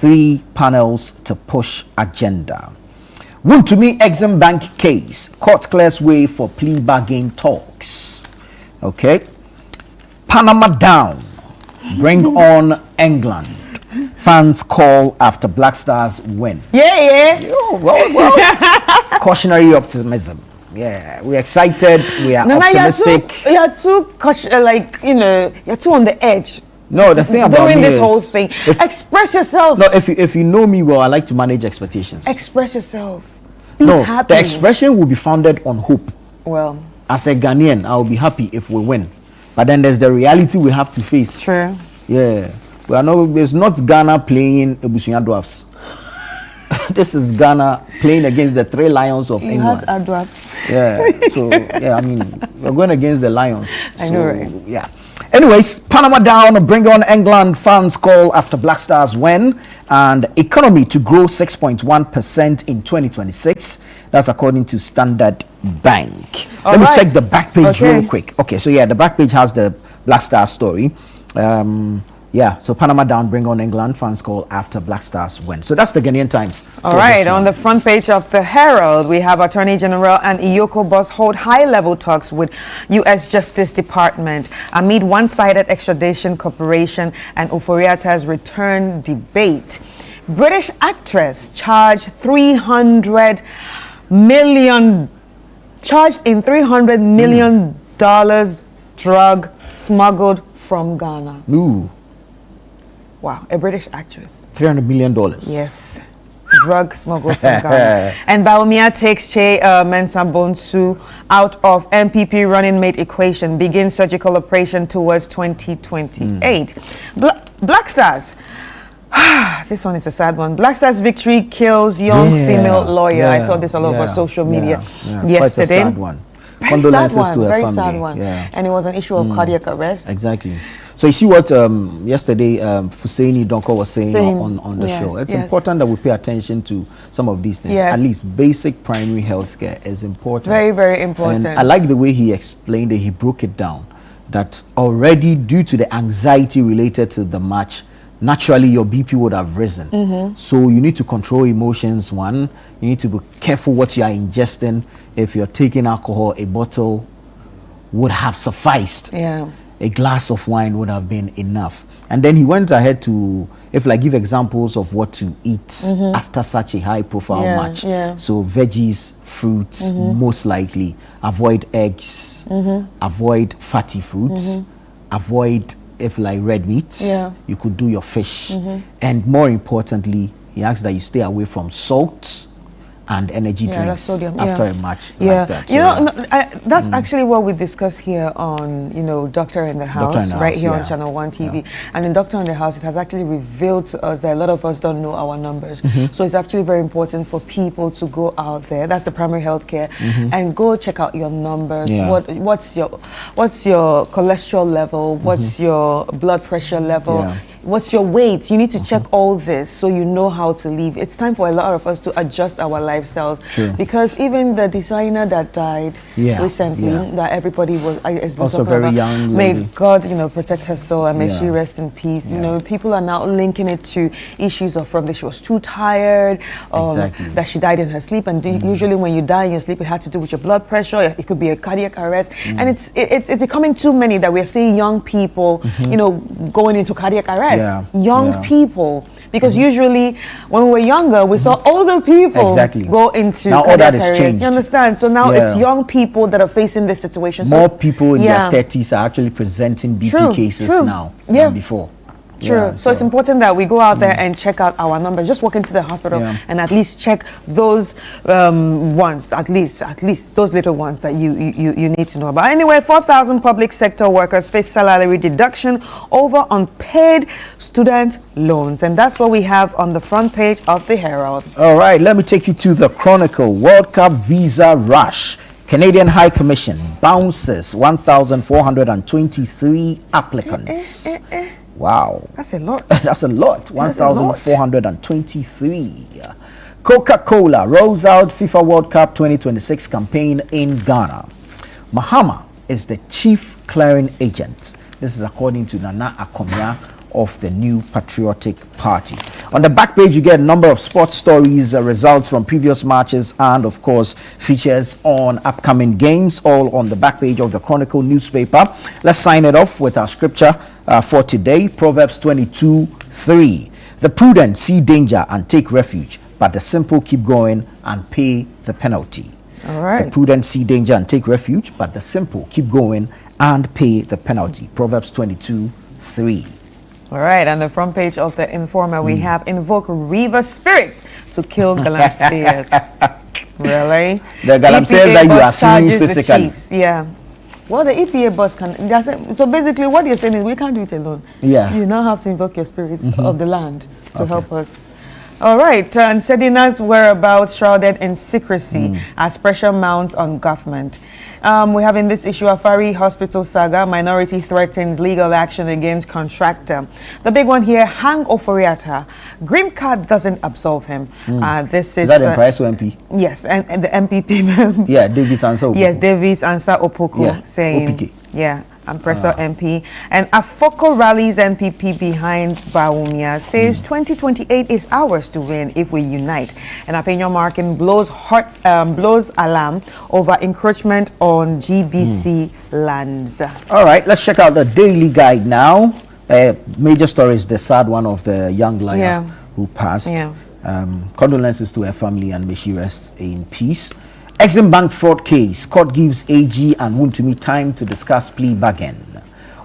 3 panels to push agenda. Wontumi Exim Bank case. Court clears way for plea bargain talks. Okay. Panama down. Bring on England. Fans call after Black Stars win. Yeah. Well. Cautionary optimism. Yeah, we're excited. We are optimistic. You're too you're too on the edge. No, the thing about doing me this is, whole thing. Express yourself. No, if you know me well, I like to manage expectations. Express yourself. Be happy. The expression will be founded on hope. Well, as a Ghanaian, I will be happy if we win. But then there's the reality we have to face. True. Yeah. We are no, it's not Ghana playing Ebusunya Dwarfs. This is Ghana playing against the 3 Lions of England. Yeah. So, yeah, I mean, we're going against the Lions. I know, right? Yeah. Anyways, Panama down, bring on England. Fans call after Black Stars win. And economy to grow 6.1% in 2026. That's according to Standard Bank. Let me check the back page real quick. Okay, so yeah, the back page has the Black Stars story. Yeah, so Panama down, bring on England. Fans call after Black Stars win. So that's the Ghanaian Times. All right, on the front page of the Herald, we have Attorney General and Iyoko boss hold high-level talks with U.S. Justice Department amid one-sided extradition cooperation and Oforiata's return debate. British actress charged in $300 million drug smuggled from Ghana. Ooh. Wow, a British actress. $300 million. Yes. Drug smuggled from Ghana. And Baumia takes Che Mensah Bonsu out of MPP running mate equation, begins surgical operation towards 2028. Black Stars. This one is a sad one. Black Stars victory kills young female lawyer. I saw this all over social media yesterday. Quite a sad one. Condolences to her very family. Sad one. And it was an issue of cardiac arrest. Exactly. So you see what yesterday Fusaini Donko was saying on the show. It's important that we pay attention to some of these things. At least basic primary health care is important. Very, very important. And I like the way he explained it. He broke it down that already due to the anxiety related to the match, naturally your BP would have risen. So you need to control emotions. One, you need to be careful what you are ingesting. If you're taking alcohol, a bottle would have sufficed. A glass of wine would have been enough. And then he went ahead to, give examples of what to eat after such a high profile match. So veggies, fruits, most likely. Avoid eggs, avoid fatty foods, avoid red meat. You could do your fish. And more importantly, he asked that you stay away from salt and energy drinks after a match like that. So, that's actually what we discuss here on, Doctor in the House, right here on Channel 1 TV. And in Doctor in the House, it has actually revealed to us that a lot of us don't know our numbers. So it's actually very important for people to go out there. That's the primary health care. And go check out your numbers. What's your cholesterol level? What's your blood pressure level? What's your weight? You need to check all this so you know how to live. It's time for a lot of us to adjust our lifestyles. Because even the designer that died recently, that everybody has been also talking very about, young may lady. God, protect her soul and may she rest in peace. People are now linking it to issues of probably she was too tired, that she died in her sleep. And usually when you die in your sleep, it had to do with your blood pressure. It could be a cardiac arrest, and it's becoming too many that we're seeing young people, going into cardiac arrest. Young people, because usually when we were younger, we saw older people go into now all that is changed. You understand? So now it's young people that are facing this situation. More people in their 30s are actually presenting BP cases now than before. True. So it's important that we go out there and check out our numbers. Just walk into the hospital and at least check those ones, at least those little ones that you need to know about. Anyway, 4,000 public sector workers face salary deduction over unpaid student loans. And that's what we have on the front page of the Herald. All right, let me take you to the Chronicle. World Cup visa rush. Canadian High Commission bounces 1,423 applicants. Wow. That's a lot. That's a lot. 1,423. Coca-Cola rolls out FIFA World Cup 2026 campaign in Ghana. Mahama is the chief clearing agent. This is according to Nana Akomya of the New Patriotic Party. On the back page, you get a number of sports stories, results from previous matches, and of course, features on upcoming games, all on the back page of the Chronicle newspaper. Let's sign it off with our scripture for today, Proverbs 22:3. The prudent see danger and take refuge, but the simple keep going and pay the penalty. All right. The prudent see danger and take refuge, but the simple keep going and pay the penalty. Proverbs 22:3. All right, on the front page of the Informer, we have invoke river spirits to kill galamseyers. Really? The galamseyers that you are seeing physically. Yeah. Well, the EPA bus can. So basically, what you're saying is we can't do it alone. Yeah. You now have to invoke your spirits of the land to help us. All right, and Sedina's whereabouts shrouded in secrecy as pressure mounts on government. We have in this issue Afari Hospital saga, minority threatens legal action against contractor. The big one here, hang Oforiatta. Green card doesn't absolve him. This is that the Price MP? Yes, and the MPP. Yeah, Davis Ansa Opoko. Yes, Davis Ansa Opoko saying. OPK. Yeah. And Presso MP. And Afoko rallies NPP behind Baumia, says 2028 is ours to win if we unite. And Apenyo Markin blows alarm over encroachment on GBC lands. All right, let's check out the Daily Guide now. Major story is the sad one of the young lawyer who passed. Yeah. Condolences to her family and may she rest in peace. Exim Bank fraud case. Court gives AG and Wontumi time to discuss plea bargain.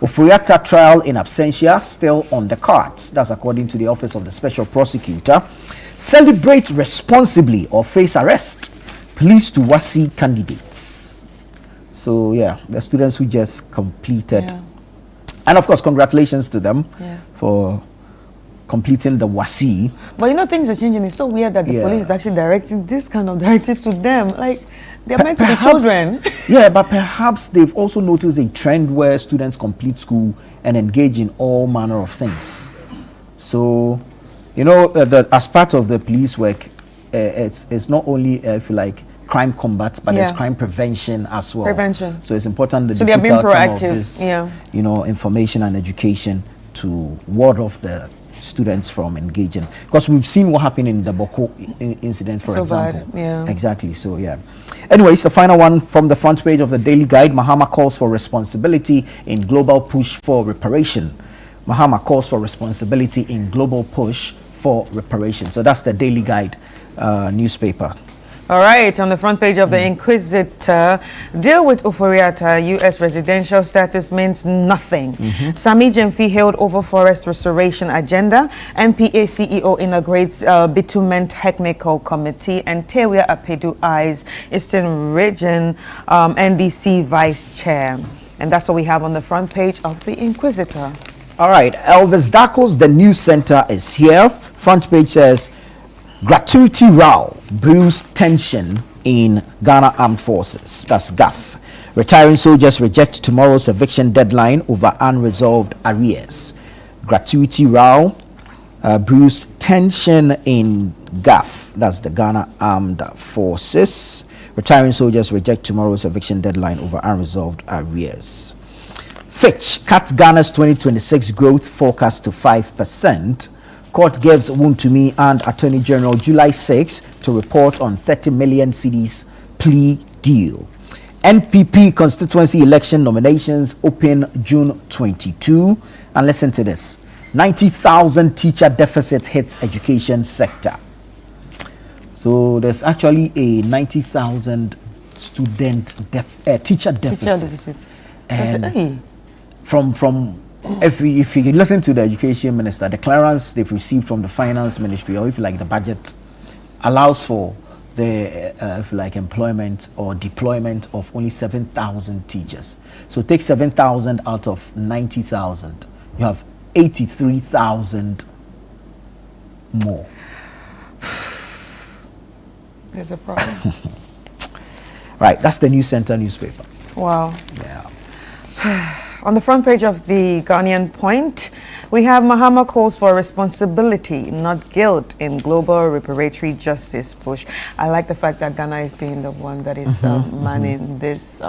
Oforiatta trial in absentia still on the cards. That's according to the Office of the Special Prosecutor. Celebrate responsibly or face arrest. Please to WASI candidates. So yeah, the students who just completed. Yeah. And of course, congratulations to them for completing the WASI. But you know, things are changing. It's so weird that the police is actually directing this kind of directive to them. Like, they're meant to be children. Yeah, but perhaps they've also noticed a trend where students complete school and engage in all manner of things. So, you know, as part of the police work, it's not only, if you like, crime combat, but there's crime prevention as well. Prevention. So it's important that so they are put being out proactive. some of this, you know, information and education to ward off the students from engaging, because we've seen what happened in the Boko incident, for example. Bad. Yeah. Exactly. So yeah. Anyways, the final one from the front page of the Daily Guide. Mahama calls for responsibility in global push for reparation. Mahama calls for responsibility in global push for reparation. So that's the Daily Guide newspaper. All right, on the front page of the Inquisitor, deal with Oforiatta, U.S. residential status means nothing. Sami Jemfi held over forest restoration agenda. NPA CEO inaugurates bitumen technical committee. And Tewia Apedu eyes Eastern Region NDC vice chair. And that's what we have on the front page of the Inquisitor. All right, Elvis Daco's The News Center is here. Front page says, gratuity row brews tension in Ghana Armed Forces. That's GAF. Retiring soldiers reject tomorrow's eviction deadline over unresolved arrears. Gratuity row brews tension in GAF. That's the Ghana Armed Forces. Retiring soldiers reject tomorrow's eviction deadline over unresolved arrears. Fitch cuts Ghana's 2026 growth forecast to 5%. Court gives Wontumi and Attorney General July 6 to report on 30 million cedis plea deal. NPP constituency election nominations open June 22. And listen to this. 90,000 teacher deficit hits education sector. So there's actually a 90,000 student teacher deficit. And from if you listen to the education minister, the clearance they've received from the finance ministry, or if you like the budget, allows for the if you like employment or deployment of only 7,000 teachers. So take 7,000 out of 90,000, you have 83,000 more. There's a problem. Right, that's the News Center newspaper. Wow. Yeah. On the front page of the Ghanaian Point, We have Mahama calls for responsibility, not guilt, in global reparatory justice push. I like the fact that Ghana is being the one that is manning this,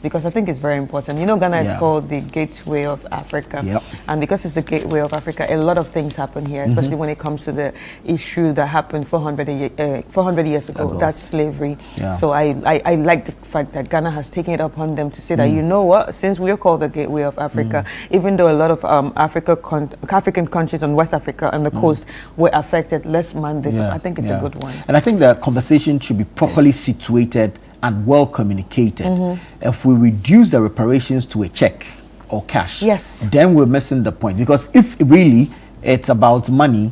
because I think it's very important. You know, Ghana is called the gateway of Africa, and because it's the gateway of Africa, a lot of things happen here, especially when it comes to the issue that happened 400 years ago. That's slavery. So I like the fact that Ghana has taken it upon them to say that, you know what, since we are called the gateway of Africa, even though a lot of African countries on West Africa and the coast were affected, let's man this up. I think it's a good one. And I think the conversation should be properly situated and well communicated. If we reduce the reparations to a check or cash, then we're missing the point. Because if really it's about money,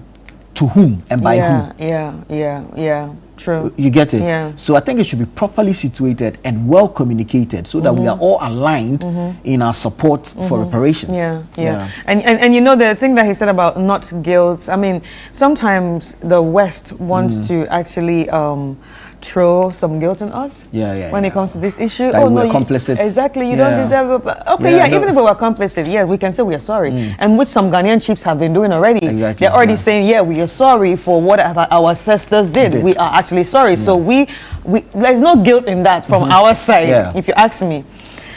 to whom and by whom? True. You get it? So I think it should be properly situated and well communicated so that we are all aligned in our support for reparations. And you know, the thing that he said about not guilt, I mean, sometimes the West wants to actually throw some guilt on us when it comes to this issue. Like we're complicit. Exactly, you don't deserve it. Okay, even if we were complicit, we can say we are sorry. And which some Ghanaian chiefs have been doing already. They're already saying, we are sorry for what our ancestors did. We are actually sorry. So there's no guilt in that from our side, if you ask me.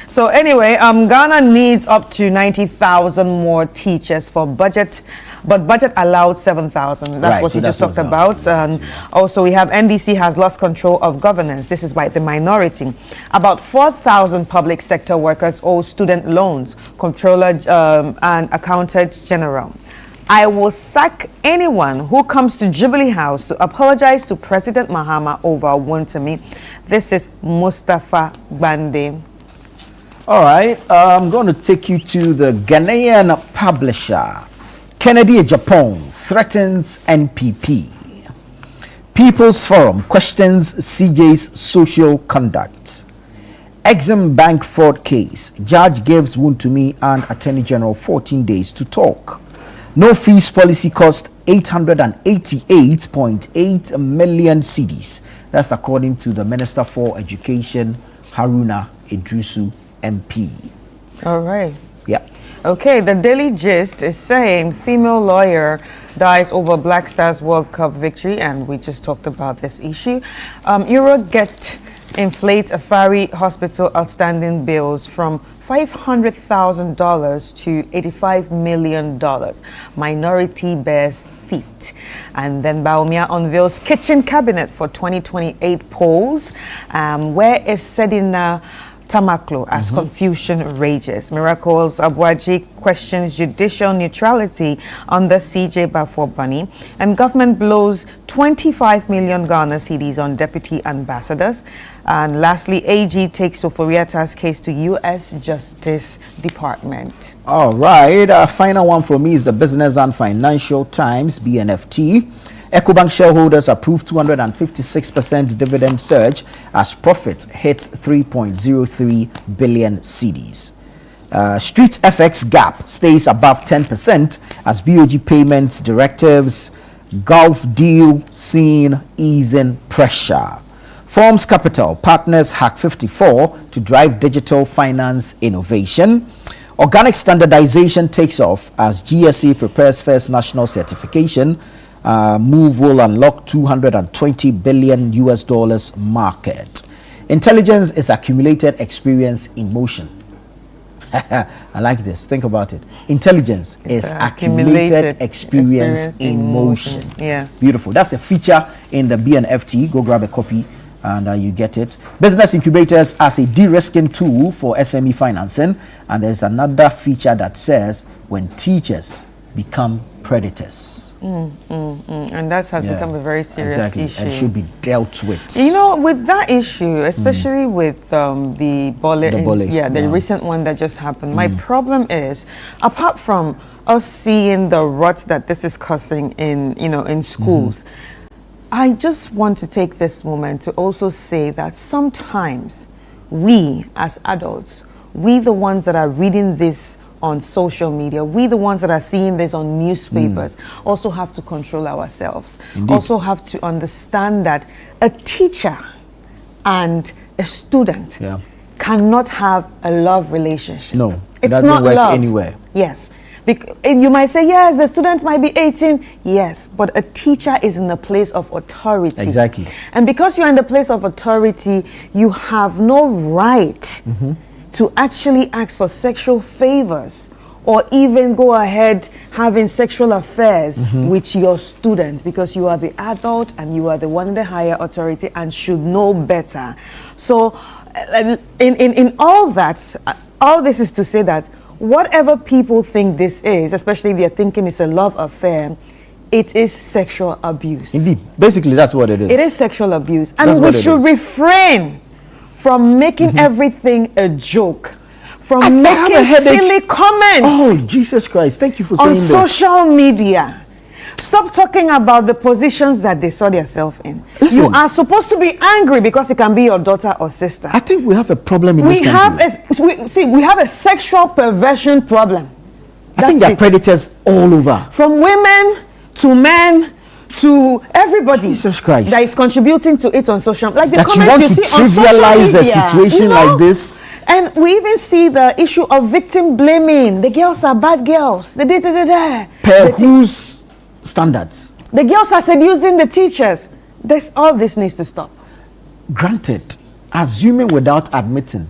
So anyway, Ghana needs up to 90,000 more teachers for budget, but budget allowed 7,000. That's what you just talked about. Also, we have NDC has lost control of governance. This is by the minority. About 4,000 public sector workers owe student loans, Comptroller and Accountant General. I will sack anyone who comes to Jubilee House to apologize to President Mahama over Wontemi. This is Mustafa Bande. All right, I'm going to take you to the Ghanaian publisher. Kennedy Japan threatens NPP. People's Forum questions CJ's social conduct. Exim Bank fraud case. Judge gives Wontemi and Attorney General 14 days to talk. No fees policy cost 888.8 million cedis. That's according to the Minister for Education, Haruna Idrisu, MP. All right. Yeah. Okay, the Daily Gist is saying female lawyer dies over Black Stars World Cup victory, and we just talked about this issue. Eurogate inflates Afari Hospital outstanding bills from $500,000 to $85 million. Minority bears feet. And then Baumia unveils kitchen cabinet for 2028 polls. Where is Sedina Tamaklo as confusion rages? Miracles Abuaji questions judicial neutrality on the CJ Bafo Bunny. And government blows 25 million Ghana cedis on deputy ambassadors. And lastly, AG takes Oforiata's case to U.S. Justice Department. All right, our final one for me is the Business and Financial Times, BNFT. Ecobank shareholders approved 256% dividend surge as profit hits 3.03 billion cedis. Street FX gap stays above 10% as BOG payments directives, Gulf deal seen easing pressure. Forms Capital partners Hack 54 to drive digital finance innovation. Organic standardization takes off as GSA prepares first national certification. Move will unlock $220 billion US market. Intelligence is accumulated experience in motion. I like this. Think about it. Intelligence is accumulated experience in motion. Yeah. Beautiful. That's a feature in the BNFT. Go grab a copy and you get it. Business incubators as a de-risking tool for SME financing. And there's another feature that says when teachers become predators. And that has become a very serious issue. And should be dealt with. You know, with that issue, especially with the recent one that just happened, my problem is, apart from us seeing the rot that this is causing in schools, I just want to take this moment to also say that sometimes we as adults, we the ones that are reading this on social media, we the ones that are seeing this on newspapers, also have to control ourselves. Indeed. Also have to understand that a teacher and a student cannot have a love relationship. No, it's doesn't not work love anywhere. Yes, You might say, yes, the student might be 18. Yes, but a teacher is in a place of authority. Exactly. And because you're in the place of authority, you have no right to actually ask for sexual favors or even go ahead having sexual affairs with your students, because you are the adult and you are the one in the higher authority and should know better. So in all that, all this is to say that whatever people think this is, especially if they're thinking it's a love affair, it is sexual abuse. Indeed. Basically, that's what it is. It is sexual abuse. And we should refrain from making everything a joke, from making silly comments. Oh, Jesus Christ. Thank you for saying this. On social media. Stop talking about the positions that they saw themselves in. Listen, you are supposed to be angry because it can be your daughter or sister. I think we have a problem in this country. We have a sexual perversion problem. I think there are predators all over. From women to men to everybody. Jesus Christ. That is contributing to it on social media. Like the that comments you want to trivialize a situation like this. And we even see the issue of victim blaming. The girls are bad girls. Per whose standards? The girls are seducing the teachers. All this needs to stop. Granted, assuming without admitting,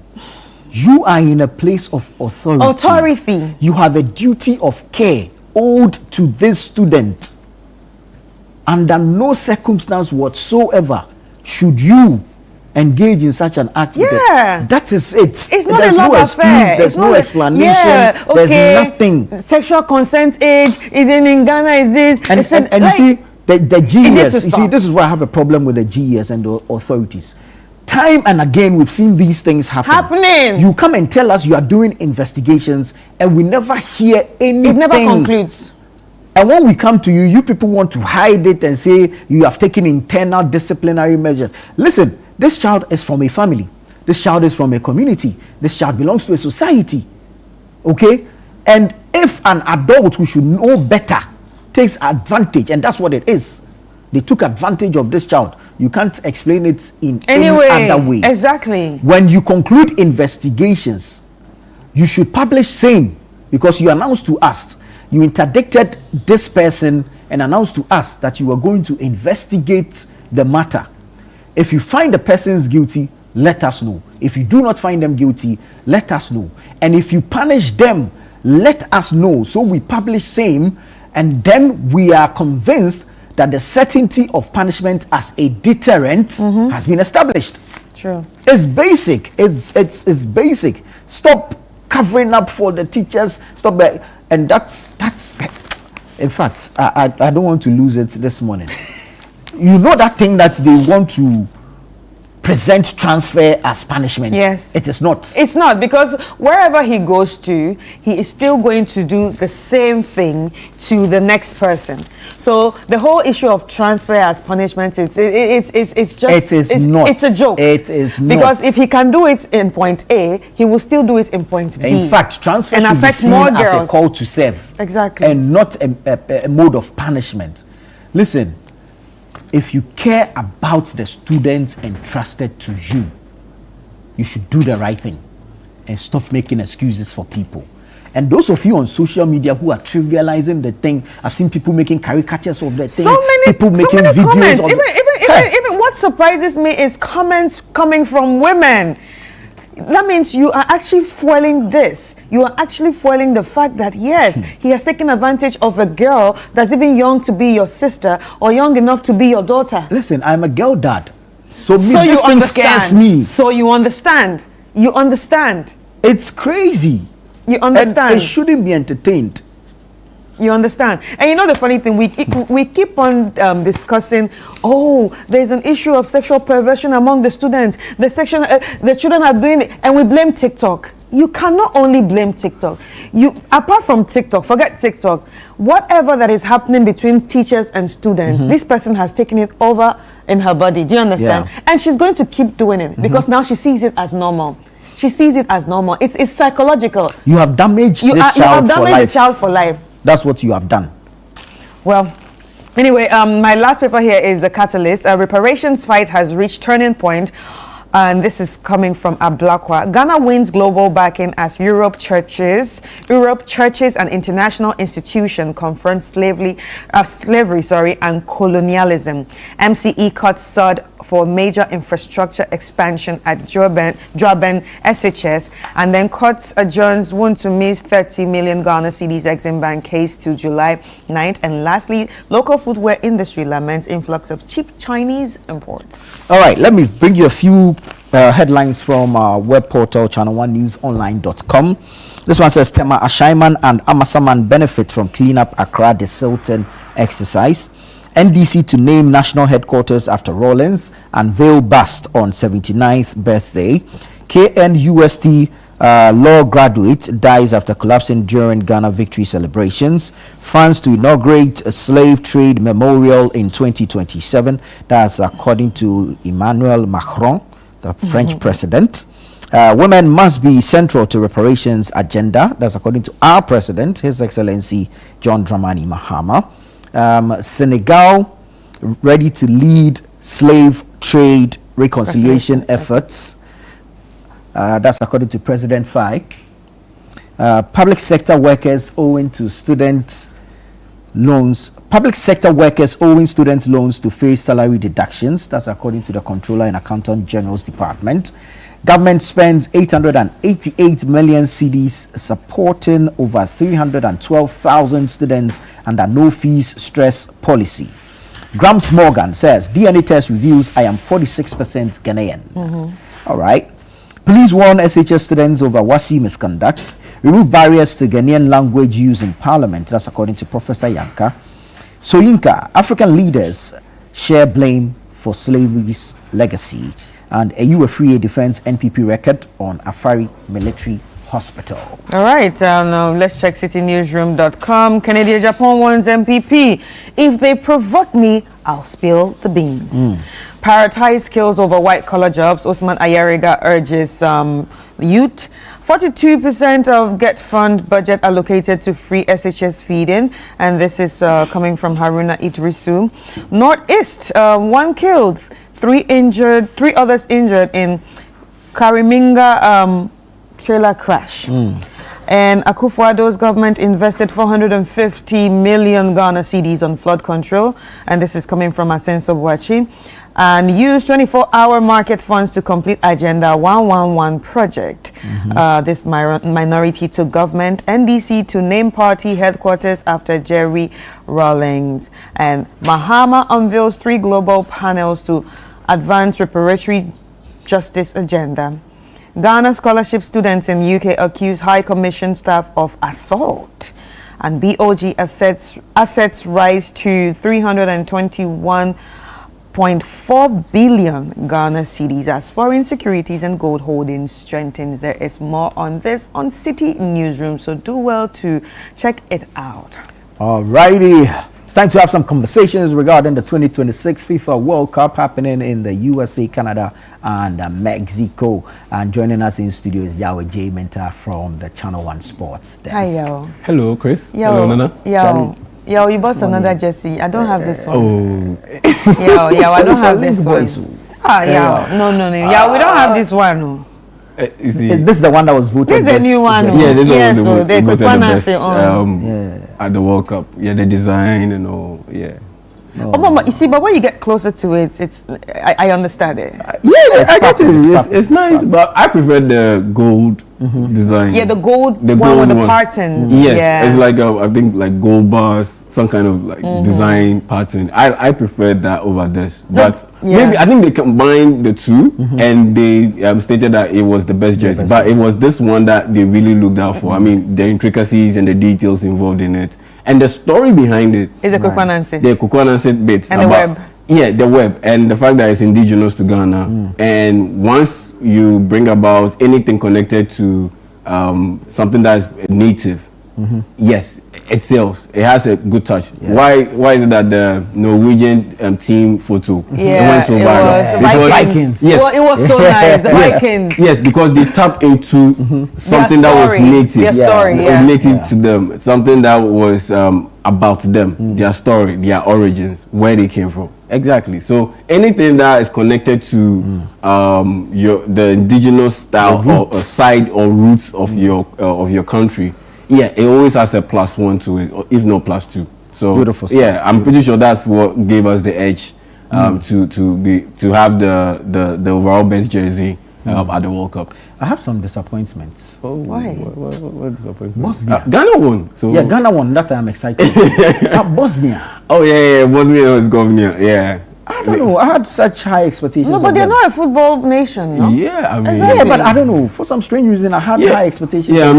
you are in a place of authority. You have a duty of care owed to this student. Under no circumstance whatsoever should you engage in such an act. Yeah. That is it. It's not there's a love no excuse, affair. there's no explanation, yeah, okay. There's nothing. Sexual consent age, even in Ghana is this. And you see, the GES, you see, this is why I have a problem with the GES and the authorities. Time and again, we've seen these things happening. You come and tell us you are doing investigations and we never hear anything. It never concludes. And when we come to you, you people want to hide it and say you have taken internal disciplinary measures. Listen, this child is from a family. This child is from a community. This child belongs to a society. Okay? And if an adult who should know better takes advantage, and that's what it is, they took advantage of this child, you can't explain it in any other way. Exactly. When you conclude investigations, you should publish same, because you announced to us, you interdicted this person and announced to us that you were going to investigate the matter. If you find the persons guilty, let us know. If you do not find them guilty, let us know. And if you punish them, let us know. So we publish same, and then we are convinced that the certainty of punishment as a deterrent has been established. True. It's basic. It's basic. Stop covering up for the teachers. Stop that. And that's in fact, I don't want to lose it this morning. You know that thing that they want to present transfer as punishment? Yes. It is not. It's not, because wherever he goes to, he is still going to do the same thing to the next person. So the whole issue of transfer as punishment is it's just it's a joke. It is not. Because if he can do it in point A, he will still do it in point B. In fact, transfer should be seen as a call to serve. Exactly. And not a mode of punishment. Listen, if you care about the students entrusted to you, you should do the right thing and stop making excuses for people. And those of you on social media who are trivializing the thing, I've seen people making caricatures of the thing. People making videos comments. of Even what surprises me is comments coming from women. That means you are actually fueling this. You are actually fueling the fact that, yes, he has taken advantage of a girl that's even young to be your sister or young enough to be your daughter. Listen, I'm a girl dad. So this thing scares me. So you understand. You understand. It's crazy. You understand. And it shouldn't be entertained. You understand? And you know the funny thing, we keep on discussing, oh, there's an issue of sexual perversion among the students. The children are doing it, and we blame TikTok. You cannot only blame TikTok. Apart from TikTok, forget TikTok. Whatever that is happening between teachers and students, this person has taken it over in her body. Do you understand? Yeah. And she's going to keep doing it because now she sees it as normal. She sees it as normal. It's psychological. You have damaged this child for life. You have damaged the child for life. That's what you have done. Well, anyway, my last paper here is the catalyst. Reparations fight has reached turning point And this is coming from Ablakwa. Ghana wins global backing as Europe churches and international institutions confront slavery, and colonialism. MCE cuts SUD for major infrastructure expansion at Joben SHS, and then cuts adjourns Wuntumi's 30 million Ghana cedis Exim Bank case to July 9th. And lastly, local footwear industry laments influx of cheap Chinese imports. All right, let me bring you a few headlines from our web portal, channel1newsonline.com. This one says, Tema Ashaiman and Amasaman benefit from cleanup Accra the Sultan exercise. NDC to name national headquarters after Rawlings, and Vale bust on 79th birthday. KNUST law graduate dies after collapsing during Ghana victory celebrations. France to inaugurate a slave trade memorial in 2027. That's according to Emmanuel Macron, the French president. Women must be central to reparations agenda. That's according to our president, His Excellency John Dramani Mahama. Senegal ready to lead slave trade reconciliation efforts. That's according to President Faye. Public sector workers owing student loans to face salary deductions. That's according to the Controller and Accountant General's Department. Government spends 888 million cedis supporting over 312,000 students under no fees stress policy. Grams Morgan says DNA test reveals I am 46% Ghanaian. All right. Police warn SHS students over WASI misconduct. Remove barriers to Ghanaian language use in Parliament. That's according to Professor Yanka. Soyinka, African leaders share blame for slavery's legacy. And AU Free defends NPP record on Afari Military Hospital. All right, now let's check citynewsroom.com. Canada Japan warns MPP. If they provoke me, I'll spill the beans. Prioritize skills over white-collar jobs. Osman Ayariga urges youth. 42% of Get Fund budget allocated to free SHS feeding. And this is coming from Haruna Idrisu. Northeast, 1 killed. 3 others injured in Kariminga trailer crash. And Akufo-Addo's government invested 450 million Ghana cedis on flood control. And this is coming from Asenso Boachi. And used 24-hour market funds to complete Agenda 111 project. This minority to government. NDC to name party headquarters after Jerry Rawlings. And Mahama unveils 3 global panels to advance reparatory justice agenda. Ghana scholarship students in UK accuse High Commission staff of assault. And BOG assets rise to 321.4 billion Ghana cedis as foreign securities and gold holdings strengthens. There is more on this on City Newsroom, so do well to check it out. All righty. It's time to have some conversations regarding the 2026 FIFA World Cup happening in the USA, Canada, and Mexico. And joining us in studio is Yahweh J. Mentor from the Channel 1 Sports Desk. Hi, yo. Hello, Chris. Yo. Hello, Nana. Yo, you bought another jersey. I don't have this one. Oh. Yo, I don't have this one. No. Yeah, we don't have this one. This is the one that was voted. This is the new one. Yeah, this is the one. They could the best, at the World Cup. Yeah, the design and all. Yeah. Oh, Mama, you see, but when you get closer to it, I understand it. Yeah, I get it. It's nice, but I prefer the gold design. Yeah, the gold one with the patterns. Yes, yeah. It's like I think like gold bars, some kind of like design pattern. I prefer that over this, but maybe I think they combined the two and they stated that it was the best jersey, but it was this one that they really looked out for. I mean, the intricacies and the details involved in it. And the story behind it is the Kukwanansi. The Kukwanansi bits. And the web. Yeah, the web. And the fact that it's indigenous to Ghana. And once you bring about anything connected to something that is native, yes, it sells. It has a good touch. Yeah. Why is it that the Norwegian team photo went so viral? Because Vikings. Yes. Well, it was so nice. The Vikings. Yes, because they tap into something that was native. Their story, native to them. Something that was about them, their story, their origins, where they came from. Exactly. So anything that is connected to the indigenous style or side or roots of your country, it always has a +1 to it, or if not +2. So beautiful stuff. Yeah, I'm pretty sure that's what gave us the edge to have the overall best jersey at the World Cup. I have some disappointments. Oh, why? What disappointment? Bosnia. Ghana won. So yeah, Ghana won. That I'm excited. Bosnia. Oh yeah, Bosnia was governor. Yeah. I don't know. I had such high expectations. No, but they're not a football nation, no? Yeah, I mean. Yeah, but I don't know. For some strange reason, I had high expectations. Yeah, I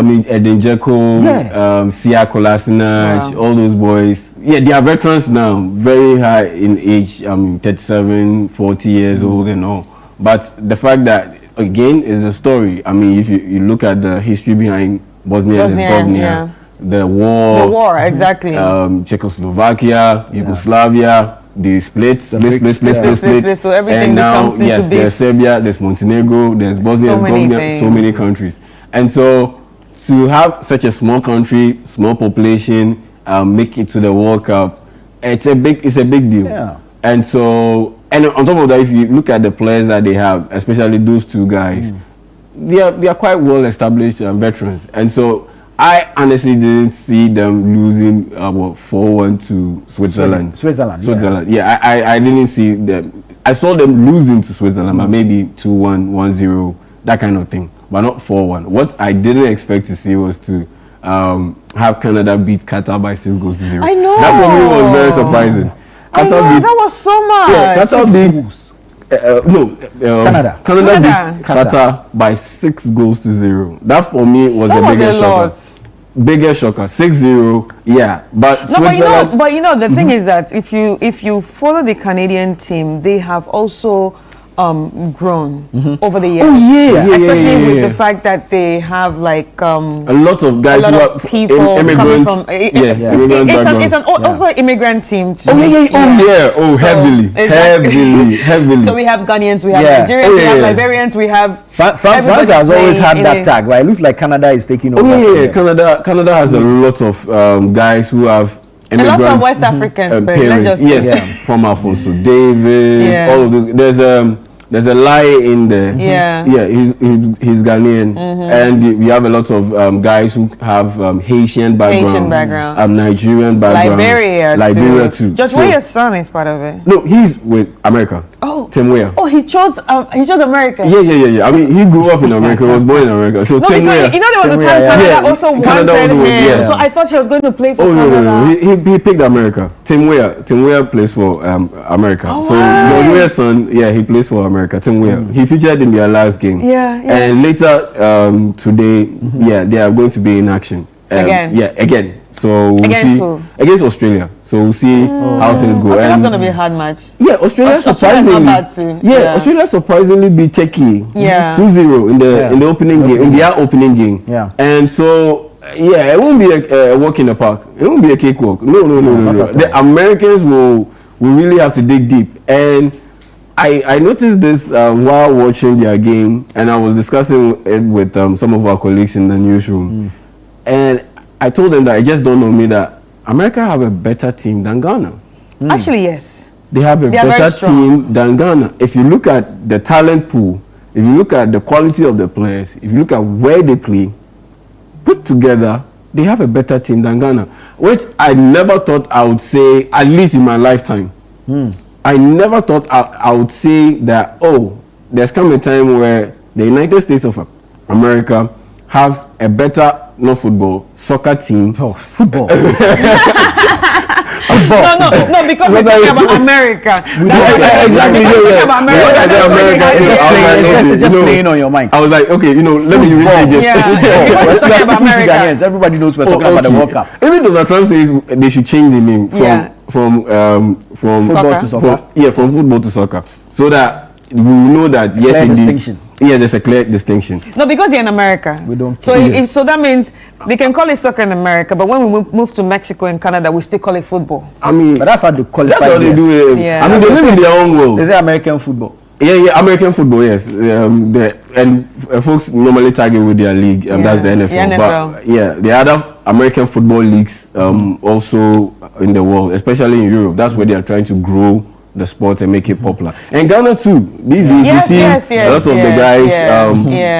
mean, Edin Dzeko, Sia Kolasinac, all those boys. Yeah, they are veterans now, very high in age. I mean, 37, 40 years old and all. But the fact that, again, is the story. I mean, if you look at the history behind Bosnia and Herzegovina, the war, exactly. Czechoslovakia, Yugoslavia. They split. So everything and now, yes, there's Serbia, there's Montenegro, there's Bosnia, Herzegovina, so many countries. And so, to have such a small country, small population, make it to the World Cup, it's a big deal. Yeah. And so, and on top of that, if you look at the players that they have, especially those two guys, they are quite well established veterans. And so, I honestly didn't see them losing 4-1 to Switzerland. Switzerland. Yeah, I didn't see them. I saw them losing to Switzerland, but maybe 2-1, 1-0, that kind of thing, but not 4-1. What I didn't expect to see was to have Canada beat Qatar by 6-0. I know. That for me was very surprising. That was so much. Yeah, Qatar beat. Canada beat Qatar by 6-0. That for me was the biggest shocker. Biggest shocker, 6-0. Yeah, but no, but you know, the thing is that if you follow the Canadian team, they have also grown over the years. Oh yeah, especially with the fact that they have like a lot of guys who are people immigrants. Coming from It's also an immigrant team too. Heavily. So we have Ghanaians, we have Nigerians, we have Liberians, we have. France has always had that tag, right? It looks like Canada is taking over. Canada has a lot of guys who have immigrants, a lot of West Africans, parents. From Alfonso Davis, all of those. There's a lie in there. He's Ghanaian, and we have a lot of guys who have Haitian background, Nigerian background, Liberia too. Just where your son is part of it. No, he's with America. Tim Weah. Oh, he chose America. Yeah. I mean, he grew up in America. Was born in America. So Tim Weah. You know, there was a time Canada also wanted him. So I thought he was going to play for Canada. No. He picked America. Tim Weah plays for America. So George Weah's son, he plays for America. Tim Weah. He featured in their last game. And later today, they are going to be in action. Again. So we'll see against Australia. So we'll see how things go. That's going to be a hard match. Yeah, Australia surprisingly. Australia surprisingly beat Turkey 2-0 in the opening game, in their opening game. Yeah. And so it won't be a walk in the park. It won't be a cakewalk. No. The Americans will really have to dig deep. And I noticed this while watching their game, and I was discussing it with some of our colleagues in the newsroom. And I told them that I just don't know me that America have a better team than Ghana. Actually, yes. They have a better team than Ghana. If you look at the talent pool, if you look at the quality of the players, if you look at where they play, put together, they have a better team than Ghana, which I never thought I would say, at least in my lifetime. I never thought I would say that, there's come a time where the United States of America have a better, soccer team. Football. No, because we're talking about America. Exactly. Just playing on your mind. I was like, okay, let me rechange it. We're talking about America. Everybody knows we're talking about the World Cup. Even Donald Trump says they should change the name from football to soccer. From football to soccer, so that we know that yes, indeed. Yeah, there's a clear distinction. No, because you're in America. We don't. So that means they can call it soccer in America, but when we move to Mexico and Canada, we still call it football. I mean, but that's how they qualify. That's how they do it. Yeah. I mean, they live in their own world. Is it American football? Yeah, American football, yes. Folks normally target with their league, that's the NFL. Yeah, but yeah, the other American football leagues also in the world, especially in Europe, that's where they are trying to grow the sport and make it popular. And Ghana too. These days you see a lot of the guys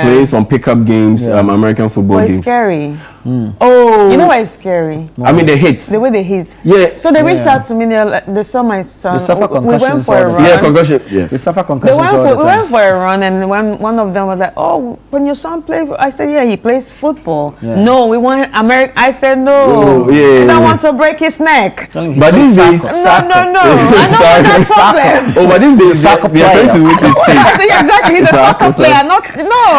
playing some pickup games, American football games. It's scary. Oh, you know why it's scary? I mean the hits. The way they hit. Yeah. So they reached out to me. They saw my son. They suffer concussions. We went for a run. Yeah, concussion. Yes. They suffer concussions all the time. We went for a run, and one of them was like, "Oh, when your son plays," I said, "Yeah, he plays football." Yeah. No, we want America. I said, "No, I don't want to break his neck." But these days, no. I know that's problem. Oh, but these days they are trying to make it safe. Exactly, he's a soccer player, no.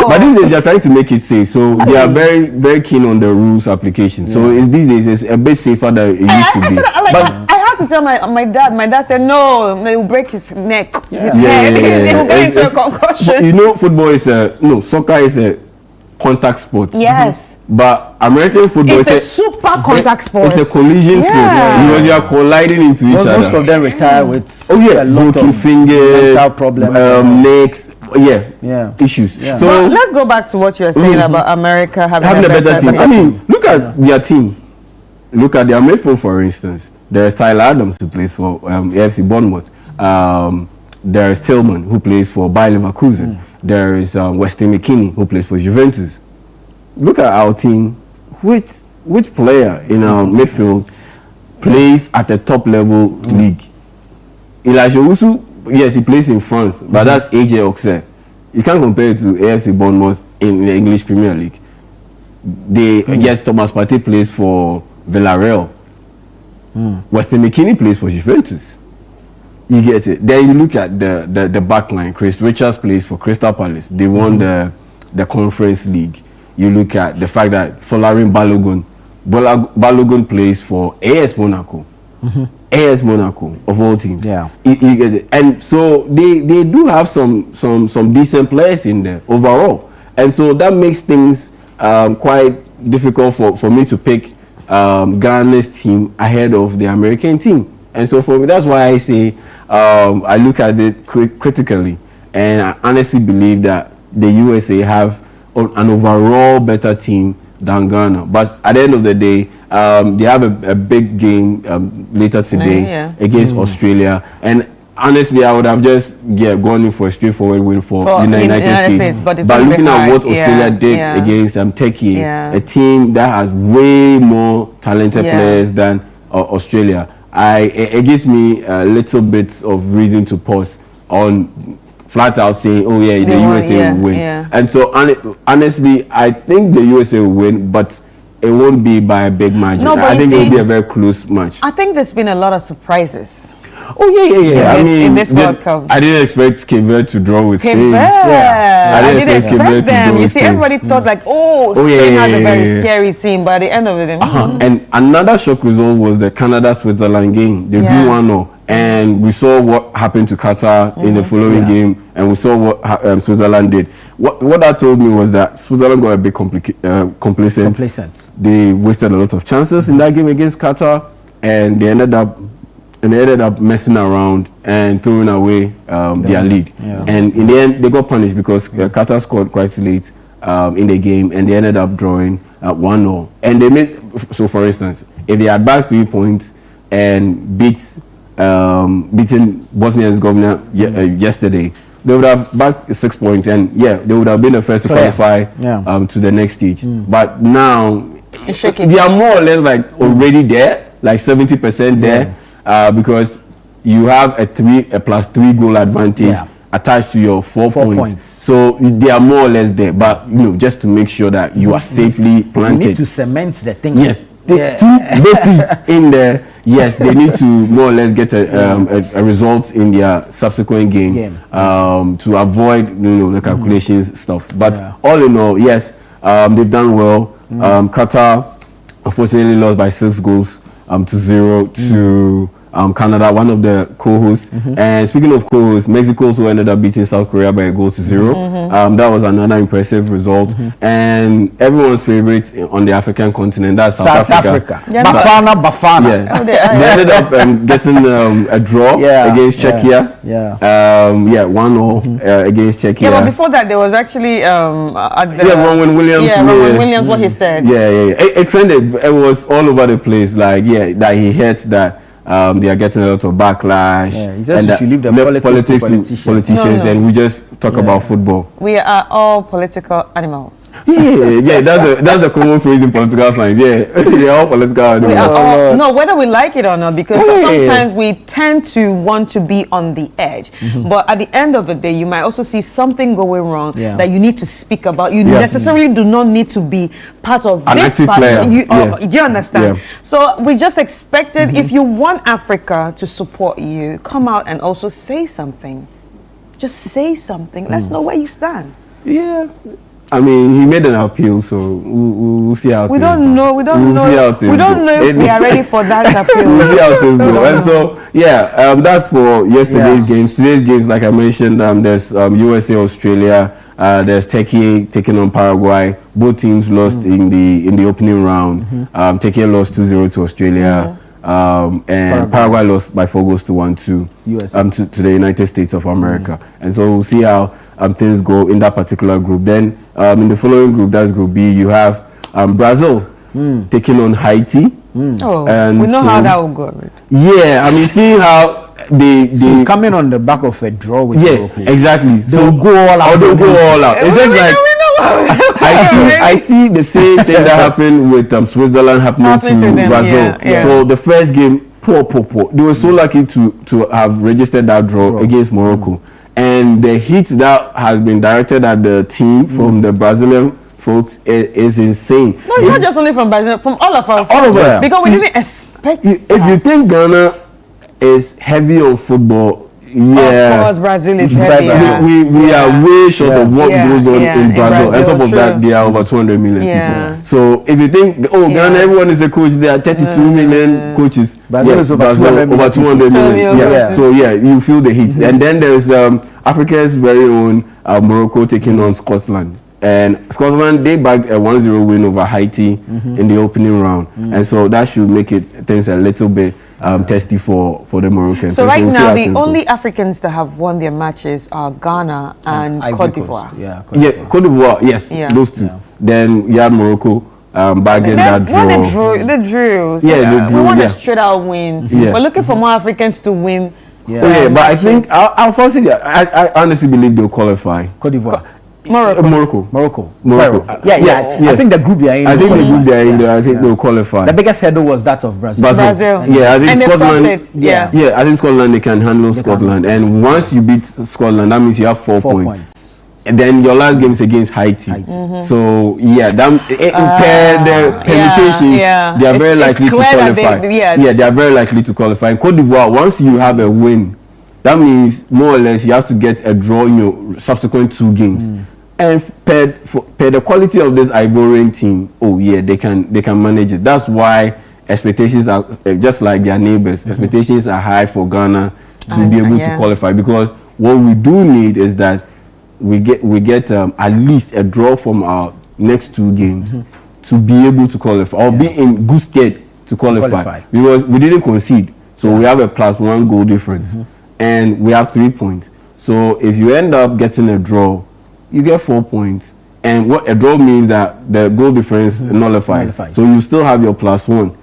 But these days they are trying to make it safe, so they are very, very keen on the rules application. So these days it's a bit safer than it used to be. I had to tell my dad. My dad said no, they will break his neck. His head. He will get into a concussion. You know, football is soccer is a contact sport. Yes. But American football is a super contact sport. It's a collision sport because you are colliding into each other. Most of them retire with broken fingers, mental problems, necks, issues. Yeah. So let's go back to what you were saying about America having a better team. I mean, look at their team. Look at their midfield, for instance. There's Tyler Adams who plays for AFC Bournemouth. There is Tillman who plays for Bayer Leverkusen. There is Weston McKennie who plays for Juventus. Look at our team. Which player in our midfield plays at the top level league? Elijah Usu, yes, he plays in France, but that's AJ Oxlade. You can't compare it to AFC Bournemouth in the English Premier League. Yes, Thomas Partey plays for Villarreal. Weston McKennie plays for Juventus. You get it. Then you look at the back line. Chris Richards plays for Crystal Palace. They won the Conference League. You look at the fact that Folarin Balogun plays for AS Monaco. AS Monaco of all teams. Yeah. You get it. And so they do have some decent players in there overall. And so that makes things quite difficult for me to pick Ghana's team ahead of the American team. And so for me, that's why I say I look at it critically, and I honestly believe that the USA have an overall better team than Ghana. But at the end of the day, they have a big game later today against Australia, and honestly, I would have just gone in for a straightforward win for the United States. But looking at what Australia did against Turkey, a team that has way more talented players than Australia, it gives me a little bit of reason to pause on flat out saying, oh yeah, the USA will win. And so honestly, I think the USA will win, but it won't be by a big margin. No, I think it will be a very close match. I think there's been a lot of surprises. Oh yeah. I mean, in this World Cup, I didn't expect Cape Verde to draw with Spain. I didn't expect Cape Verde to draw with Spain. Everybody thought like, Spain has a very scary team, but at the end of it, and another shock result was the Canada-Switzerland game. They drew 1-0, and we saw what happened to Qatar in the following game, and we saw what Switzerland did. What that told me was that Switzerland got a bit complacent. They wasted a lot of chances in that game against Qatar, and they ended up messing around and throwing away their lead. And in the end, they got punished because Qatar scored quite late in the game, and they ended up drawing 1-0. And they made, so for instance, if they had back 3 points and beaten Bosnia and Herzegovina yesterday, they would have backed 6 points, and they would have been the first to qualify to the next stage. But now they are more or less like already there, like 70% there. Because you have a +3 goal advantage attached to your 4 points. So they are more or less there. But just to make sure that you are safely planted. You need to cement the thing. Yes, both feet in there. Yes, they need to more or less get a result in their subsequent game to avoid the calculations stuff. But all in all, yes, they've done well. Qatar unfortunately lost by 6 goals to 0 to Canada, one of the co-hosts. And speaking of co-hosts, Mexico also ended up beating South Korea by 1-0. That was another impressive result. And everyone's favorite on the African continent, that's South Africa. Bafana Bafana. Yeah. They ended up getting a draw against Czechia. 1-0 against Czechia. Yeah, but before that, there was actually Ron Williams. Ron Williams, what he said. It trended. It was all over the place. Like, that he hit that. They are getting a lot of backlash. He says you should leave the politics to politicians. And we just talk about football. We are all political animals. That's a common phrase in political science. We're all political animals. No, whether we like it or not, because sometimes we tend to want to be on the edge. But at the end of the day, you might also see something going wrong that you need to speak about. You necessarily do not need to be part of an this active player. Do you understand? So we just expected, if you want Africa to support you, come out and also say something. Just say something. Let's know where you stand. I mean, he made an appeal, so we'll see how we don't know. We don't know if we are ready for that appeal. We'll see how things go. And so, that's for yesterday's games. Today's games, like I mentioned, there's USA, Australia. There's Turkey taking on Paraguay. Both teams lost in the opening round. Turkey lost 2-0 to Australia. And Paraguay lost by 4-1 to the United States of America. And so we'll see how things go in that particular group. Then in the following group, that's Group B, you have Brazil taking on Haiti. And we know how that will go. Yeah, I mean, seeing how they coming on the back of a draw with Morocco. Exactly. They'll go all out. They'll go all out. It's just like I see the same thing that happened with Switzerland happening to Brazil. So the first game, poor. They were so lucky to have registered that draw against Morocco. And the hit that has been directed at the team from the Brazilian folks is insane. No, it's not just only from Brazil, from all of us. All of us. Because we didn't expect If you think Ghana is heavy on football, of course, Brazil is heavy. We are way short of what goes on in Brazil. On top of that, they are over 200 million people. So if you think, Ghana, everyone is a coach, there are 32 million coaches. Brazil is over 200 million. So you feel the heat. And then there's Africa's very own Morocco taking on Scotland. And Scotland, they bagged a 1-0 win over Haiti in the opening round. And so that should make things a little bit testy for the Moroccans. So right now, the only Africans that have won their matches are Ghana and Cote d'Ivoire. Cote d'Ivoire, yes, those two. Then you have Morocco bagging that draw. They drew. So we want a straight out win. We're looking for more Africans to win. But I think I'll fancy that. I honestly believe they'll qualify. Cote d'Ivoire. Morocco. I think the group they are in. I think the group they are in there. I think they'll qualify. The biggest hurdle was that of Brazil. Yeah, I think Scotland. I think Scotland, they can handle Scotland. And once you beat Scotland, that means you have 4 points. And then your last game is against Haiti. So the permutations, they are very likely to qualify. They are very likely to qualify. In Cote d'Ivoire, once you have a win, that means more or less you have to get a draw in your subsequent 2 games. And per the quality of this Ivorian team, they can manage it. That's why expectations are just like their neighbors. Expectations are high for Ghana to be able to qualify, because what we do need is that we get at least a draw from our next 2 games to be able to qualify, or be in good state to qualify. Because we didn't concede, so we have a +1 goal difference, and we have 3 points. So if you end up getting a draw, you get 4 points, and what a draw means that the goal difference nullifies. So you still have your +1,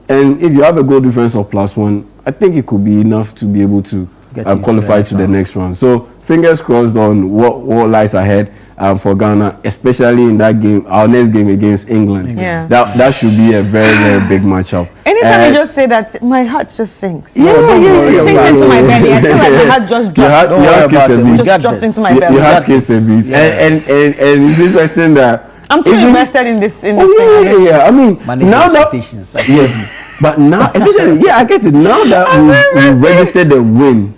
and if you have a goal difference of +1, I think it could be enough to be able to qualify to the next round. So fingers crossed on what lies ahead for Ghana, especially in that game, our next game against England. That should be a very, very big matchup. Anytime you just say that, my heart just sinks. It sinks into my belly. I feel like my heart just dropped. Just dropped into my belly. Your heart skips a beat. And it's interesting that I'm too invested in this thing. I mean, now expectations. But now, especially, I get it. Now that we've registered the win,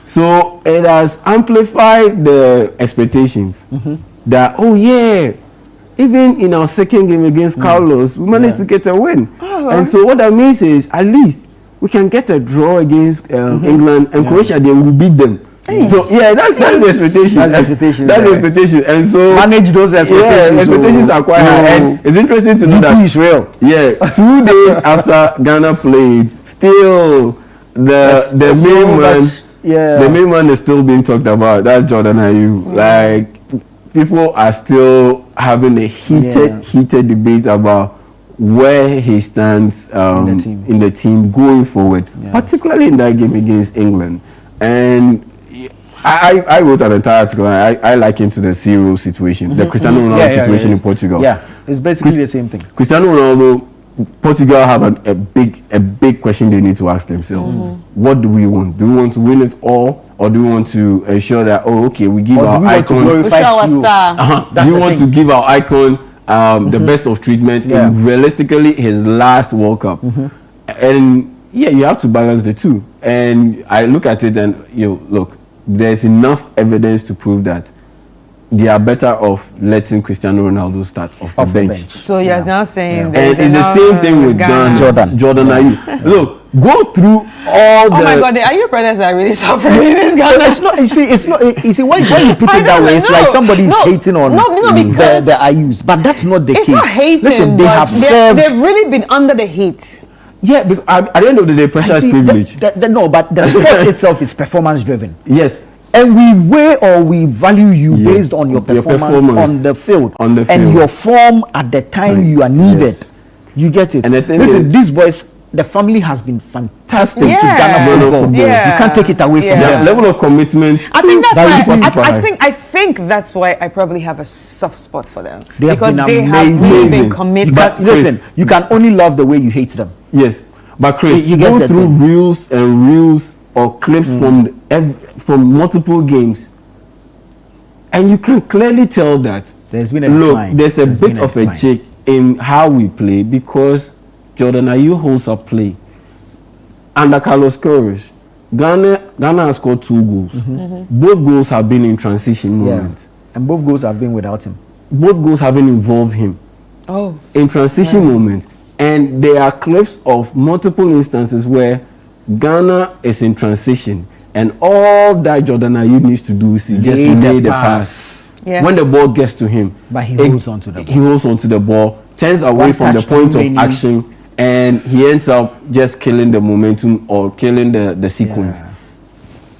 so it has amplified the expectations that, even in our second game against Carlos, we managed to get a win. And so what that means is, at least we can get a draw against England, and Croatia, then we'll beat them. So yeah, that's the expectation. That's the expectation. And so manage those expectations. Yeah, expectations are quite high. And it's interesting to know that Israel. Yeah, 2 days after Ghana played, still the main man, the main man is still being talked about. That's Jordan Ayew. Like, people are still having a heated debate about where he stands in the team going forward, particularly in that game against England. And I wrote an entire article. I liken to the zero situation, the Cristiano Ronaldo situation in Portugal. Yeah, it's basically the same thing. Cristiano Ronaldo, Portugal have a big question they need to ask themselves. What do we want? Do we want to win it all, or do we want to ensure that we give our icon? Do you want to give our icon the best of treatment in realistically his last World Cup? And you have to balance the two. And I look at it and look. There's enough evidence to prove that they are better off letting Cristiano Ronaldo start off the bench. So you're now saying and it's the same thing with Jordan Ayew. Look, go through all the... Oh my God, the Ayew brothers are really suffering in this Ghana. It's not, you see, when you put it that way, it's like somebody's hating on the Ayews. But that's not the case. It's not hating, listen, they have served... They've really been under the heat. Yeah, because at the end of the day, pressure is privilege. No, but the sport itself is performance driven. Yes. And we weigh or we value you based on your performance on the field. And your form at the time you are needed. Yes. You get it. And listen, these boys, the family has been fantastic to Ghana football. You can't take it away from them. Level of commitment. I think that's why. I think that's why I probably have a soft spot for them. They have been committed. But listen, you can only love the way you hate them. Yes, but Chris, you go through reels and reels or clips from multiple games, and you can clearly tell that there's been a there's a bit of a check in how we play, because Jordan Ayew holds up play. Under Carlos Queiroz, Ghana has scored 2 goals. Both goals have been in transition moments, and both goals have been without him. Both goals haven't involved him. In transition moments. And there are clips of multiple instances where Ghana is in transition, and all that Jordan Ayew needs to do is just lay the pass. When the ball gets to him, but he holds on to the ball. He holds on to the ball, turns away from the point of action, and he ends up just killing the momentum or killing the sequence.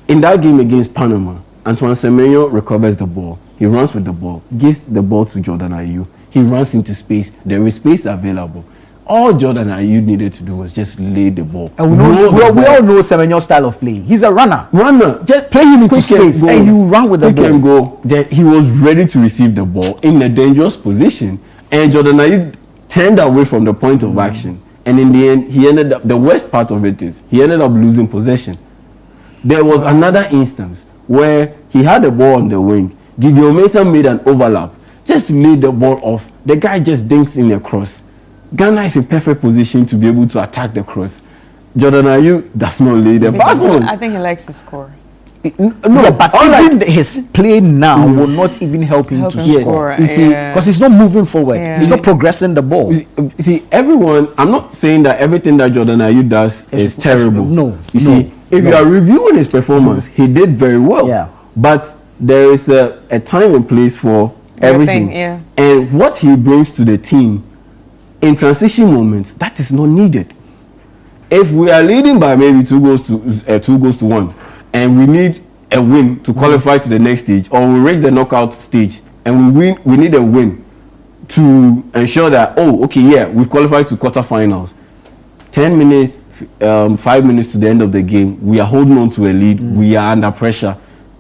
In that game against Panama, Antoine Semenyo recovers the ball. He runs with the ball, gives the ball to Jordan Ayew. He runs into space. There is space available. All Jordan Ayew needed to do was just lay the ball. And we all know Semenyo's style of play. He's a runner. Just play him into space and you run with the ball. Can go. Then he was ready to receive the ball in a dangerous position, and Jordan Ayew turned away from the point of action. And in the end, he ended up. The worst part of it is he ended up losing possession. There was another instance where he had the ball on the wing. Gideon Mensah made an overlap, just laid the ball off. The guy just dinks in a cross. Ghana is in perfect position to be able to attack the cross. Jordan Ayew does not lay the pass on. I think he likes to score. But even his play now will not even help him to score. You see, because he's not moving forward. He's not progressing the ball. You see, everyone, I'm not saying that everything that Jordan Ayew does is terrible. No. You see, if you are reviewing his performance, he did very well. But there is a time and place for everything. And what he brings to the team in transition moments, that is not needed. If we are leading by maybe 2 goals to 1, and we need a win to qualify to the next stage, or we reach the knockout stage and we need a win to ensure that we've qualified to quarterfinals. 10 minutes, 5 minutes to the end of the game, we are holding on to a lead. We are under pressure.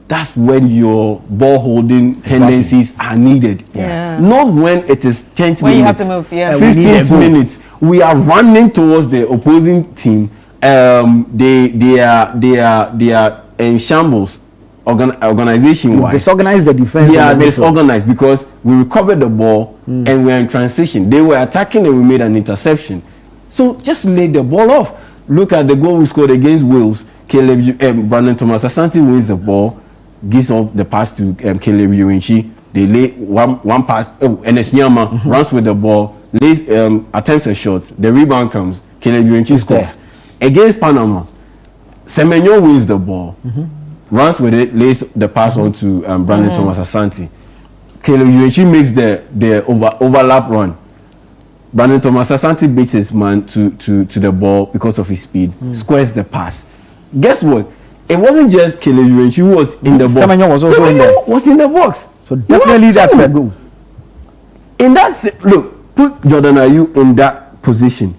That's when your ball holding tendencies are needed. Not when it is 10 minutes. When you have to move, 15 minutes. We are running towards the opposing team. They are in shambles, organization wise. Disorganize the defense. They are disorganized because we recovered the ball and we are in transition. They were attacking and we made an interception. So just lay the ball off. Look at the goal we scored against Wales. Brandon Thomas Asante wins the ball, gives off the pass to Caleb Uwinchi. They lay one pass, and Enyama runs with the ball, attempts a shot. The rebound comes. Caleb Uwinchi scores. Against Panama, Semenyo wins the ball, runs with it, lays the pass on to Brandon Thomas Asante. Kele Uechi makes the overlap run. Brandon Thomas Asante beats his man to the ball because of his speed, squares the pass. Guess what? It wasn't just Kele Uechi who was in the box. Semenyo was also in there. Was in the box. So definitely that's a goal. In that, look, put Jordan Ayew in that position.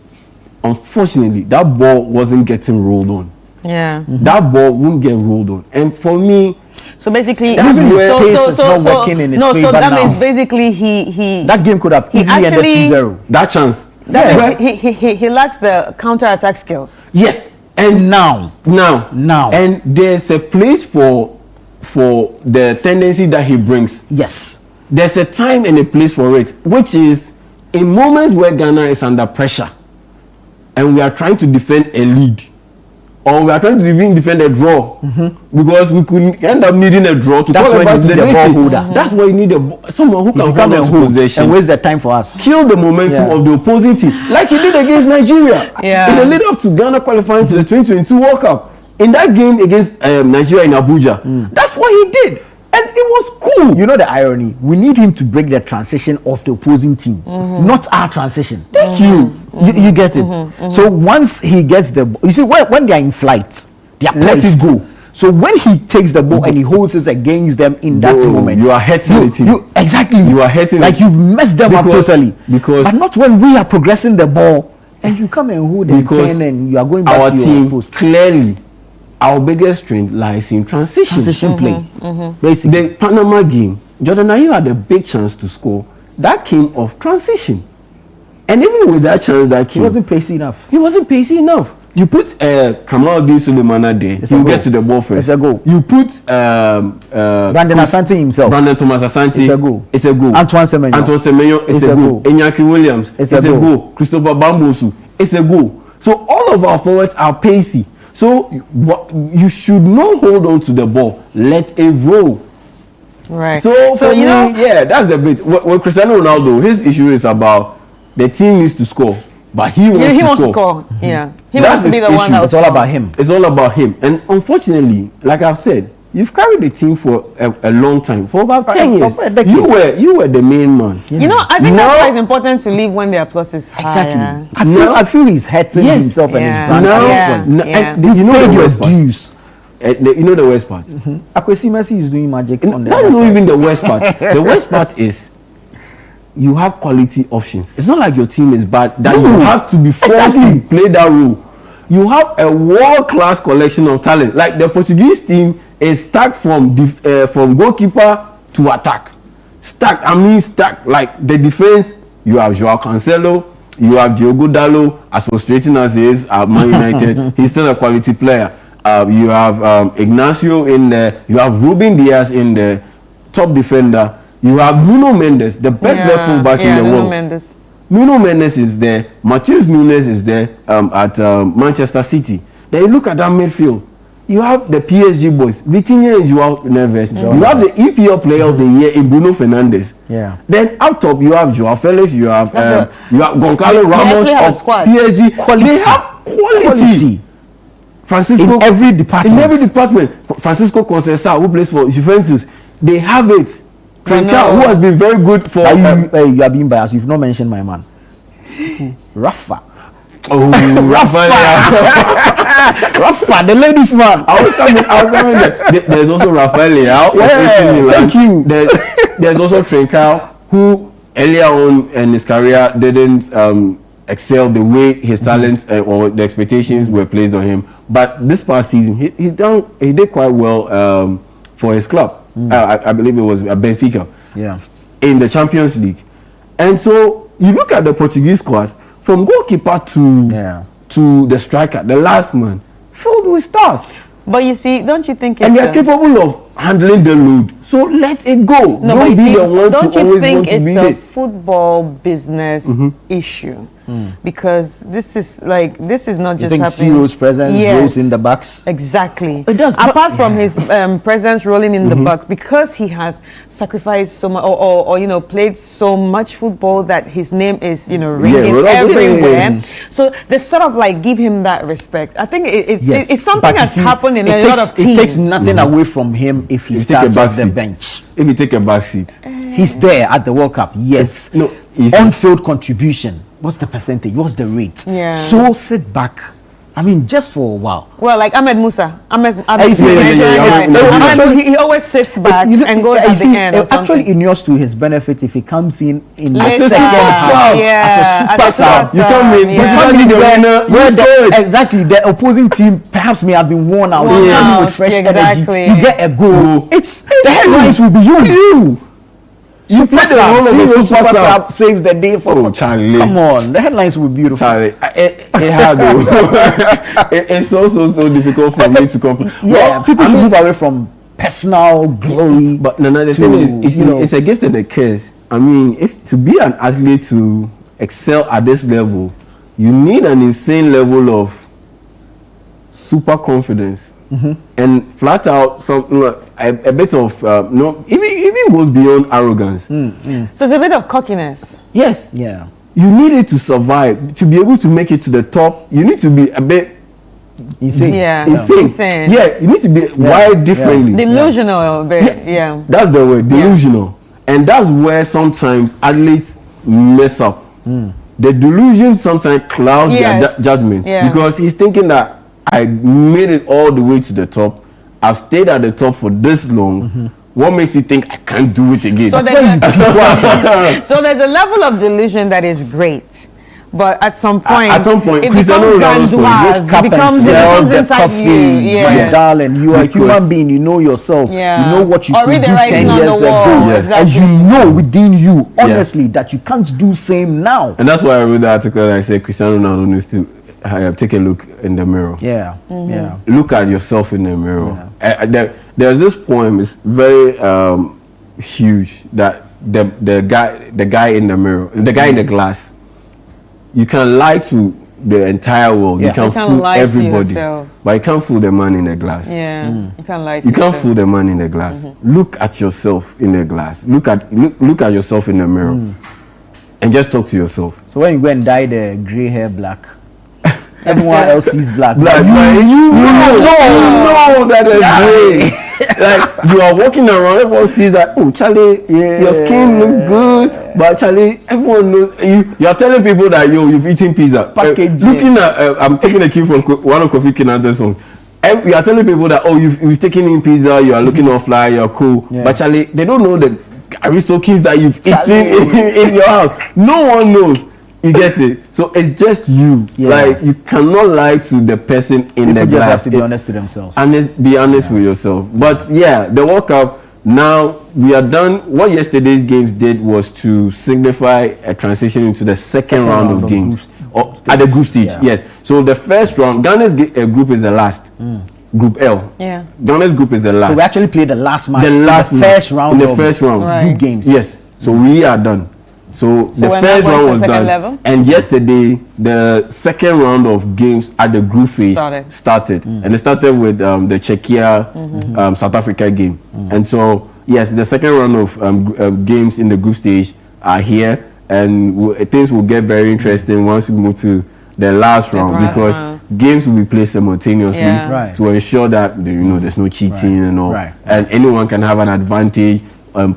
Unfortunately, that ball wasn't getting rolled on. Yeah. That ball wouldn't get rolled on. And for me, so basically, that's where pace is not working in his favor so that now. means basically he that game could have easily ended 2-0. That chance. That he lacks the counter-attack skills. Yes. And now, and there's a place for the tendency that he brings. Yes. There's a time and a place for it, which is in moments where Ghana is under pressure and we are trying to defend a lead, or we are trying to even defend a draw, because we could end up needing a draw to qualify to the ball holder. That's why you need someone who can come and hold possession and waste the time for us, kill the momentum of the opposing team, like he did against Nigeria in the lead up to Ghana qualifying to the 2022 World Cup. In that game against Nigeria in Abuja, that's what he did. And it was cool. You know the irony? We need him to break the transition of the opposing team, not our transition. Thank you. You get it? So once he gets the ball, you see, when they are in flight, they are poised. Let it go. So when he takes the ball and he holds it against them in that moment, you are hurting the team. Exactly. You are hurting. Like you've messed them up totally. But not when we are progressing the ball and you come and hold the pen and you are going back to your post. Clearly, our biggest strength lies in transition play. Basically, the Panama game, Jordan Ayew had a big chance to score. That came off transition, and even with that chance that came, he wasn't pacey enough. You put Kamaluddin Sulemana there, you get to the ball first. It's a goal. You put Brandon Asante himself. Brandon Thomas Asante. It's a goal. It's a goal. Antoine Semenyo. It's a goal. Inyaki Williams. It's a goal. Christopher Bambosu. It's a goal. So all of our forwards are pacey. So you should not hold on to the ball. Let it roll. Right. So for me, that's the bit. With Cristiano Ronaldo, his issue is about the team needs to score, but he wants to score. Yeah. He wants to be the one. It's all about him. It's all about him. And unfortunately, like I've said, you've carried the team for a long time, for about 10 years. You were the main man. Yeah. You know, I think that's why it's important to leave when the applause is high. Exactly. I feel he's hurting himself and his brand at this point. And you know the worst part. You know the worst part. Akwesi Messi is doing magic on the That's not even the worst part. The worst part is you have quality options. It's not like your team is bad that you have to be forced to play that role. You have a world-class collection of talent. Like the Portuguese team is stacked from goalkeeper to attack. Stacked. Like the defense, you have Joao Cancelo, you have Diogo Dalot, as frustrating as he is at Man United, he's still a quality player. You have Ignacio in there, you have Ruben Diaz in there, top defender. You have Nuno Mendes, the best left fullback in the world. Nuno Mendes is there. Matheus Nunes is there at Manchester City. Then you look at that midfield. You have the PSG boys, Vitinha and Joao Neves. You have the EPL Player of the Year in Bruno Fernandes. Yeah. Then up top you have Joao Felix. You have Goncalo Ramos of PSG. Quality. They have quality. Francisco in every department. Francisco Conceição, who plays for Juventus, they have it. Trincao, who has been very good for. You are being biased. You've not mentioned my man. Rafa. Oh, Rafa. Rafa, the ladies man. I was coming there. There's also Rafael Leao. Thank you. There's also Trincao, who earlier on in his career didn't excel the way his talent or the expectations were placed on him. But this past season, he did quite well for his club. I believe it was Benfica. Yeah. In the Champions League. And so you look at the Portuguese squad, from goalkeeper to the striker, the last man, filled with stars. But you see, don't you think it's... And they are capable of handling the load. So let it go. No, don't you think it's a football business issue? because this is not just happening. Ciro's presence rolls in the box. Exactly. It does. Apart from his presence rolling in the box, because he has sacrificed so much, or played so much football that his name is ringing everywhere. So they sort of give him that respect. I think it's something that's happened in a lot of teams. It takes nothing away from him if he starts off the bench. If you take a back seat, he's there at the World Cup. Yes. On-field contribution. What's the percentage? What's the rate? Yeah. So sit back. I mean, just for a while. Well, like Ahmed Musa. He always sits back and goes at the end. Actually, in yours to his benefit, if he comes in the second half as a super sub, you come in, exactly. The opposing team perhaps may have been worn out. They come in with fresh energy. You get a goal. The headlines will be you. You play the role of a super sub, saves the day for Charlie. Come on, the headlines will be beautiful. Charlie, it's so difficult for me to come. Yeah, people should move away from personal glory. But the thing is, it's a gift and a curse. I mean, if to be an athlete to excel at this level, you need an insane level of super confidence. And flat out a bit of even goes beyond arrogance. So it's a bit of cockiness. Yes. Yeah. You need it to survive, to be able to make it to the top. You need to be a bit insane. Yeah. Insane. Yeah. You need to be wired differently. Delusional. Yeah. That's the word. Delusional. And that's where sometimes athletes mess up. The delusion sometimes clouds their judgment because he's thinking that I made it all the way to the top. I've stayed at the top for this long. What makes you think I can't do it again? So there's a level of delusion that is great. But at some point, it Cristiano becomes grandeur. It becomes inside you. My darling, you are a human being. You know yourself. Yeah. You know what you or could read do the 10 years ago. Exactly. And you know within you, honestly, that you can't do same now. And that's why I wrote the article and I said Cristiano Ronaldo needs to take a look in the mirror. Yeah. Look at yourself in the mirror. There's this poem. It's very huge. That the guy in the mirror, the guy in the glass. You can lie to the entire world. You can fool everybody, but you can't fool the man in the glass. Yeah, you can't lie. You can't fool the man in the glass. Look at yourself in the glass. Look at yourself in the mirror, and just talk to yourself. So when you go and dye the gray hair black, everyone else sees black. You know that is gray. Like you are walking around, everyone sees that. Oh, Charlie, your skin looks good, but Charlie, everyone knows you are telling people that you've eaten pizza. Looking at, I'm taking a cue from one of Kofi Kinante's songs. You are telling people that you've taken in pizza, you are looking all fly, you're cool, but Charlie, they don't know the aristocrats that you've eaten in your house. No one knows. You get it? So it's just you. Like you cannot lie to the person in the glass. Have to be honest to themselves. Be honest with yourself. But the World Cup, now we are done. What yesterday's games did was to signify a transition into the second round of games. At the group stage, yes. So the first round, Ghana's group is the last. Group L. Yeah. Ghana's group is the last. So we actually played the last match. First round. Group games. Yes. So we are done. So the first round was done, and yesterday the second round of games at the group phase started. And it started with the Czechia South Africa game. And so yes, the second round of games in the group stage are here, and things will get very interesting once we move to the last round because games will be played simultaneously to ensure that there's no cheating and all, and anyone can have an advantage.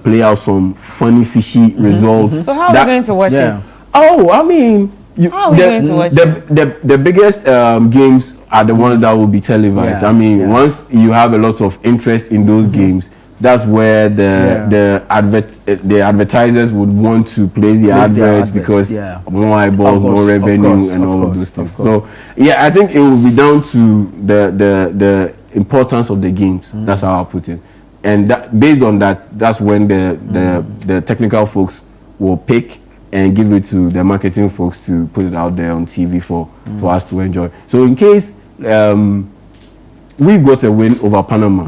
Play out some funny, fishy results. So how are we going to watch it? Oh, I mean, the biggest games are the ones that will be televised. I mean, once you have a lot of interest in those games, that's where the advertisers would want to place the adverts because more eyeballs, more revenue, and all of those things. So I think it will be down to the importance of the games. That's how I put it. And based on that, that's when the technical folks will pick and give it to the marketing folks to put it out there on TV for us to enjoy. So in case we got a win over Panama,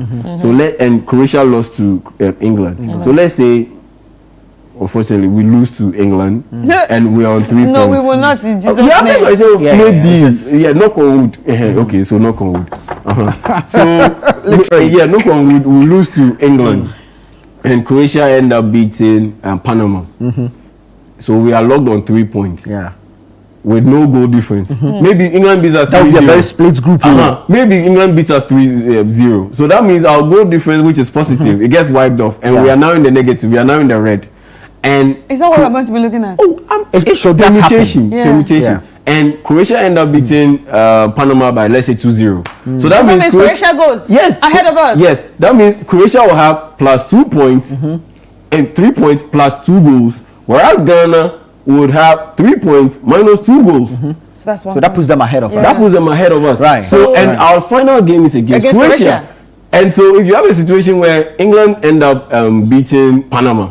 and Croatia lost to England. So let's say unfortunately, we lose to England, and we are on 3 points. No, we will not. In Jesus' We have name. to play these. yes. Yeah, knock on wood. Okay, so knock on wood. So, knock on wood. We lose to England, and Croatia end up beating Panama. So we are locked on 3 points. Yeah. With no goal difference. Maybe England beats us 3-0. That would be a very split group. Maybe England beats us 3-0. So that means our goal difference, which is positive, it gets wiped off, and we are now in the negative. We are now in the red. And is that what we're going to be looking at? It should be permutation. Yeah. And Croatia end up beating Panama by, let's say, 2-0. So that means Croatia goes ahead of us. Yes, that means Croatia will have plus 2 points and 3 points plus 2 goals, whereas Ghana would have 3 points minus 2 goals. So that puts them ahead of us. That puts them ahead of us. Right. So our final game is against Croatia. And so if you have a situation where England end up beating Panama,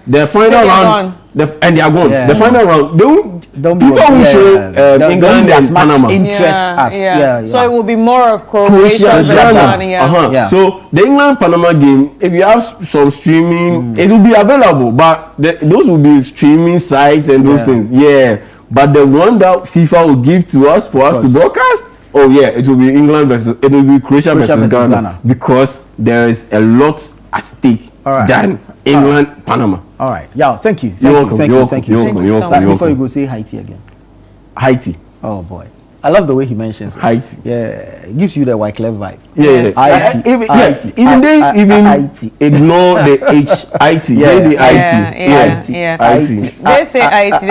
the final round, and they are gone. The final round, people will show England and Panama interest us. So it will be more of Croatia versus Ghana. So the England-Panama game, if you have some streaming, it will be available, but those will be streaming sites and those things. But the one that FIFA will give to us for us to broadcast, it will be it will be Croatia versus Ghana, because there is a lot at stake than England, Panama. All right. Yeah, thank you. You're welcome. Before you go, say Haiti again. Haiti. Oh boy. I love the way he mentions it. Haiti. Yeah, it gives you the Wyclef vibe. Haiti. Even they ignore the H. Haiti. They say Haiti. They say Haiti.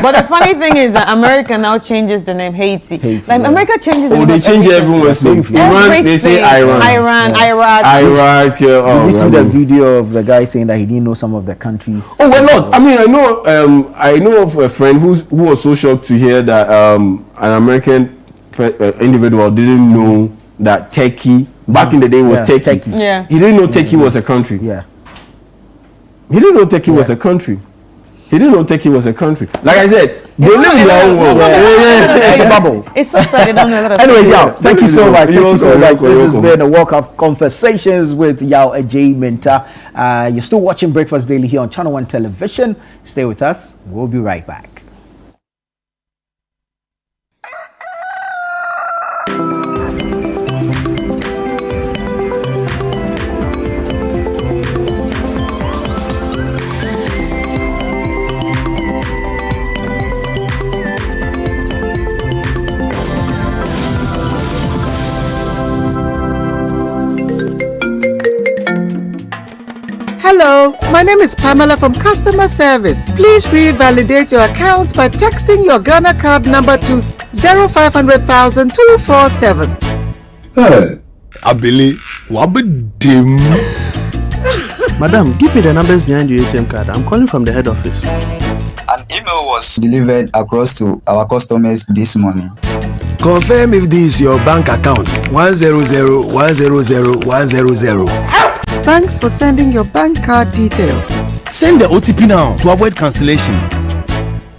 But the funny thing is that America now changes the name Haiti. Like America changes the name. They change everyone's name. Iran, they say Iran. Iraq. Did you see the video of the guy saying that he didn't know some of the countries? Oh, we're not. I mean, I know of a friend who was so shocked to hear that an American individual didn't know that Turkey back in the day was Turkey. He didn't know Turkey was a country. He didn't know Turkey was a country. Like I said, they live in their own world. Bubble. It's so sad they don't know a lot of Anyways, thank you so much. This has been a Walk of Conversations with Yao Ajay Minta. You're still watching Breakfast Daily here on Channel 1 Television. Stay with us. We'll be right back. Hello, my name is Pamela from Customer Service. Please revalidate your account by texting your Ghana card number to 0500,247. Hey, Abili, wabedim. Madam, give me the numbers behind your ATM card. I'm calling from the head office. An email was delivered across to our customers this morning. Confirm if this is your bank account. 100,100,100. Thanks for sending your bank card details. Send the OTP now to avoid cancellation.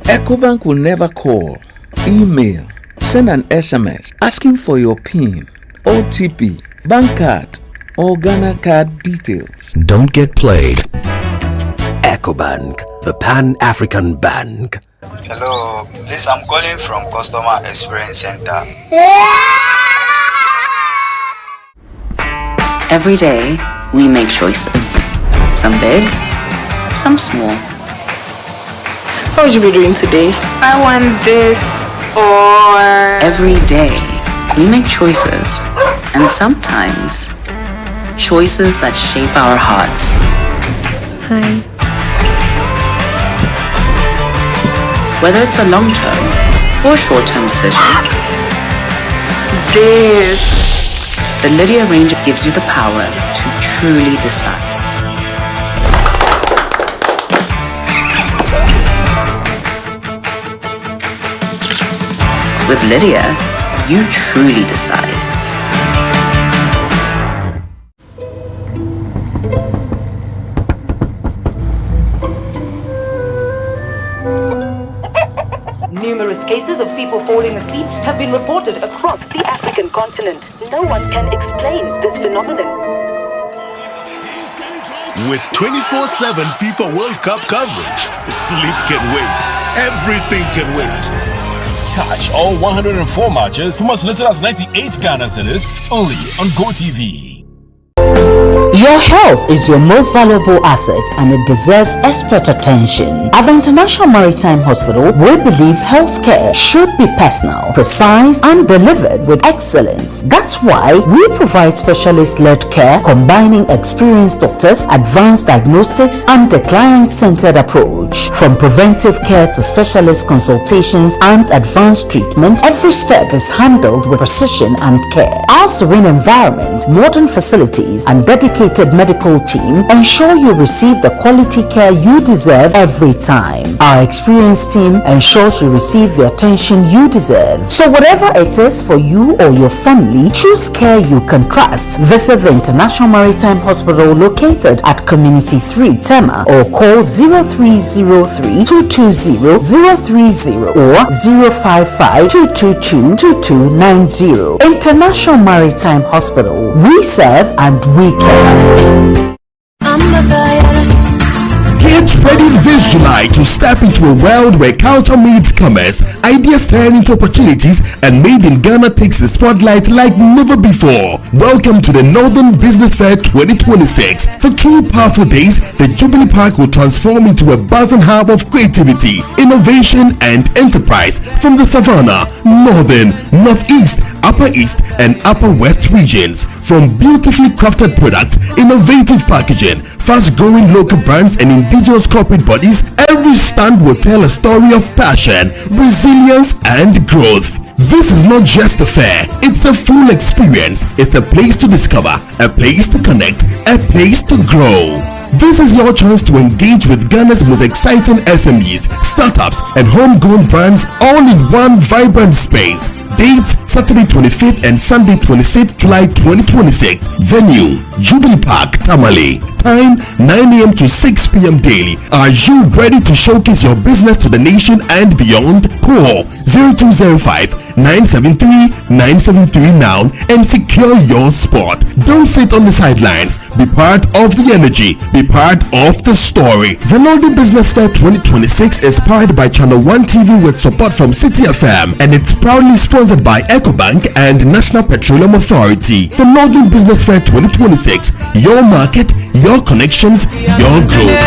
EcoBank will never call, email, send an SMS asking for your PIN, OTP, bank card, or Ghana card details. Don't get played. EcoBank, the Pan-African Bank. Hello, please, I'm calling from Customer Experience Center. Every day, we make choices. Some big, some small. What would you be doing today? I want this or... Every day, we make choices. And sometimes, choices that shape our hearts. Hi. Whether it's a long-term or short-term decision. The Lydia range gives you the power to truly decide. With Lydia, you truly decide. Numerous cases of people falling asleep have been reported across the African continent. No one can explain this phenomenon. With 24/7 FIFA World Cup coverage, sleep can wait. Everything can wait. Catch all 104 matches from as little as 98 Ghana cedis only on GoTV. Your health is your most valuable asset and it deserves expert attention. At the International Maritime Hospital, we believe healthcare should be personal, precise, and delivered with excellence. That's why we provide specialist-led care combining experienced doctors, advanced diagnostics, and a client-centered approach. From preventive care to specialist consultations and advanced treatment, every step is handled with precision and care. Our serene environment, modern facilities, and dedicated medical team ensure you receive the quality care you deserve every time. Our experienced team ensures you receive the attention you deserve. So whatever it is for you or your family, choose care you can trust. Visit the International Maritime Hospital located at Community 3 Tema or call 0303 220 030 or 055 222 2290. International Maritime Hospital. We serve and we care. Get ready this July to step into a world where culture meets commerce, ideas turn into opportunities, and Made in Ghana takes the spotlight like never before. Welcome to the Northern Business Fair 2026. For 2 powerful days, the Jubilee Park will transform into a buzzing hub of creativity, innovation, and enterprise from the Savannah, Northern, Northeast, Upper East, and Upper West regions. From beautifully crafted products, innovative packaging, fast-growing local brands, and indigenous corporate bodies, every stand will tell a story of passion, resilience, and growth. This is not just a fair, it's a full experience. It's a place to discover, a place to connect, a place to grow. This is your chance to engage with Ghana's most exciting SMEs, startups, and homegrown brands all in one vibrant space. Dates Saturday 25th and Sunday 26th July 2026. Venue Jubilee Park, Tamale. Time 9 a.m. to 6 p.m. daily. Are you ready to showcase your business to the nation and beyond? Call 0205 973-973 now and secure your spot. Don't sit on the sidelines. Be part of the energy. Be part of the story. The Northern Business Fair 2026 is powered by Channel 1 TV with support from City FM, and it's proudly sponsored by EcoBank and National Petroleum Authority. The Northern Business Fair 2026. Your market, your connections, your growth.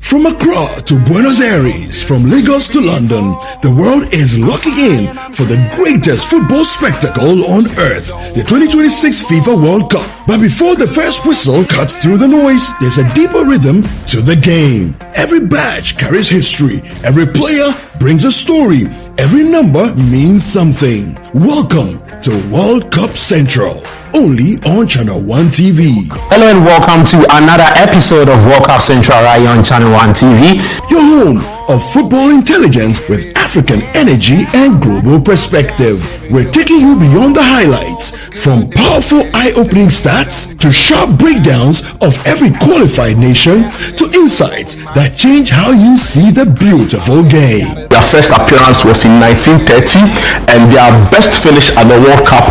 From Accra to Buenos Aires, from Lagos to London, the world is locking in for the greatest football spectacle on earth, the 2026 FIFA World Cup. But before the first whistle cuts through the noise, there's a deeper rhythm to the game. Every badge carries history, every player brings a story, every number means something. Welcome to World Cup Central, only on Channel 1 TV. Hello and welcome to another episode of World Cup Central right on Channel 1 TV. Your home of football intelligence with African energy and global perspective. We're taking you beyond the highlights, from powerful eye-opening stats to sharp breakdowns of every qualified nation to insights that change how you see the beautiful game. Their first appearance was in 1930 and their best finish at the World Cup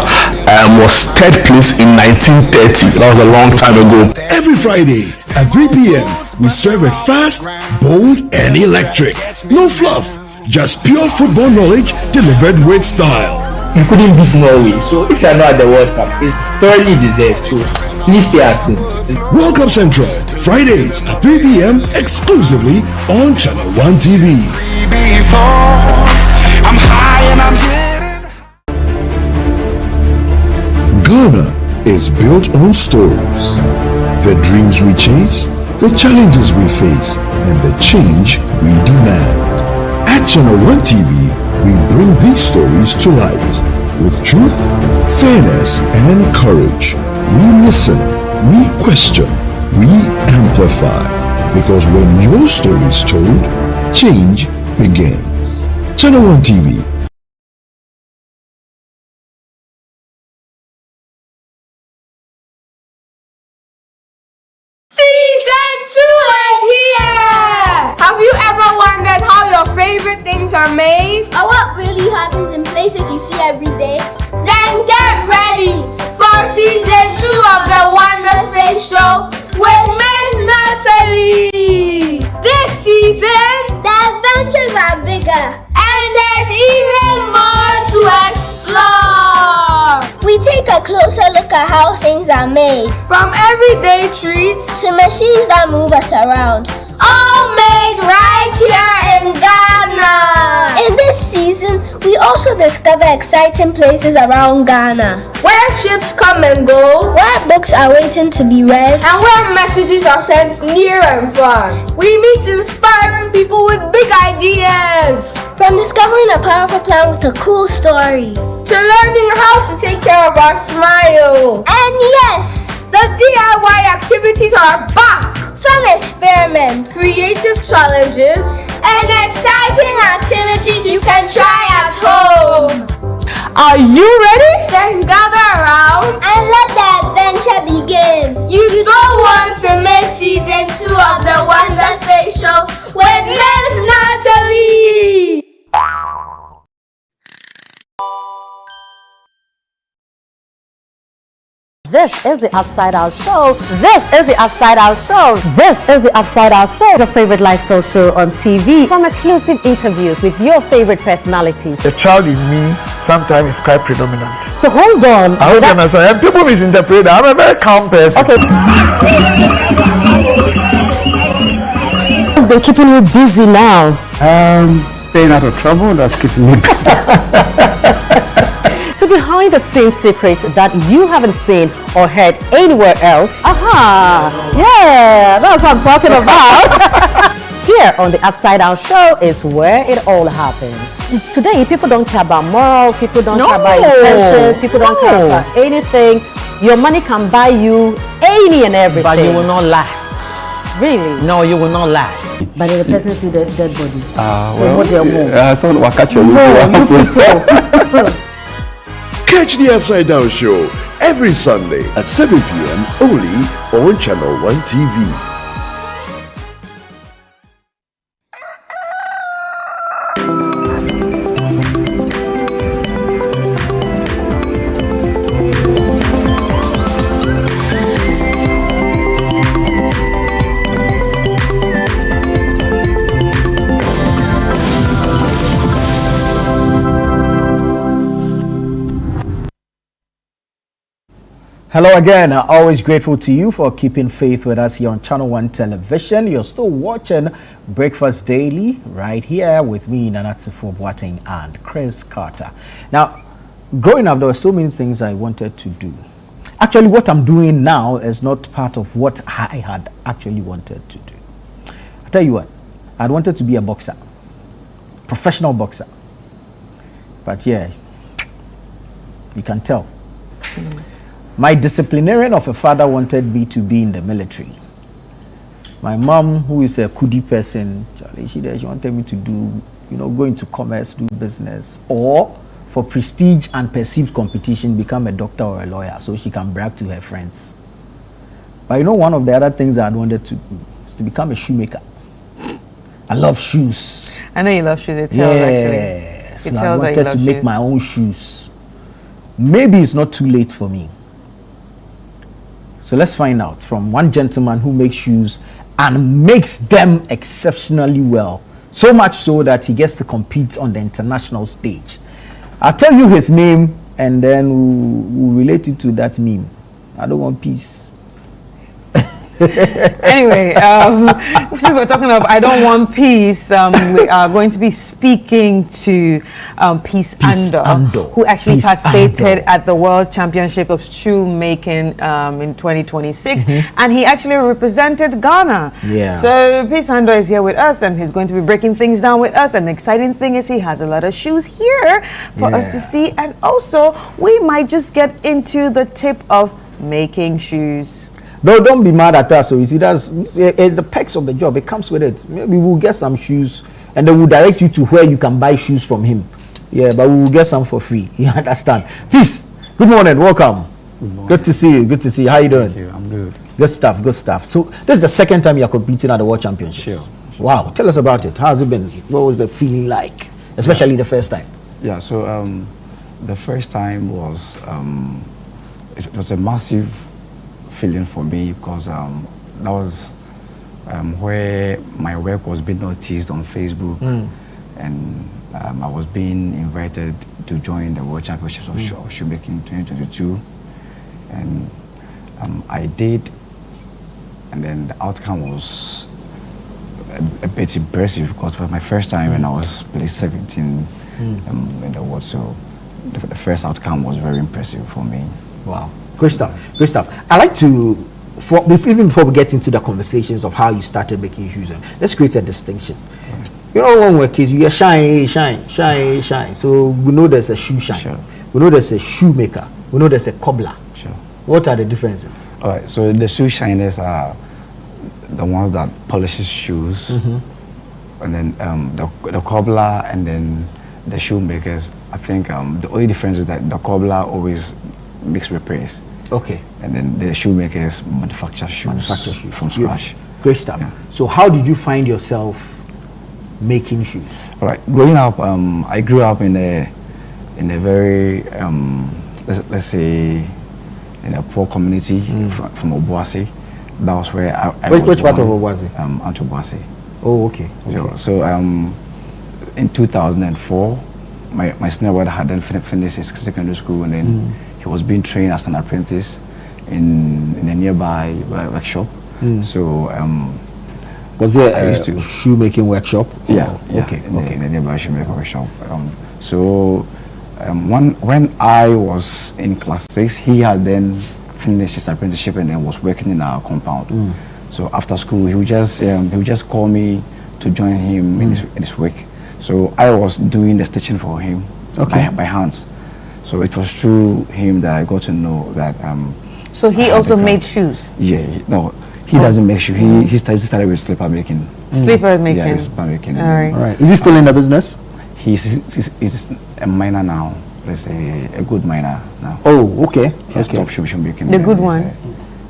was third place in 1930. That was a long time ago. Every Friday at 3 p.m. we serve it fast, bold, and electric. No fluff, just pure football knowledge delivered with style. You couldn't beat Norway, so if you're not at the World Cup, it's thoroughly deserved. So please stay at home. World Cup Central, Fridays at 3 p.m. exclusively on Channel 1 TV. Ghana is built on stories. The dreams we chase, the challenges we face, and the change we demand. At Channel 1 TV, we bring these stories to light with truth, fairness, and courage. We listen, we question, we amplify. Because when your story is told, change begins. Channel 1 TV. Season 2 is here! Have you ever wondered how your favorite favorite things are made, or what really happens in places you see every day, then get ready for season 2 of the Wonder Space Show with Miss Natalie. This season, the adventures are bigger, and there's even more to explore. We take a closer look at how things are made, from everyday treats to machines that move us around, all made right here in Ghana. In this season, we also discover exciting places around Ghana, where ships come and go, where books are waiting to be read, and where messages are sent near and far. We meet inspiring people with big ideas, from discovering a powerful plan with a cool story, to learning how to take care of our smile. And yes, the DIY activities are back. Fun experiments, creative challenges, and exciting activities you can try at home. Are you ready? Then gather around and let the adventure begin. You don't want to miss season 2 of the Wonder Space Show with Miss Natalie. This is the Upside Out Show. This is the Upside Out Show. This is the Upside Out Show. It's your favorite lifestyle show on TV. From exclusive interviews with your favorite personalities. The child in me sometimes is quite predominant. So hold on. I hope you understand. And people misinterpret that. I'm a very calm person. Okay. It's been keeping you busy now. Staying out of trouble, that's keeping me busy. So behind the scenes secrets that you haven't seen or heard anywhere else. Aha! Yeah, that's what I'm talking about. Here on the Upside Down Show is where it all happens. Today, people don't care about morals, people don't care about intentions, people don't care about anything. Your money can buy you any and everything. But you will not last. Really? No, you will not last. But the person see the dead body. Catch the Upside Down Show every Sunday at 7 p.m. only on Channel 1 TV. Hello again. Always grateful to you for keeping faith with us here on Channel 1 Television. You're still watching Breakfast Daily right here with me, Nanatsifo Boateng and Chris Carter. Now, growing up, there were so many things I wanted to do. Actually, what I'm doing now is not part of what I had actually wanted to do. I tell you what, I wanted to be a boxer, professional boxer. But yeah, you can tell. My disciplinarian of a father wanted me to be in the military. My mom, who is a Kudi person, she wanted me to do, go into commerce, do business, or for prestige and perceived competition, become a doctor or a lawyer so she can brag to her friends. But one of the other things I wanted to do is to become a shoemaker. I love shoes. I know you love shoes. It tells actually. It tells I wanted to make my own shoes. Maybe it's not too late for me. So let's find out from one gentleman who makes shoes and makes them exceptionally well. So much so that he gets to compete on the international stage. I'll tell you his name and then we'll relate it to that meme. I don't want peace. Anyway, since we're talking of I don't want peace, we are going to be speaking to Peace Ando, who actually participated at the World Championship of Shoemaking in 2026, and he actually represented Ghana. Yeah. So Peace Ando is here with us, and he's going to be breaking things down with us. And the exciting thing is he has a lot of shoes here for us to see, and also we might just get into the tip of making shoes. No, don't be mad at us. So you see, that's the perks of the job. It comes with it. Maybe we'll get some shoes, and then we'll direct you to where you can buy shoes from him. Yeah, but we will get some for free. You understand? Peace. Good morning. Welcome. Good morning. Good to see you. Good to see you. How you doing? Thank you. I'm good. Good stuff. Good stuff. So this is the second time you're competing at the World Championships. Wow, tell us about it. How's it been? What was the feeling like, especially the first time? Yeah, so the first time was it was a massive feeling for me because that was where my work was being noticed on Facebook, and I was being invited to join the World Championships of Shoemaking in 2022, and I did, and then the outcome was a bit impressive because for my first time and I was placed 17 in the world, so the first outcome was very impressive for me. Wow, great stuff, great stuff. I like to, even before we get into the conversations of how you started making shoes, let's create a distinction. You know, when we're kids, you hear shine. So we know there's a shoe shine. Sure. We know there's a shoemaker. We know there's a cobbler. Sure. What are the differences? All right, so the shoe shiners are the ones that polishes shoes, and then the cobbler and then the shoemakers. I think the only difference is that the cobbler always makes repairs. Okay. And then the shoemakers manufacture shoes from scratch. Great stuff. Yeah. So how did you find yourself making shoes? All right, growing up, I grew up in a very let's say in a poor community from Obuasi. That was where I which part of Obuasi? Antobuasi. Oh, okay. So in 2004, my senior brother had then finished his secondary school, and then he was being trained as an apprentice in a nearby workshop. So was there a shoemaking workshop? Yeah. Okay. In a nearby shoemaking workshop. So when I was in class 6, he had then finished his apprenticeship and then was working in our compound. So after school, he would just call me to join him in his work. So I was doing the stitching for him by hands. So it was through him that I got to know that. So he also made shoes? Yeah, no, he doesn't make shoes. He started with slipper making. Slipper making? Yeah, slipper making. All right. All right. Is he still in the business? He's a miner now. Let's say a good miner now. Oh, okay. He has stopped shoemaking. The good one?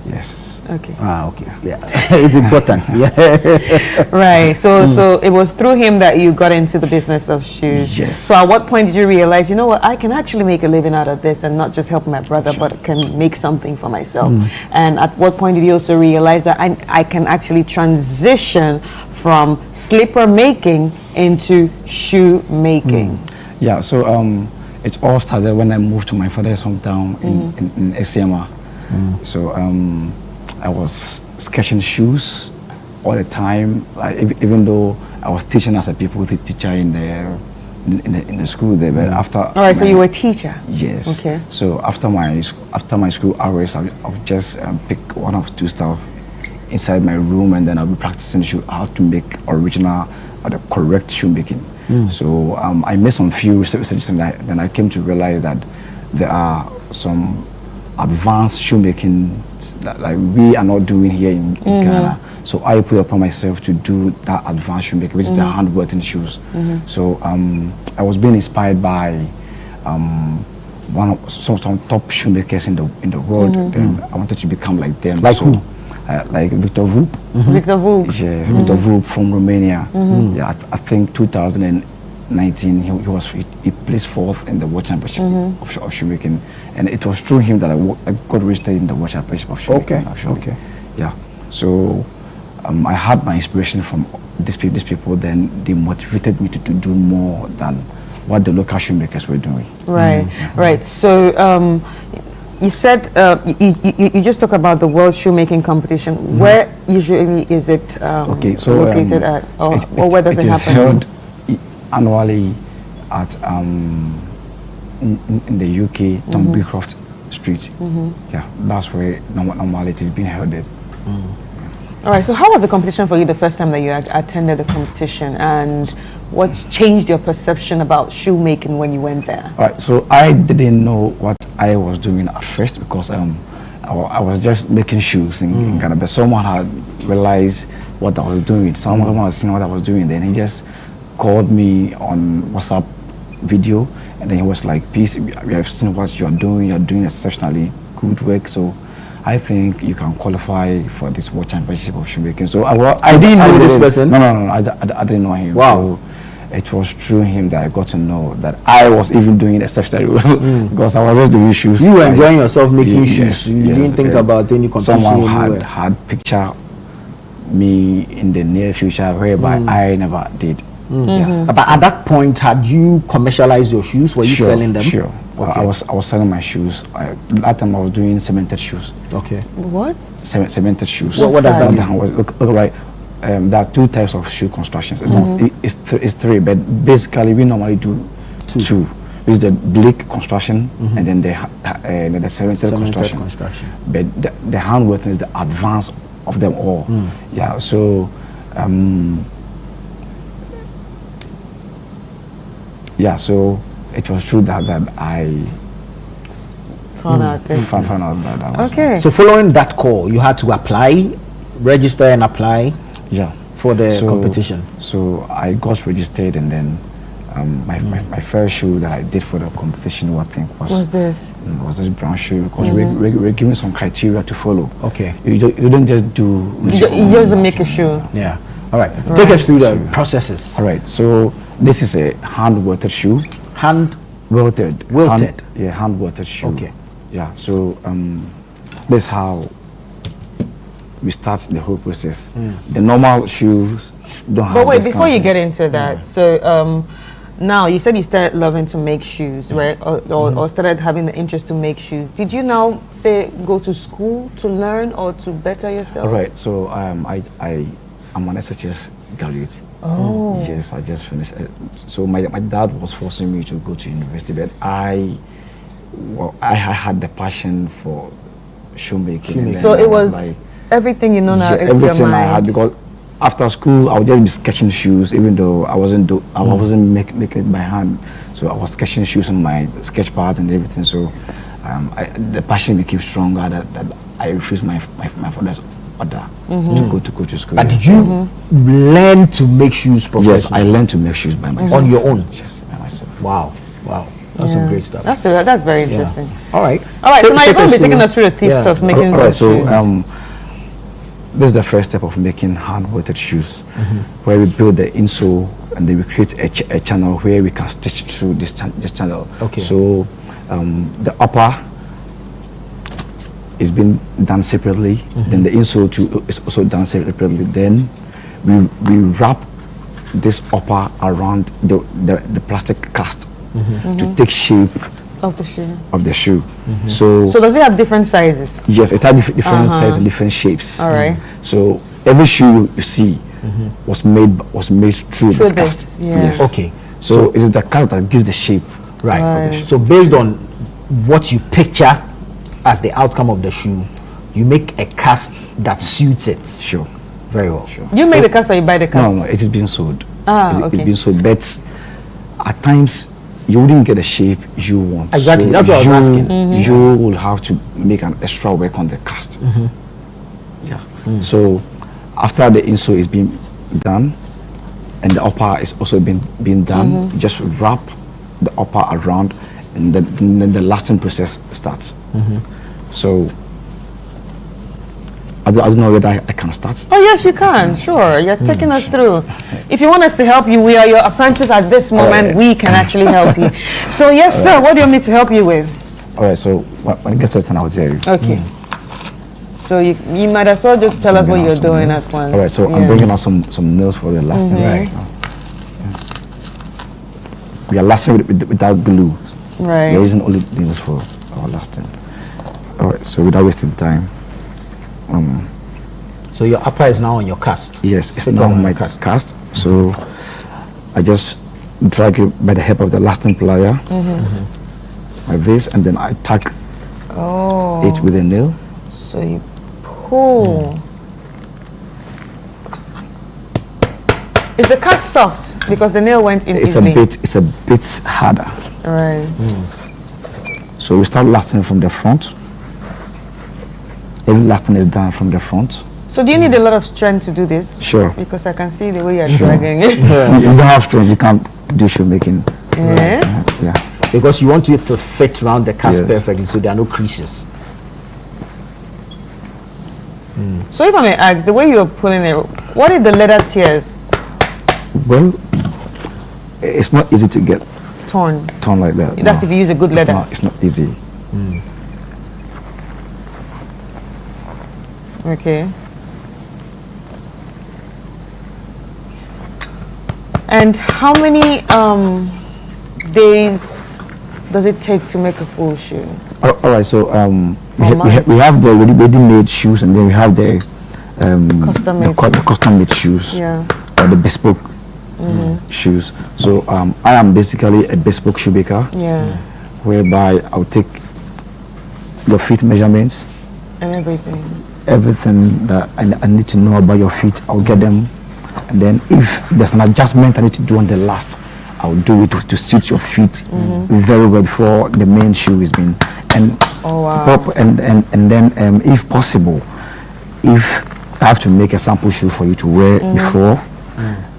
Yes. Okay. Okay. Yeah. It's important. Yeah. Right. So it was through him that you got into the business of shoes. Yes. So at what point did you realize, you know what, I can actually make a living out of this and not just help my brother, but can make something for myself? And at what point did you also realize that I can actually transition from slipper making into shoe making? Yeah. So it all started when I moved to my father's hometown in ESPA. So I was sketching shoes all the time. Like even though I was teaching as a people teacher in the school there, but after. All right, so you were a teacher. Yes. Okay. So after my school hours, I would just pick one or two stuff inside my room, and then I'll be practicing how to make original or the correct shoemaking. So I made some few researches, and then I came to realize that there are some advanced shoemaking that like we are not doing here in Ghana. So I put upon myself to do that advanced shoemaking, which is the hand-woven shoes. So I was being inspired by some top shoemakers in the world. Then I wanted to become like them. Like who? Like Victor Vup. Victor Vup. Yes, Victor Vup from Romania. Yeah, I think 2019 he placed fourth in the World Championship of shoemaking, and it was through him that I got registered in the World Championship of shoemaking. Okay. Yeah. So I had my inspiration from these people. Then they motivated me to do more than what the local shoemakers were doing. Right. Right. So you said you just talked about the World Shoemaking Competition. Where usually is it located at, or where does it happen? It is held annually at in the UK, Tom Beecroft Street. Yeah, that's where normally it is being held at. All right. So how was the competition for you the first time that you attended the competition, and what changed your perception about shoemaking when you went there? All right. So I didn't know what I was doing at first because I was just making shoes in Ghana, but someone had realized what I was doing. Someone had seen what I was doing. Then he just called me on WhatsApp video, and then he was like, "Please, we have seen what you're doing. You're doing exceptionally good work." So I think you can qualify for this World Championship of Shoemaking. So I didn't know this person? No, I didn't know him. Wow. So it was through him that I got to know that I was even doing exceptionally well because I was just doing shoes. You were enjoying yourself making shoes. You didn't think about any competition Someone anywhere. had picture me in the near future whereby I never did. But at that point, had you commercialized your shoes? Were you selling them? Sure. Okay. I was selling my shoes. That time I was doing cemented shoes. Okay. What? Cemented shoes. What does that mean? Look, right. There are two types of shoe constructions. It's three, but basically we normally do two. It's the bleak construction and then the cemented construction. But the handwork is the advance of them all. Yeah. So. Yeah, so it was true that I found out this. Found out that was okay. So following that call, you had to apply, register and apply. Yeah. For the competition. So I got registered, and then my first shoe that I did for the competition, I think was this brown shoe, because we're given some criteria to follow. Okay. You don't just do. You just make a shoe. Yeah. All right. Take us through the processes. All right. So this is a hand welted shoe. Hand welted. Welted. Hand welted shoe. Okay. Yeah. So this is how we start the whole process. The normal shoes don't have. But wait, before you get into that, so now you said you started loving to make shoes, right? Or started having the interest to make shoes. Did you now say go to school to learn or to better yourself? All right. So I'm an SHS graduate. Oh. Yes, I just finished. So my dad was forcing me to go to university, but I had the passion for shoemaking. So it was like, everything you know now. Yeah, everything I had, because after school I would just be sketching shoes, even though I wasn't making it by hand. So I was sketching shoes on my sketch pad and everything. So the passion became stronger that I refused my father's order to go to school. But did you learn to make shoes professionally? Yes, I learned to make shoes by myself. On your own? Yes, by myself. Wow. That's some great stuff. That's very interesting. Yeah. All right. So now you're going to be taking us through the tips of making shoes. So this is the first step of making hand-welted shoes, where we build the insole and then we create a channel where we can stitch through this channel. Okay. So the upper is being done separately, then the insole too is also done separately. Then we wrap this upper around the plastic cast to take shape of the shoe. So does it have different sizes? Yes, it has different sizes and different shapes. All right. So every shoe you see was made through this cast. Yeah. Yes. Okay. So it is the cast that gives the shape. Right. Of the shoe. So based on what you picture as the outcome of the shoe, you make a cast that suits it. Sure. Very well. Sure. You make the cast or you buy the cast? No, it is being sold. Okay. It's being sold, but at times you wouldn't get the shape you want. Exactly. So that's what I was asking. You will have to make an extra work on the cast. Yeah. So after the insole is being done and the upper is also being done, you just wrap the upper around, and then the lasting process starts. So I don't know whether I can start. Oh yes, you can. Sure, you're taking us through. If you want us to help you, we are your apprentice at this moment. We can actually help you. So yes, sir. What do you want me to help you with? All right. So when it gets to it, I'll tell you. Okay. So you might as well just tell us what you're doing at once. All right. So I'm bringing out some nails for the lasting. Right. We are lasting without glue. Right. We're using only nails for our lasting. All right. So without wasting time. So your upper is now on your cast. Yes, it's now on my cast. So I just drag it by the help of the lasting plier, like this, and then I tack it with a nail. So you pull. Is the cast soft because the nail went in easily? It's a bit harder. Right. So we start lasting from the front. Every lasting is done from the front. So do you need a lot of strength to do this? Sure. Because I can see the way you're dragging it. You don't have strength, you can't do shoemaking. Yeah. Because you want it to fit around the cast perfectly, so there are no creases. So if I may ask, the way you're pulling it, what if the leather tears? Well, it's not easy to get torn like that. That's if you use a good leather. It's not easy. Okay. And how many days does it take to make a full shoe? All right, so we have the ready-made shoes, and then we have the custom-made shoes, or the bespoke shoes. So I am basically a bespoke shoemaker, whereby I'll take your feet measurements and everything that I need to know about your feet. I'll get them, and then if there's an adjustment I need to do on the last, I'll do it to suit your feet very well before the main shoe is being. And and then if possible, if I have to make a sample shoe for you to wear before,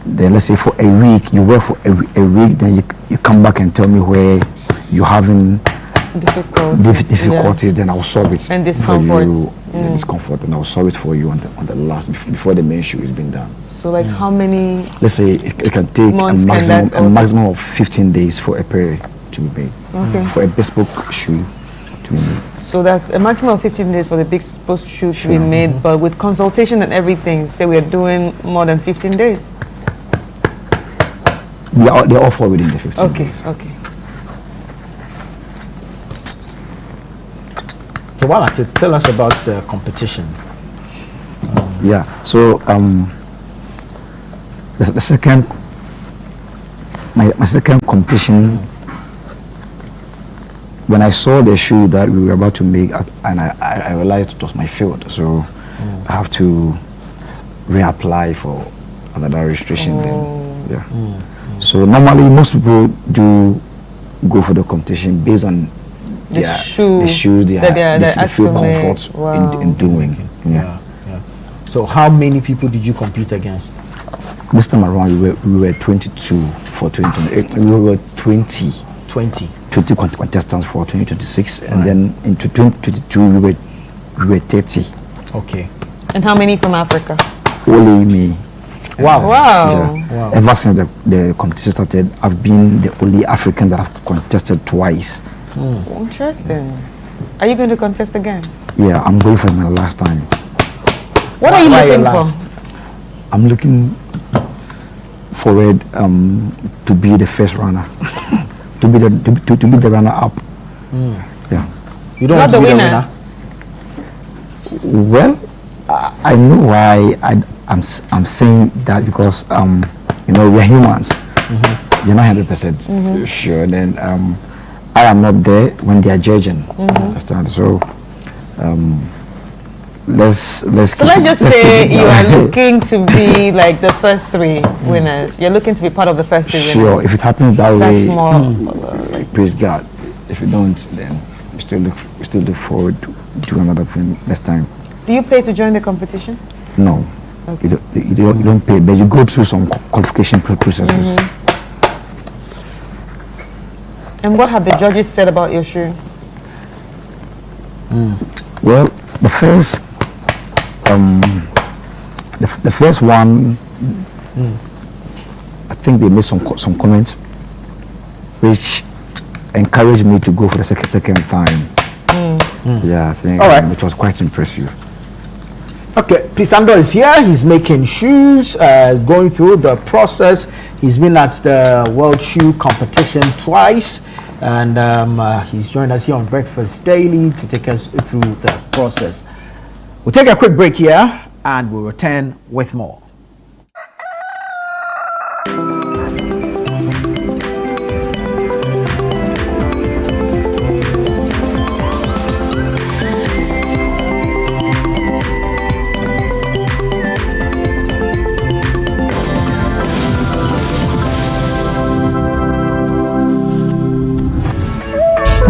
then let's say for a week, you wear for a week, then you come back and tell me where you're having difficulties, then I'll solve it and for you. Discomfort, and I'll solve it for you on the last before the main shoe is being done. So like how many? Let's say it can take a maximum of 15 days for a pair to be made. Okay. For a bespoke shoe to be made. So that's a maximum of 15 days for the bespoke shoe to be made, but with consultation and everything, say we are doing more than 15 days. They all fall within the 15 days. Okay. So tell us about the competition. So the second, my second competition, when I saw the shoe that we were about to make, and I realized it was my field, so I have to reapply for another registration. So normally most people do go for the competition based on the shoes they feel comfort in doing. So how many people did you compete against? This time around we were 22 for 2028. We were 20 contestants for 2026, and then in 2022 we were 30. Okay. And how many from Africa? Only me. Wow. Ever since the competition started, I've been the only African that have contested twice. Interesting. Are you going to contest again? Yeah, I'm going for my last time. What are you looking for? I'm looking forward to be the first runner, to be the runner up. Yeah. You don't want to be the winner? Well, I know why I'm saying that, because we're humans. You're not 100% sure. Then I am not there when they are judging. Understand? So let's just say you are looking to be like the first three winners. You're looking to be part of the first three winners. Sure, if it happens that way, that's more praise God. If you don't, then we still look forward to do another thing next time. Do you pay to join the competition? No. Okay. You don't pay, but you go through some qualification processes. And what have the judges said about your shoe? Well, the first one, I think they made some comments which encouraged me to go for the second time. Yeah, I think it was quite impressive. Okay, Pisando is here. He's making shoes, going through the process. He's been at the World Shoe Competition twice, and he's joined us here on Breakfast Daily to take us through the process. We'll take a quick break here, and we'll return with more.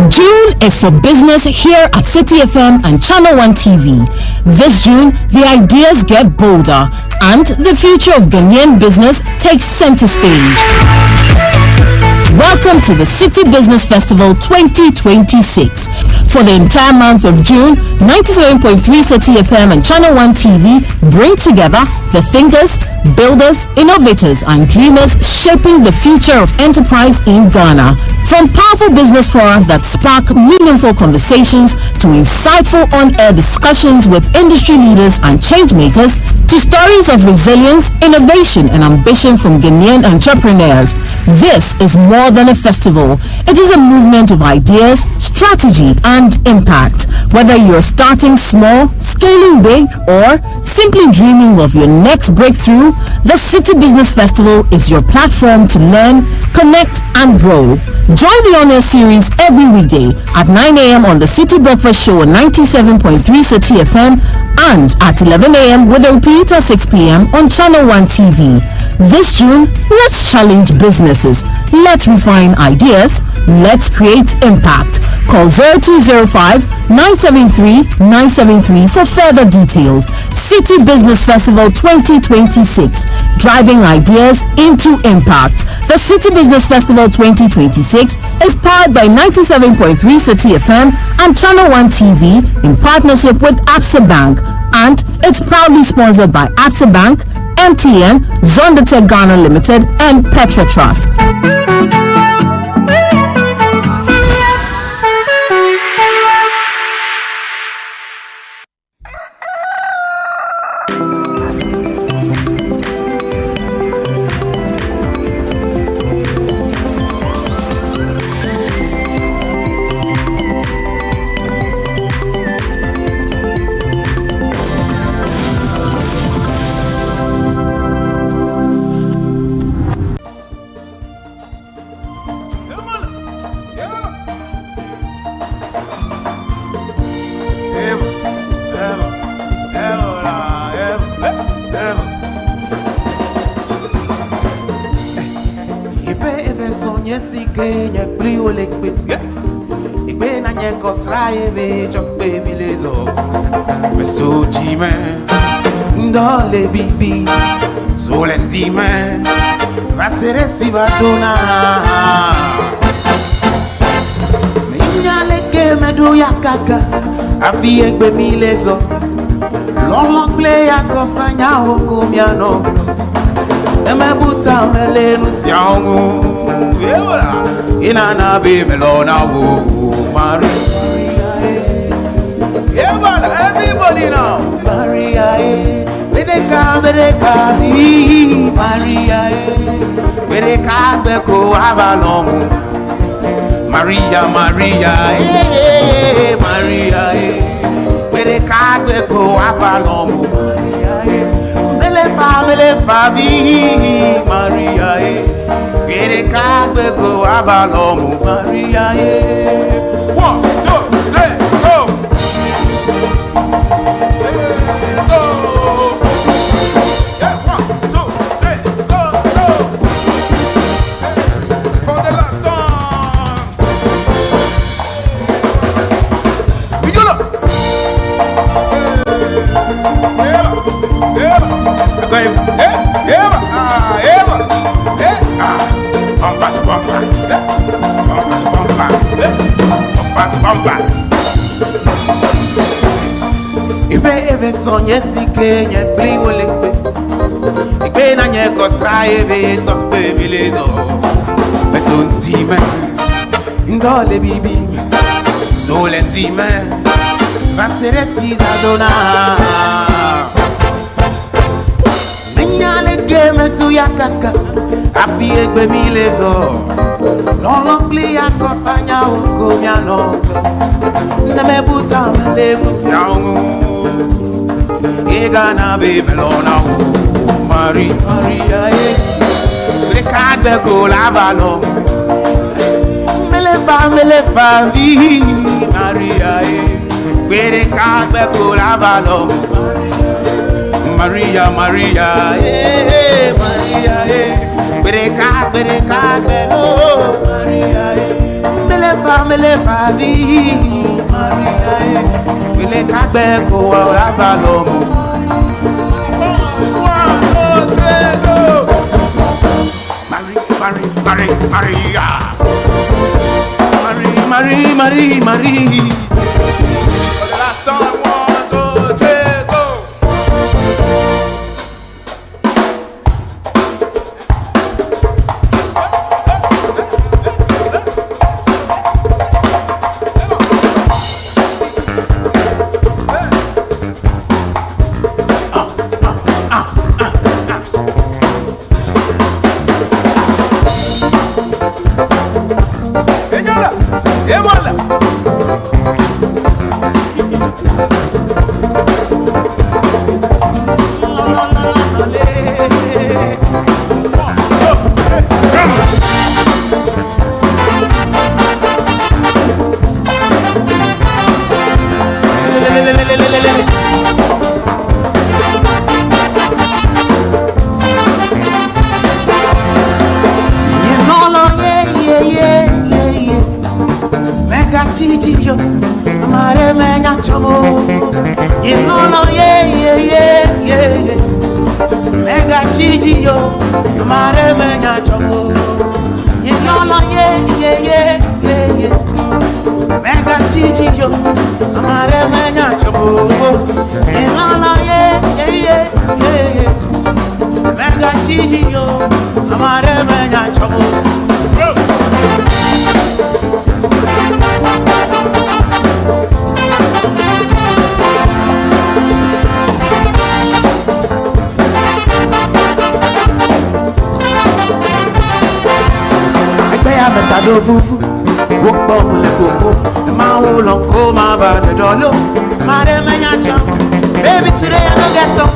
June is for business here at City FM and Channel 1 TV. This June, the ideas get bolder and the future of Ghanaian business takes center stage. Welcome to the City Business Festival 2026. For the entire month of June, 97.3 City FM and Channel 1 TV bring together the thinkers, builders, innovators, and dreamers shaping the future of enterprise in Ghana. From powerful business forums that spark meaningful conversations to insightful on-air discussions with industry leaders and change makers, to stories of resilience, innovation, and ambition from Ghanaian entrepreneurs. This is more than a festival. It is a movement of ideas, strategy, and impact. Whether you're starting small, scaling big, or simply dreaming of your next breakthrough, the City Business Festival is your platform to learn, connect, and grow. Join the on-air series every weekday at 9 a.m. on the City Breakfast Show on 97.3 City FM and at 11 a.m. with a repeat at 6 p.m. on Channel 1 TV. This June, let's challenge businesses. Let's refine ideas. Let's create impact. Call 0205-973-973 for further details. City Business Festival 2026, driving ideas into impact. The City Business Festival 2026 is powered by 97.3 City FM and Channel 1 TV in partnership with Absa Bank, and it's proudly sponsored by Absa Bank, MTN, Zondatech Ghana Limited, and Petra Trust. Bibi, solentime, rasere si batona. Minyale ke medu yakaka, afi egbe milezo. Long play yakofanya hokumiano. Emebuta melenu siamu. Inana be melona wo Maria. Everybody now. Maria. Medeka, Maria, Medeka, Beko, Avalon, Maria, Maria, Maria, Medeka, Beko, Avalon, Melefa, Maria, Medeka, Beko, Avalon, Maria, 1, 2, 3, go! Ebe sonye sike nye bli wolekbe. Ikbe na nye kosra ebe sokbe milezo. Mesontime ndole bibi solentime rasere sizadona. Menyale game tu yakaka afi egbe milezo. Long play yakofanya ukomiano. Nemebuta mele musiangu. Egana be melona Maria, Maria, le cagbe con la valo. Melefa, vi Maria, le cagbe con la valo. Maria, Maria, Maria, le cagbe lo Maria, melefa, vi Maria, le cagbe con la valo. Marie. For the last time, 1, 2, 3, go. Baby, today I don't get some.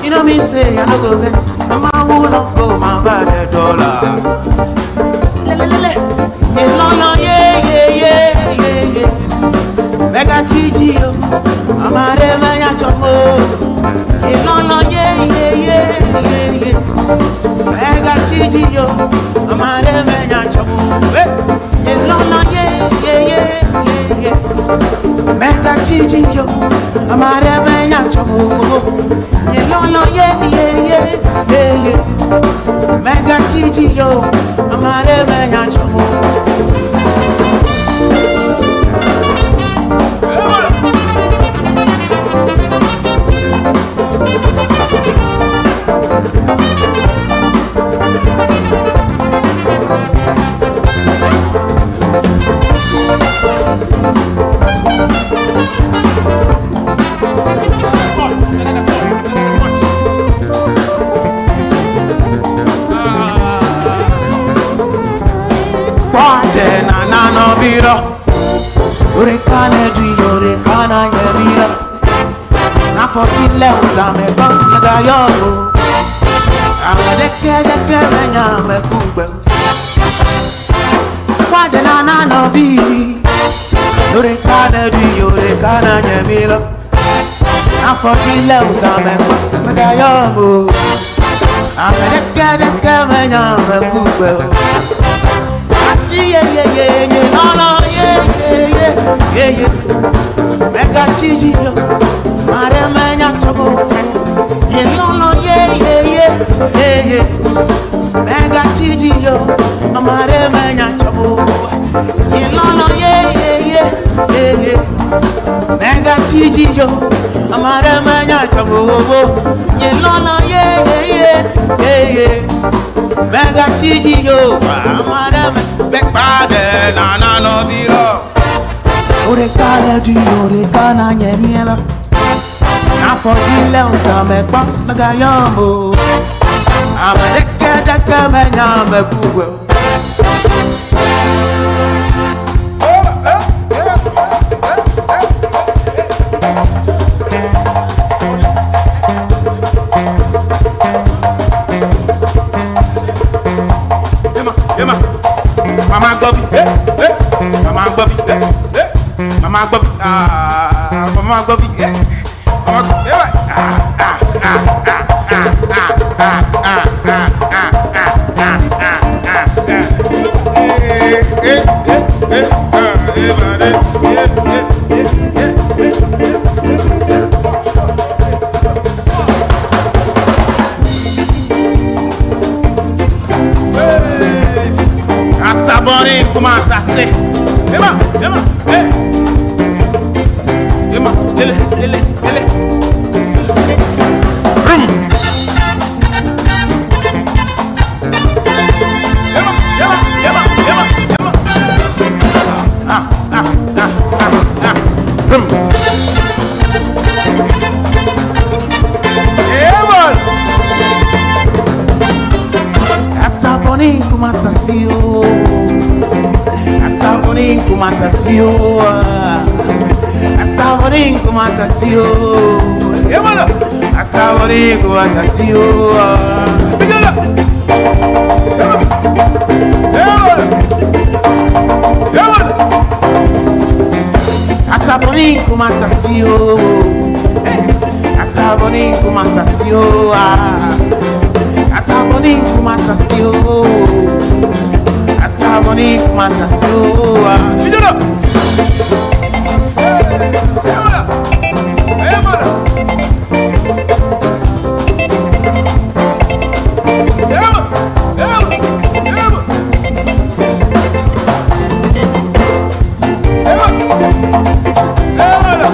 You know me say I don't go get. Mama will not go my bad dollar. Yeah. Mega Gigi, I'm a remaya chomo. Yeah. Mega Gigi, I'm a remaya chomo. Yeah. Mega Gigi, I'm a remaya chomo. Yeah. Mega Gigi, I'm a remaya chomo. Urekane diyo rekana yemira na fotile usame banga yo amadeke menya mekugbe wade na no bi urekane diyo rekana yemira na fotile usame banga yo amadeke menya mekugbe yeah, no, yeah. Mega Gigi, Mare Mania Chabo. No, yeah. Mega Gigi, Mare Mania Chabo. No, yeah. Mega Gigi, Mare Mania Chabo. No, yeah. Mega Gigi, Mare Back bad, na no viro. Urekane di urekana nyemiela. Na fotile usame banga yo. Amadeke menya mekugwe. Mama Bobby, Mama Bobby, Mama Bobby, Mama Bobby, Asaboni kumasasio, asaboni kumasasio, asaboni kumasasio, yemala, asaboni kumasasio, bigala, yemala, yemala, asaboni kumasasio, asaboni kumasasio. Asaboni kumasasio, asaboni kumasasio. Bijolo. Emara, emara. Emara, emara, emara. Emara, emara,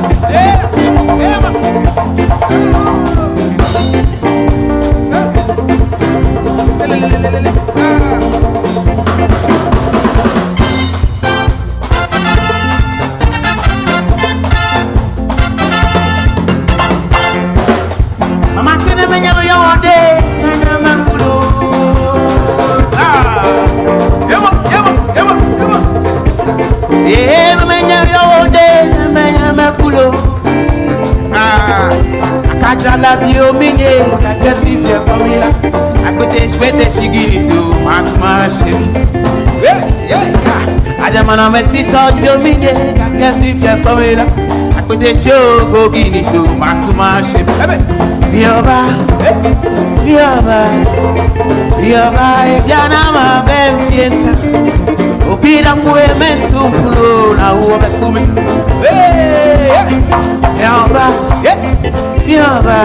Mama kene menya yode kene mangulo yema menya yode menya mangulo akaja la bio minye kakefi fe komila akwete swete sigiri so masma shemi adamana mesito bio minye kakefi fe komila akwete show go gini so masma shemi Dioba, Diana ma ben fienta. Opina fue mentum pulo na uobe kumi. Dioba,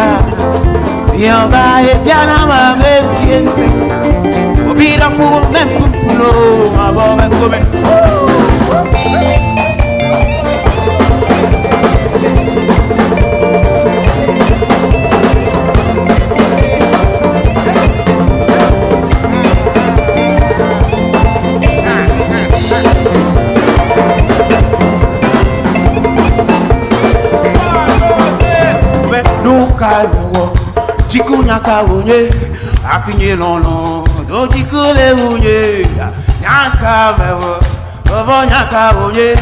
Diana ma ben fienta. Opina fue mentum pulo na uobe kumi. Chikunyaka unye, afinye lono, do chikule unye, nyaka mewo, bobo nyaka unye,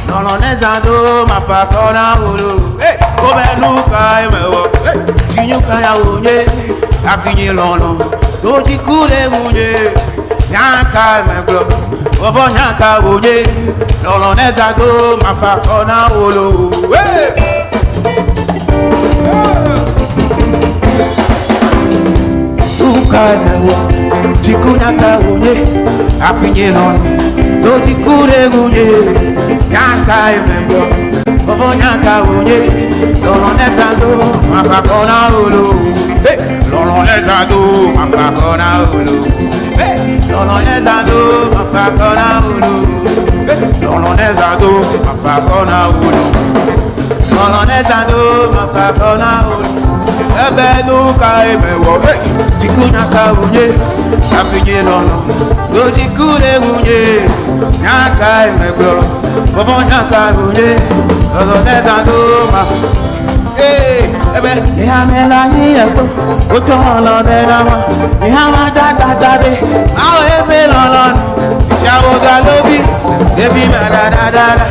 nono nezando mapakona ulu, kobe nuka mewo, chinyuka ya unye, afinye lono, do chikule unye, nyaka mewo, bobo nyaka unye, nono nezando mapakona ulu, Ukanawa, chikunyaka unye, afinye lono, do chikure unye, nyaka emembo, bobo nyaka unye, lono nezando, mafakona ulu, lono nezando, mafakona ulu, lono nezando, mafakona ulu, lono nezando, mafakona ulu, lono nezando, mafakona ulu. Ebenu ka emewo, chikunyaka unye, afinye lono, do chikure unye, nyaka emegro, bobo nyaka unye, lono nezando ma. Nihamela niyeko, utoholo nenama, nihama dadadade, mao ebe lolon, sisi awoga lobi, debi madadadada,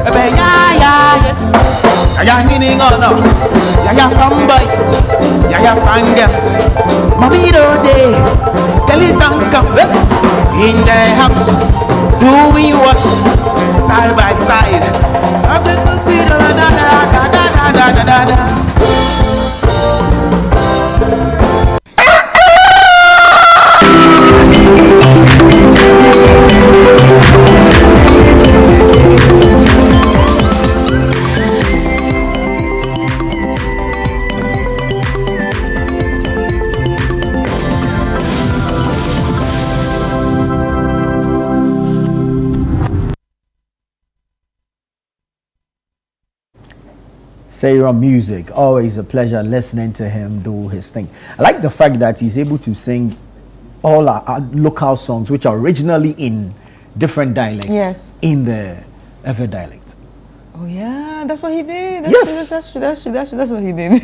ebe ya. Yaya nini ngono, yaya fanboys, yaya fangirls. Mommy don't day, Kelly Sanka in the house, doing what side by side. Sarah Music, always a pleasure listening to him do his thing. I like the fact that he's able to sing all our local songs, which are originally in different dialects, yes, in the Ever dialect. Oh yeah, that's what he did. Yes. That's what he did.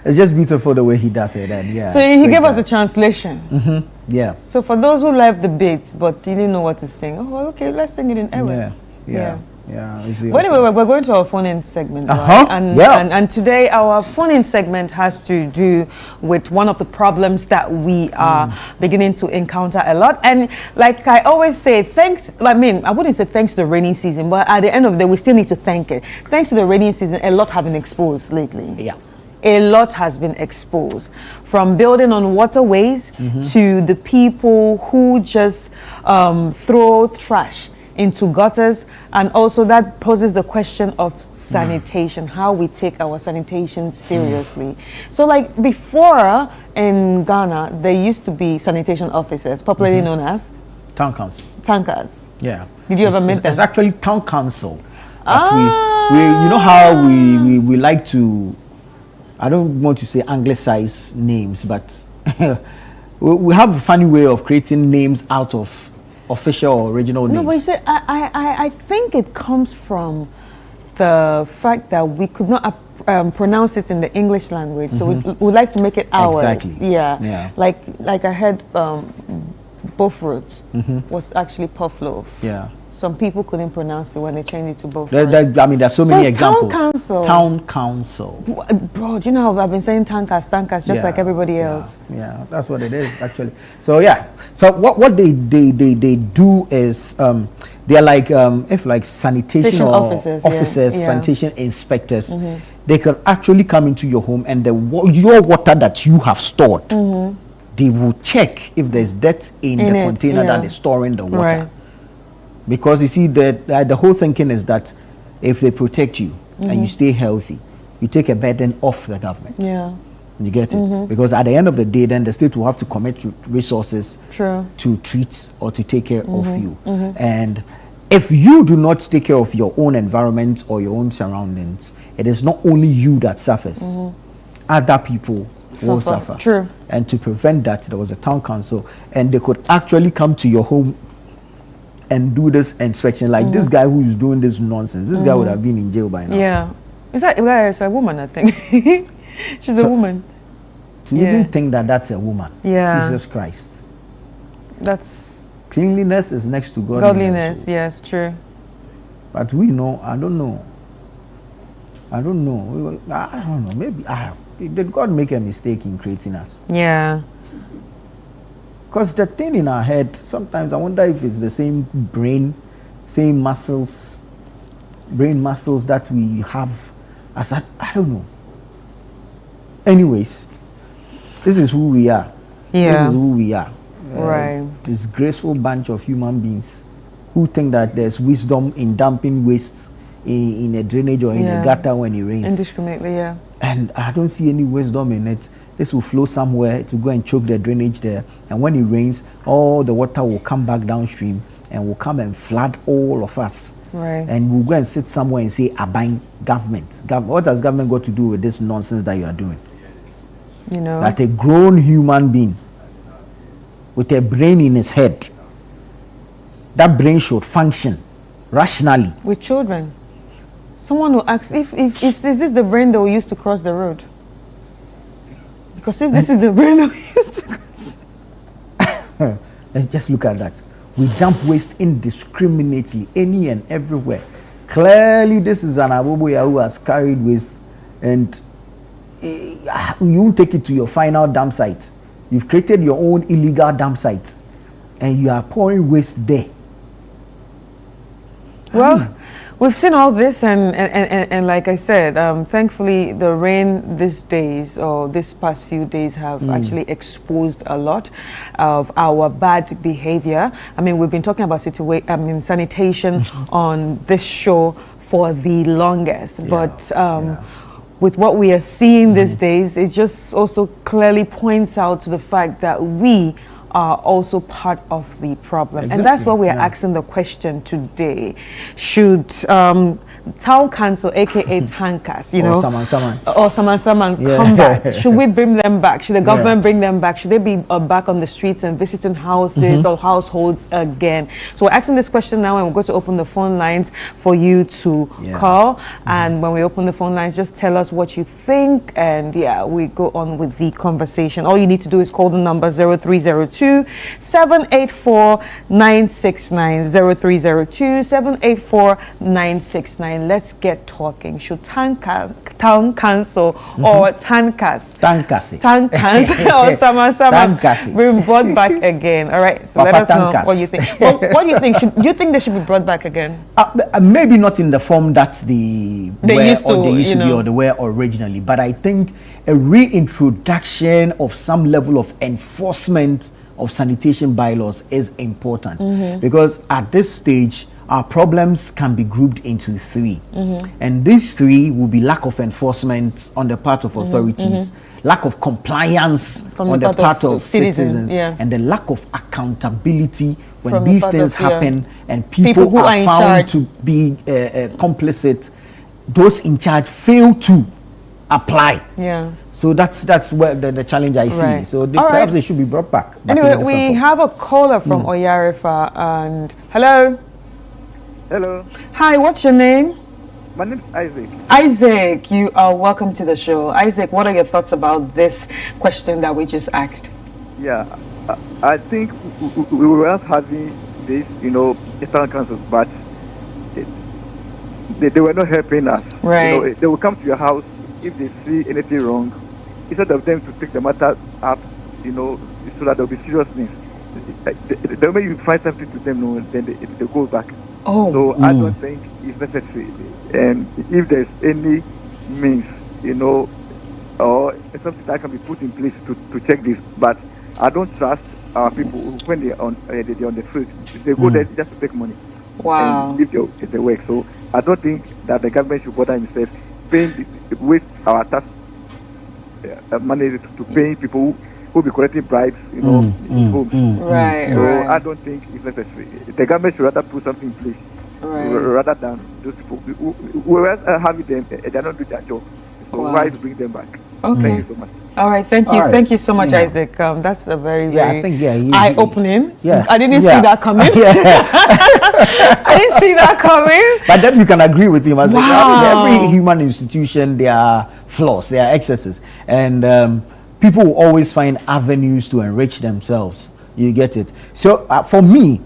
It's just beautiful the way he does it. And yeah. So he gave us a translation. Yeah. So for those who left the beats but didn't know what to sing, oh okay, let's sing it in Ewe. Yeah. But anyway, we're going to our phone-in segment, right? And today our phone-in segment has to do with one of the problems that we are beginning to encounter a lot. And like I always say, I wouldn't say thanks to the rainy season, but at the end of the day, we still need to thank it. Thanks to the rainy season, a lot have been exposed lately. Yeah. A lot has been exposed, from building on waterways to the people who just throw trash into gutters, and also that poses the question of sanitation, how we take our sanitation seriously. So like before in Ghana, there used to be sanitation officers, popularly known as? Town council. Tankers. Yeah. Did you ever meet them? It's actually town council. That we you know how we like to, I don't want to say anglicize names, but we have a funny way of creating names out of official or original names. No, but you see, I think it comes from the fact that we could not pronounce it in the English language, so we'd like to make it ours. Exactly. Yeah. Like I heard both roots was actually puff loaf. Yeah. Some people couldn't pronounce it when they changed it to both. There's so many examples. Town council. Bro, do you know how I've been saying tankers just like everybody else? Yeah, that's what it is actually. So yeah, so what they do is they're like if like sanitation officers, sanitation inspectors. They could actually come into your home and your water that you have stored, they will check if there's dirt in the container that is storing the water. Right. Because you see the whole thinking is that if they protect you and you stay healthy, you take a burden off the government. Yeah. You get it? Because at the end of the day, then the state will have to commit resources to treat or to take care of you. And if you do not take care of your own environment or your own surroundings, it is not only you that suffers. Other people will suffer. True. And to prevent that, there was a town council, and they could actually come to your home and do this inspection. Like this guy who is doing this nonsense, this guy would have been in jail by now. Yeah. Is that it's a woman, I think. She's a woman. To even think that that's a woman. Yeah. Jesus Christ. That's... Cleanliness is next to godliness. Godliness, yes, true. But we know, I don't know. Maybe did God make a mistake in creating us? Yeah. Because the thing in our head, sometimes I wonder if it's the same brain muscles that we have as I don't know. Anyways, this is who we are. Yeah. This is who we are. Right. Disgraceful bunch of human beings who think that there's wisdom in dumping waste in a drainage or in a gutter when it rains. Indiscriminately, yeah. And I don't see any wisdom in it. This will flow somewhere to go and choke the drainage there. And when it rains, all the water will come back downstream and will come and flood all of us. Right. And we'll go and sit somewhere and say, Abine government. What has government got to do with this nonsense that you are doing? You know. That a grown human being with a brain in his head, that brain should function rationally. With children. Someone will ask, is this the brain that we used to cross the road? Because if this is the brain that we used to cross... And just look at that. We dump waste indiscriminately, any and everywhere. Clearly, this is an Aboboya who has carried waste, and you won't take it to your final dump site. You've created your own illegal dump site, and you are pouring waste there. Well, we've seen all this, and like I said, thankfully the rain these days, or this past few days, have actually exposed a lot of our bad behavior. I mean, we've been talking about sanitation on this show for the longest, but with what we are seeing these days, it just also clearly points out to the fact that we are also part of the problem. Exactly. And that's why we are asking the question today. Should town council, aka Tankas, you know, or Saman come back? Should we bring them back? Should the government bring them back? Should they be back on the streets and visiting houses or households again? So we're asking this question now, and we're going to open the phone lines for you to call. And when we open the phone lines, just tell us what you think, and we go on with the conversation. All you need to do is call the number 0302 784 969 0302 784 969. Let's get talking. Should town council or Tankas or Sama be brought back again? All right, so let us know what you think. Well, what do you think? Do you think they should be brought back again? Maybe not in the form that they used to be or they were originally, but I think a reintroduction of some level of enforcement of sanitation bylaws is important, because at this stage our problems can be grouped into three, and these three will be lack of enforcement on the part of authorities, lack of compliance on the part of citizens, and the lack of accountability when these things happen and people who are found to be complicit. Those in charge fail to apply. So that's where the challenge I see. So perhaps they should be brought back. Anyway, we have a caller from Oyarifa. And hello. Hello. Hi, what's your name? My name is Isaac. Isaac, you are welcome to the show. Isaac, what are your thoughts about this question that we just asked? Yeah, I think we were not having this, external councils, but they were not helping us. Right. They will come to your house if they see anything wrong, instead of them to take the matter up, so that there will be seriousness. The moment you find something to them, then they go back. So I don't think it's necessary. And if there's any means, or something that can be put in place to check this, but I don't trust our people when they're on the field. They go there just to take money. Wow. And leave their work. So I don't think that the government should bother himself with our tax money to pay people who be collecting bribes, in homes. Right. So I don't think it's necessary. The government should rather put something in place, rather than those people who are having them. They don't do their job. So why to bring them back? Okay. Thank you so much. All right, thank you. Thank you so much, Isaac. That's a very eye-opening. I didn't see that coming. I didn't see that coming. But then you can agree with him. Every human institution, there are flaws, there are excesses, and people will always find avenues to enrich themselves. You get it? So for me,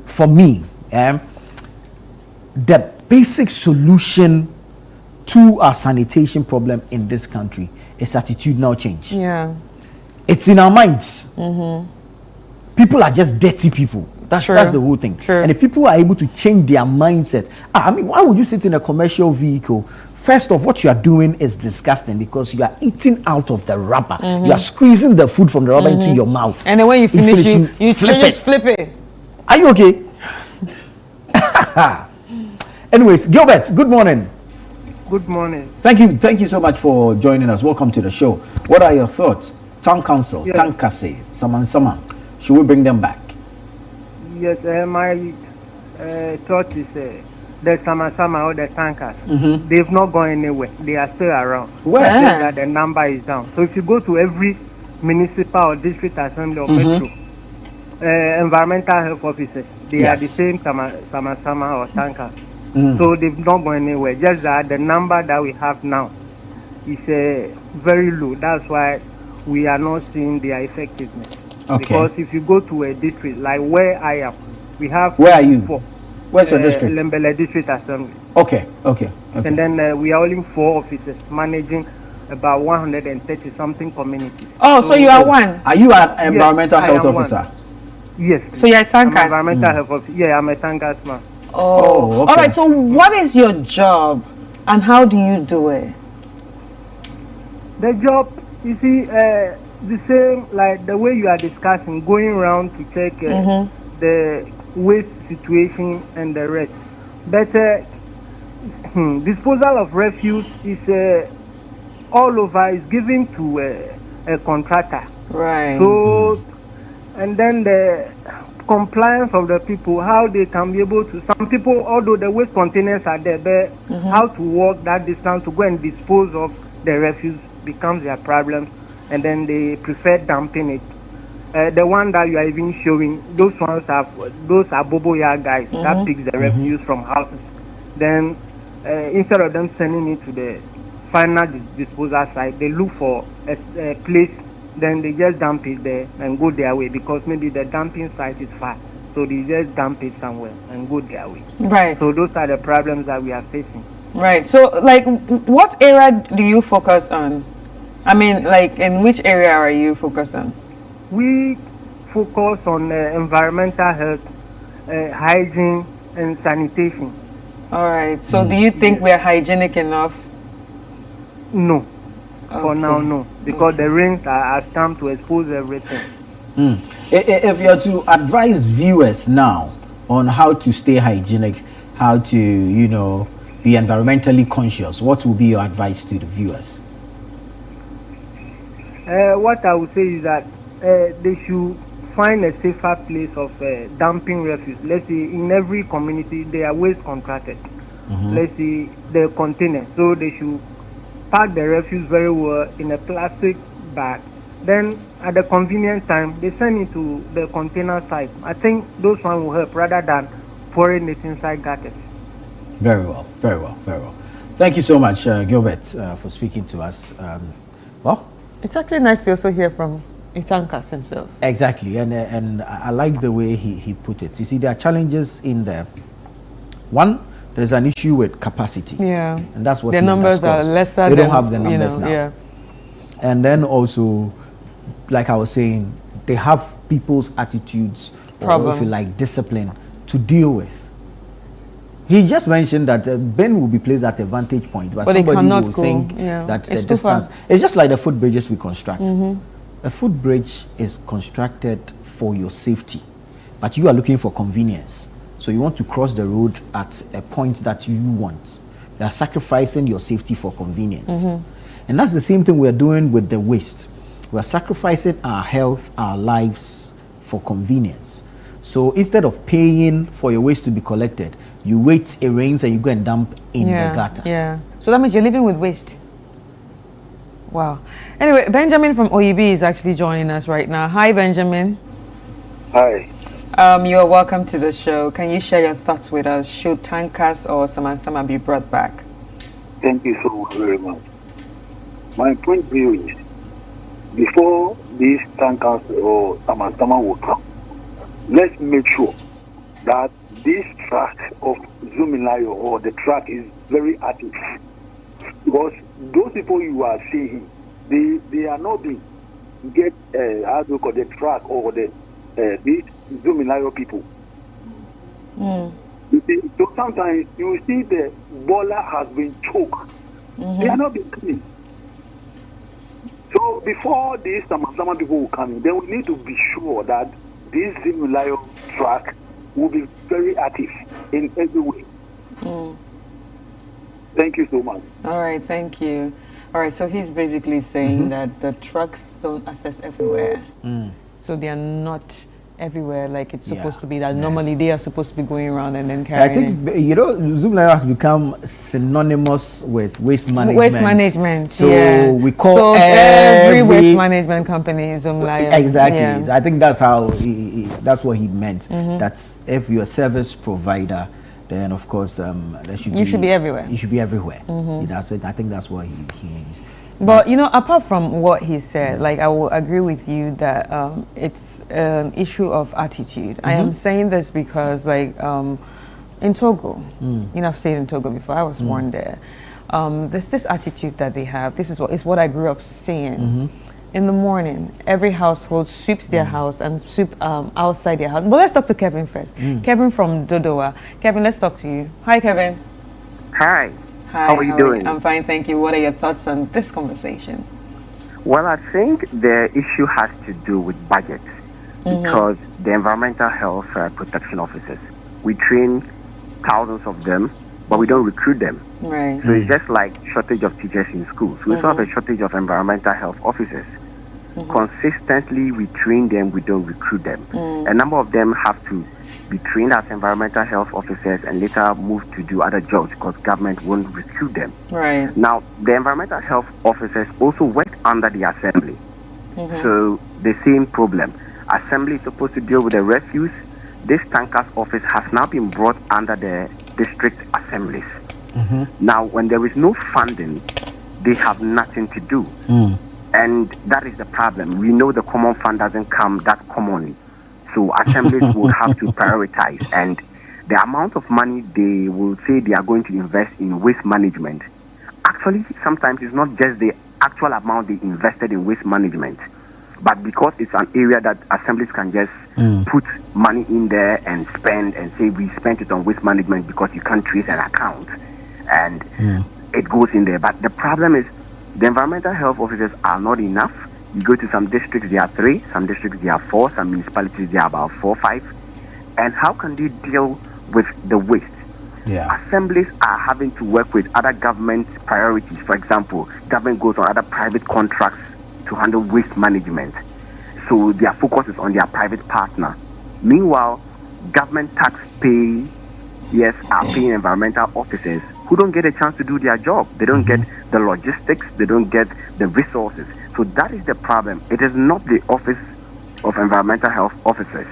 the basic solution to our sanitation problem in this country is attitudinal change. It's in our minds. People are just dirty people. That's the whole thing. And if people are able to change their mindset, why would you sit in a commercial vehicle? First off, what you are doing is disgusting, because you are eating out of the rubber. You are squeezing the food from the rubber into your mouth. And then when you finish, you just flip it. Are you okay? Anyways, Gilbert, good morning. Good morning. Thank you so much for joining us. Welcome to the show. What are your thoughts? Town council, Tankase, Sama, should we bring them back? Yes, my thought is the Sama or the Tankers. They've not gone anywhere. They are still around. Where? The number is down. So if you go to every municipal or district assembly or metro, environmental health officers, they are the same Sama or Tankers. So they've not gone anywhere. Just that the number that we have now is very low. That's why we are not seeing their effectiveness. Because if you go to a district like where I am, we have Where are you? Where's your district? Lembele District Assembly. Okay. And then we are only 4 officers managing about 130 something communities. So you are one. Are you an environmental health officer? One. Yes. So you're a Tankers? Environmental health officer. Yeah, I'm a Tankers man. All right. So what is your job, and how do you do it? The job, you see, the same like the way you are discussing, going around to check the waste situation and the rest. But disposal of refuse is all over. Is given to a contractor. Right. So and then the compliance of the people, how they can be able to. Some people, although the waste containers are there, but how to walk that distance to go and dispose of the refuse becomes their problem, and then they prefer dumping it. The one that you are even showing, those are bobo yard guys that picks the refuse from houses. Then instead of them sending it to the final disposal site, they look for a place. Then they just dump it there and go their way because maybe the dumping site is far. So they just dump it somewhere and go their way. Right. So those are the problems that we are facing. Right. So, like, what area do you focus on? I mean, like, in which area are you focused on? We focus on environmental health, hygiene, and sanitation. All right. So, do you think we are hygienic enough? No. For now, no. Because the rains are come to expose everything. If you're to advise viewers now on how to stay hygienic, how to, be environmentally conscious, what will be your advice to the viewers? What I would say is that they should find a safer place of dumping refuse. Let's say in every community they are waste contracted. Let's say the container. So they should pack the refuse very well in a plastic bag. Then at the convenient time, they send it to the container site. I think those ones will help rather than pouring it inside gutters. Very well, very well, very well. Thank you so much, Gilbert, for speaking to us. Well, it's actually nice to also hear from Itankas himself. Exactly, and I like the way he put it. You see, there are challenges in there. One, there's an issue with capacity. Yeah. And that's what the numbers are lesser. They don't have the numbers now. Yeah. And then also, like I was saying, they have people's attitudes, or if you like, discipline to deal with. He just mentioned that Ben will be placed at a vantage point, but somebody will think that the distance. It's just like the footbridges we construct. A footbridge is constructed for your safety, but you are looking for convenience. So you want to cross the road at a point that you want. You are sacrificing your safety for convenience. And that's the same thing we're doing with the waste. We're sacrificing our health, our lives for convenience. So instead of paying for your waste to be collected, you wait, it rains, and you go and dump in the gutter. Yeah. So that means you're living with waste. Wow. Anyway, Benjamin from OEB is actually joining us right now. Hi, Benjamin. Hi. You are welcome to the show. Can you share your thoughts with us? Should tankers or Sama be brought back? Thank you so very much. My point of view is, before these tankers or Sama will come, let's make sure that this track of Zumilayo or the track is very active. Because those people you are seeing, they are not being get how do you call the track or these Zumilayo people. You see, so sometimes you see the baller has been choked. They are not being clean. So before these Sama people will come in, then we need to be sure that this Zumilayo track will be very active in every way. Thank you so much. All right, thank you. All right, so he's basically saying that the trucks don't access everywhere. So they are not everywhere like it's supposed to be. That normally they are supposed to be going around and then carrying. I think, Zumilayo has become synonymous with waste management. Waste management, so we call so every waste management company is Zumilayo. Exactly. Yeah. I think that's how that's what he meant. That's if you're a service provider, then of course there should you should be everywhere. You should be everywhere. That's it. I think that's what he means. But apart from what he said, like I will agree with you that it's an issue of attitude. I am saying this because, like, in Togo, I've stayed in Togo before. I was born there. There's this attitude that they have. This is what I grew up seeing. In the morning, every household sweeps their house and sweep outside their house. But let's talk to Kevin first. Kevin from Dodowa. Kevin, let's talk to you. Hi, Kevin. Hi. Hi, how are you doing? I'm fine, thank you. What are your thoughts on this conversation? Well, I think the issue has to do with budget because the environmental health protection officers, we train thousands of them, but we don't recruit them. Right. So it's just like shortage of teachers in schools. We also have a shortage of environmental health officers. Consistently, we train them, we don't recruit them. A number of them have to be trained as environmental health officers and later move to do other jobs because government won't recruit them. Right. Now, the environmental health officers also work under the assembly. So the same problem. Assembly is supposed to deal with the refuse. This tankers office has now been brought under the district assemblies. Now, when there is no funding, they have nothing to do. And that is the problem. We know the common fund doesn't come that commonly. So assemblies will have to prioritize. And the amount of money they will say they are going to invest in waste management, actually, sometimes it's not just the actual amount they invested in waste management, but because it's an area that assemblies can just put money in there and spend and say we spent it on waste management because you can't trace an account. And it goes in there. But the problem is the environmental health officers are not enough. You go to some districts, there are 3, some districts, there are 4, some municipalities, there are about 4 or 5. And how can they deal with the waste? Assemblies are having to work with other government priorities. For example, government goes on other private contracts to handle waste management. So their focus is on their private partner. Meanwhile, government taxpayers are paying environmental officers who don't get a chance to do their job. They don't get the logistics, they don't get the resources. So that is the problem. It is not the office of environmental health officers.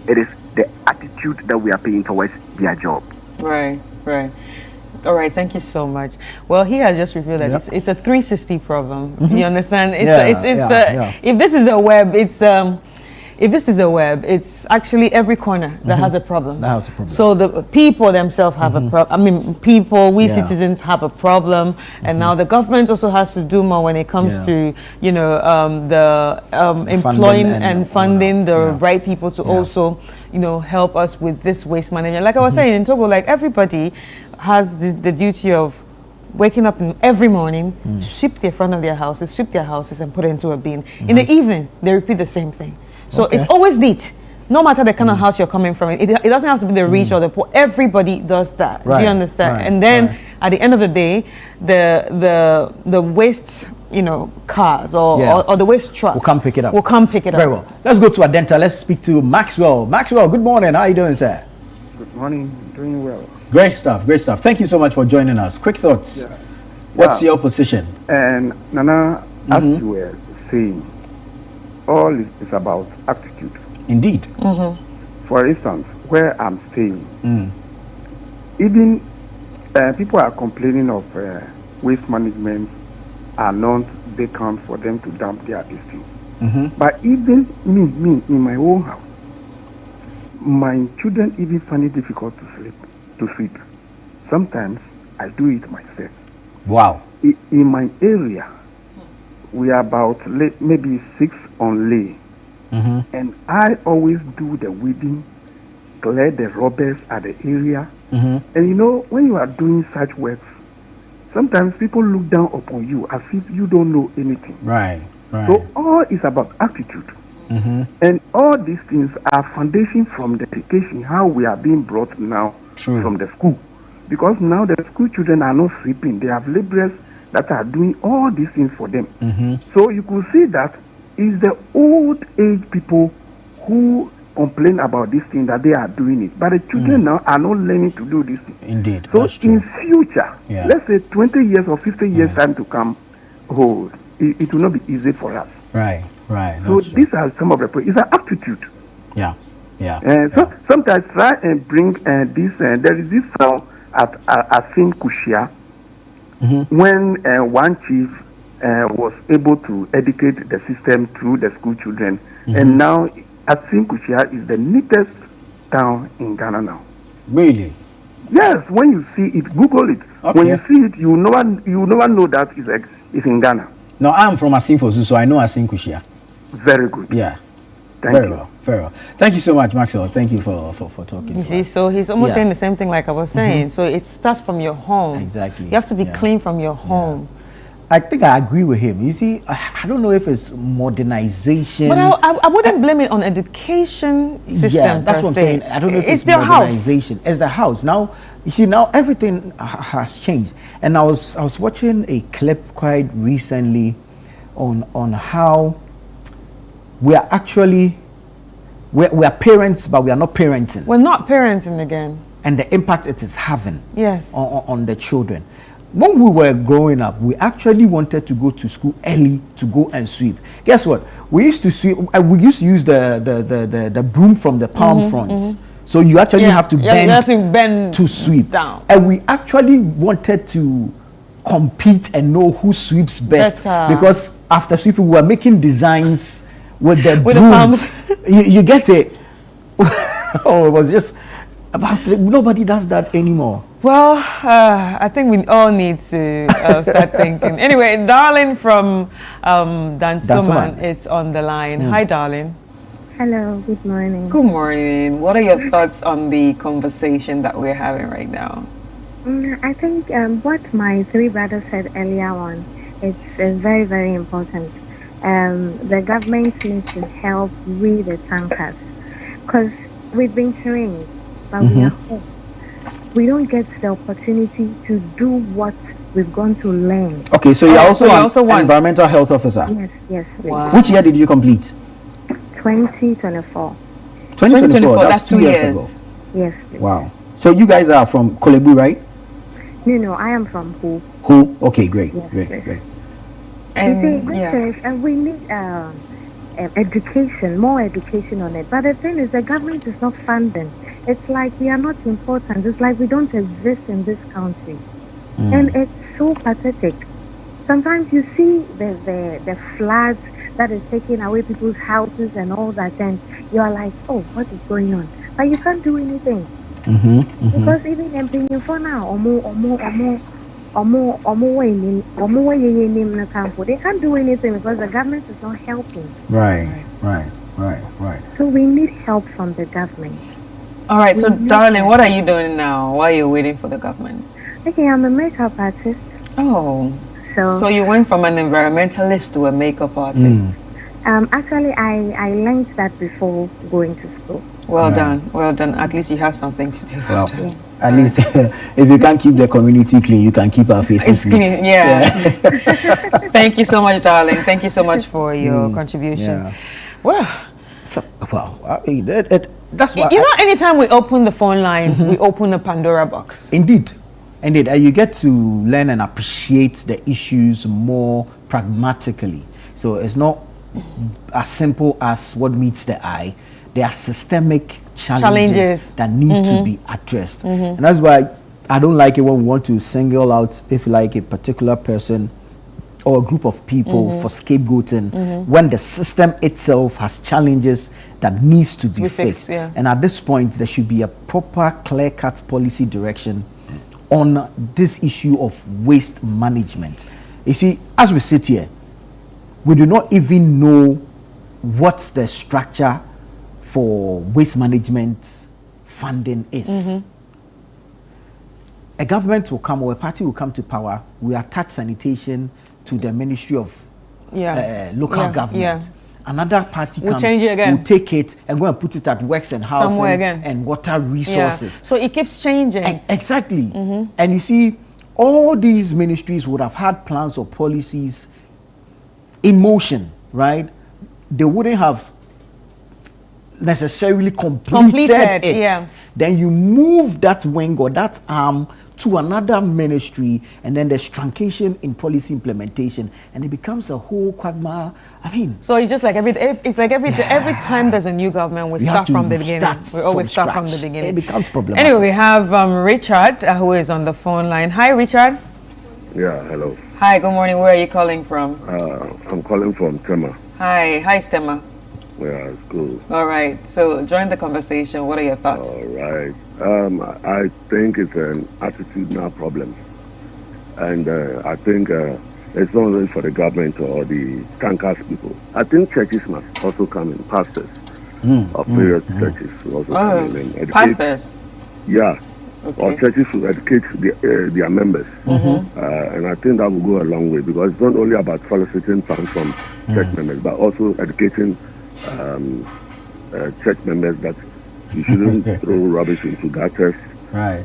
It is the attitude that we are paying towards their job. Right. All right, thank you so much. Well, he has just revealed that it's a 360 problem. You understand? If this is a web, it's actually every corner that has a problem. So the people themselves have a problem. I mean, we citizens have a problem, and now the government also has to do more when it comes to, employing and funding the right people to also, help us with this waste management. Like I was saying in Togo, like everybody has the duty of waking up every morning, sweep the front of their houses, and put it into a bin. In the evening, they repeat the same thing. So it's always neat, no matter the kind of house you're coming from. It doesn't have to be the rich or the poor. Everybody does that. Do you understand? And then at the end of the day, the waste, cars or the waste trucks will come pick it up. Very well. Let's go to Adenta. Let's speak to Maxwell. Maxwell, good morning. How are you doing, sir? Good morning. Doing well. Great stuff. Thank you so much for joining us. Quick thoughts. What's your position? And Nana, as you were saying, all is about attitude. Indeed. For instance, where I'm staying, even people are complaining of waste management are not vacant for them to dump their district. But even me in my own house, my children even find it difficult to sweep. Sometimes I do it myself. Wow. In my area, we are about maybe 6 on lay. And I always do the weeding, clear the rubbers at the area. And when you are doing such works, sometimes people look down upon you as if you don't know anything. Right. So all is about attitude. And all these things are foundation from the education, how we are being brought now from the school. Because now the school children are not sweeping. They have laborers that are doing all these things for them. So you could see that it's the old age people who complain about this thing that they are doing it. But the children now are not learning to do this thing. Indeed. So in future, let's say 20 years or 50 years time to come, it will not be easy for us. Right. So these are some of the it's an aptitude. So sometimes try and bring this. There is this song at Asin Kushia when one chief was able to educate the system through the school children, and now Asin Kushia is the neatest town in Ghana now. Really? Yes. When you see it, Google it. When you see it, you never know that it's in Ghana. No, I'm from Asin Fosu, so I know Asin Kushia. Very good. Yeah. Very well. Thank you so much, Maxwell. Thank you for talking. You see, so he's almost saying the same thing like I was saying. So it starts from your home. Exactly. You have to be clean from your home. I think I agree with him. You see, I don't know if it's modernization. But I wouldn't blame it on education system. Yeah, that's what I'm saying. I don't know if it's modernization. It's the house. Now, you see, now everything has changed. And I was watching a clip quite recently on how we are actually, we are parents, but we are not parenting. We're not parenting again. And the impact it is having on the children. When we were growing up, we actually wanted to go to school early to go and sweep. Guess what? We used to sweep. We used to use the broom from the palm fronts. So you actually have to bend to sweep down. And we actually wanted to compete and know who sweeps best, because after sweeping we were making designs with the broom. The palms. You get it? Oh, it was just about nobody does that anymore. Well, I think we all need to start thinking. Anyway, Darling from Dansoman is on the line. Hi, Darling. Hello, good morning. Good morning. What are your thoughts on the conversation that we're having right now? I think what my three brothers said earlier on, it's very, very important. The government needs to help with the tankers, because we've been trained, but we are home. We don't get the opportunity to do what we've gone to learn. Okay, so you're also an environmental health officer? Yes. Wow. Which year did you complete? 2024. 2024, that's 2 years ago. Yes. Wow. So you guys are from Kolebu, right? No, I am from Who. Who? Okay, great, yes, great. And we need education, more education on it. But the thing is, the government is not funding. It's like we are not important. It's like we don't exist in this country. And it's so pathetic. Sometimes you see the floods that is taking away people's houses and all that, and you are like, oh, what is going on? But you can't do anything. Because even in Pinifo now, they can't do anything because the government is not helping. Right. So we need help from the government. All right, so darling, what are you doing now while you're waiting for the government? Okay, I'm a makeup artist. Oh, so you went from an environmentalist to a makeup artist? Actually, I learned that before going to school. Well done. At least you have something to do. Well, at least if you can't keep the community clean, you can keep our faces clean. Yeah. Thank you so much, darling. Thank you so much for your contribution. Yeah. Well, that's why. Anytime we open the phone lines, we open a Pandora box. Indeed. And you get to learn and appreciate the issues more pragmatically. So it's not as simple as what meets the eye. There are systemic challenges that need to be addressed. And that's why I don't like it when we want to single out, if you like, a particular person or a group of people for scapegoating when the system itself has challenges that needs to be fixed. And at this point, there should be a proper, clear-cut policy direction on this issue of waste management. You see, as we sit here, we do not even know what's the structure for waste management funding is. A government will come, or a party will come to power, we attach sanitation to the Ministry of Local Government. Another party comes, will take it and go and put it at works and housing and water resources. So it keeps changing. Exactly. And you see, all these ministries would have had plans or policies in motion, right? They wouldn't have necessarily completed it. Then you move that wing or that arm to another ministry, and then there's truncation in policy implementation, and it becomes a whole quagmire. So it's just like every time there's a new government, we start from the beginning. We always start from the beginning. It becomes problematic. Anyway, we have Richard who is on the phone line. Hi, Richard. Yeah, hello. Hi, good morning. Where are you calling from? I'm calling from Tema. Hi, Stema. Yeah, it's good. All right. So join the conversation. What are your thoughts? All right. I think it's an attitudinal problem. And I think it's not only for the government or the tankers people. I think churches must also come in, pastors of various churches will also come in and educate. Pastors? Yeah. Okay. Or churches will educate their members. And I think that will go a long way, because it's not only about soliciting funds from church members, but also educating church members that you shouldn't throw rubbish into gutters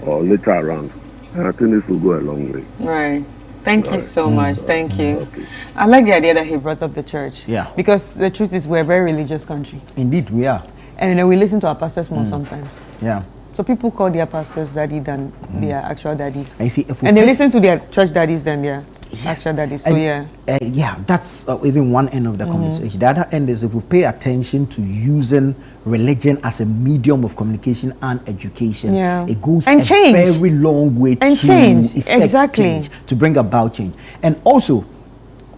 or litter around. And I think this will go a long way. Right. Thank you so much. Thank you. Okay. I like the idea that he brought up the church. Yeah. Because the truth is we're a very religious country. Indeed, we are. And we listen to our pastors more sometimes. Yeah. So people call their pastors daddy than their actual daddies. And, see, and they listen to their church daddies than their actual daddies. So yeah, that's even one end of the conversation. The other end is if we pay attention to using religion as a medium of communication and education, it goes a very long way to effect change, to bring about change. And also,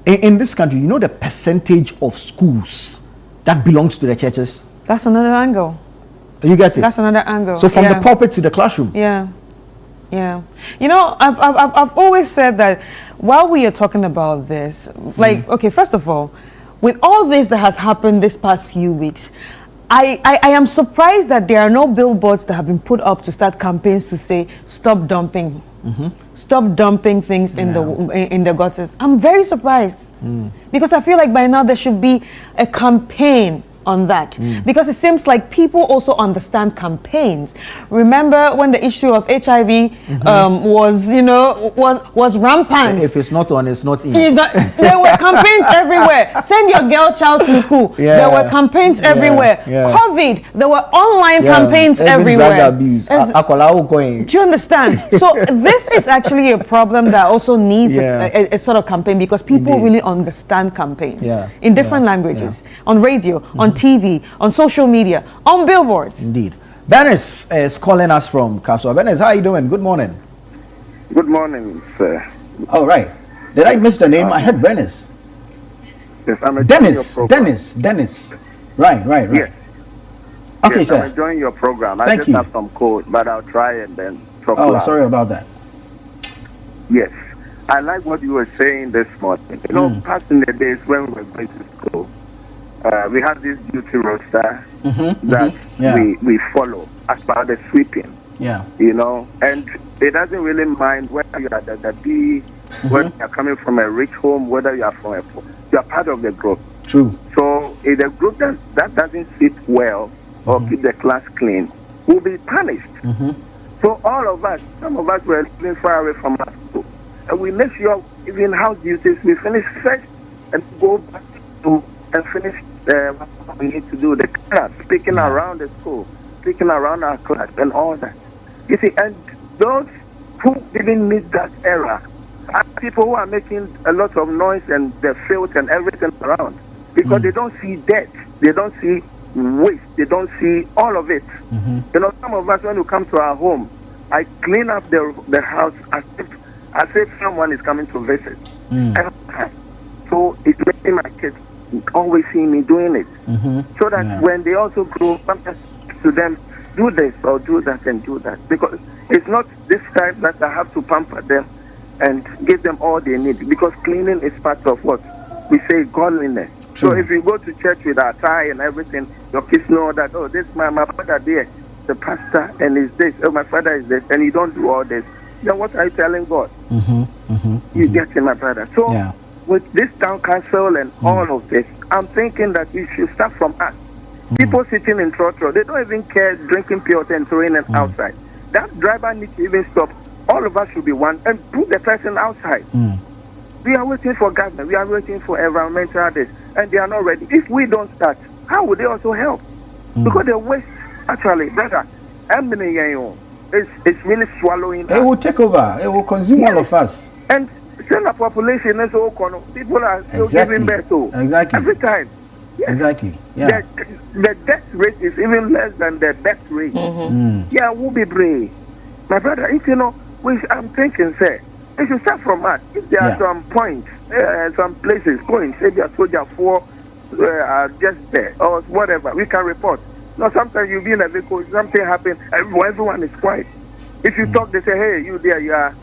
in this country, you know the percentage of schools that belongs to the churches? That's another angle. You get it? That's another angle. So from the pulpit to the classroom. Yeah. Yeah. You know, I've always said that while we are talking about this, like, okay, first of all, with all this that has happened this past few weeks, I am surprised that there are no billboards that have been put up to start campaigns to say, stop dumping. Stop dumping things in the gutters. I'm very surprised because I feel like by now there should be a campaign on that because it seems like people also understand campaigns. Remember when the issue of HIV was rampant? If it's not on, it's not in. There were campaigns everywhere. Send your girl child to school. There were campaigns everywhere. COVID, there were online campaigns everywhere. Drug abuse. Do you understand? So this is actually a problem that also needs a sort of campaign because people really understand campaigns in different languages, on radio, on TV, on social media, on billboards. Indeed. Bernice is calling us from Kaswa. Bernice, how are you doing? Good morning. Good morning, sir. All right. Did I miss the name? I heard Bernice. Yes, I'm Dennis. Right. Yes. Okay, sir. I'm enjoying your program. Thank you. I just have some code, but I'll try and then talk loud. Sorry about that. Yes. I like what you were saying this morning. You know, past in the days when we were going to school, we had this duty roster that we follow as part of the sweeping. Yeah. You know, and it doesn't really mind whether you are the B, whether you are coming from a rich home, whether you are from a poor. You are part of the group. True. So if the group that doesn't sweep well or keep the class clean will be punished. So all of us, some of us were living far away from our school. And we make sure even house duties, we finish first and go back to and finish what we need to do. The class, speaking around the school, speaking around our class and all that. You see, and those who didn't meet that era are people who are making a lot of noise and the filth and everything around because they don't see debt, they don't see waste, they don't see all of it. You know, some of us, when you come to our home, I clean up the house as if someone is coming to visit. So it's making my kids always see me doing it. So that when they also grow, sometimes to them, do this or do that and do that. Because it's not this time that I have to pamper them and give them all they need. Because cleaning is part of what we say godliness. True. So if you go to church with our tie and everything, your kids know that, oh, this my father there, the pastor, and is this, oh, my father is this, and you don't do all this. Then what are you telling God? You get it, my brother. So with this town council and all of this, I'm thinking that we should start from us. People sitting in trotro, they don't even care drinking pure water and throwing it outside. That driver needs to even stop. All of us should be one and put the person outside. We are waiting for government. We are waiting for environmental this, and they are not ready. If we don't start, how will they also help? Because the waste, actually, brother, it's really swallowing us. It will take over. It will consume all of us. And still the population is so people are still giving birth to. Every time. Yes. Exactly. Yeah. The death rate is even less than the birth rate. Yeah, we'll be brave. My brother, if you know, I'm thinking, say, we should start from us. If there are some points, some places, points, say they are soldier 4 are just there, or whatever, we can report. No, sometimes you'll be in a vehicle, something happens, everyone is quiet. If you talk, they say, hey, you there, you are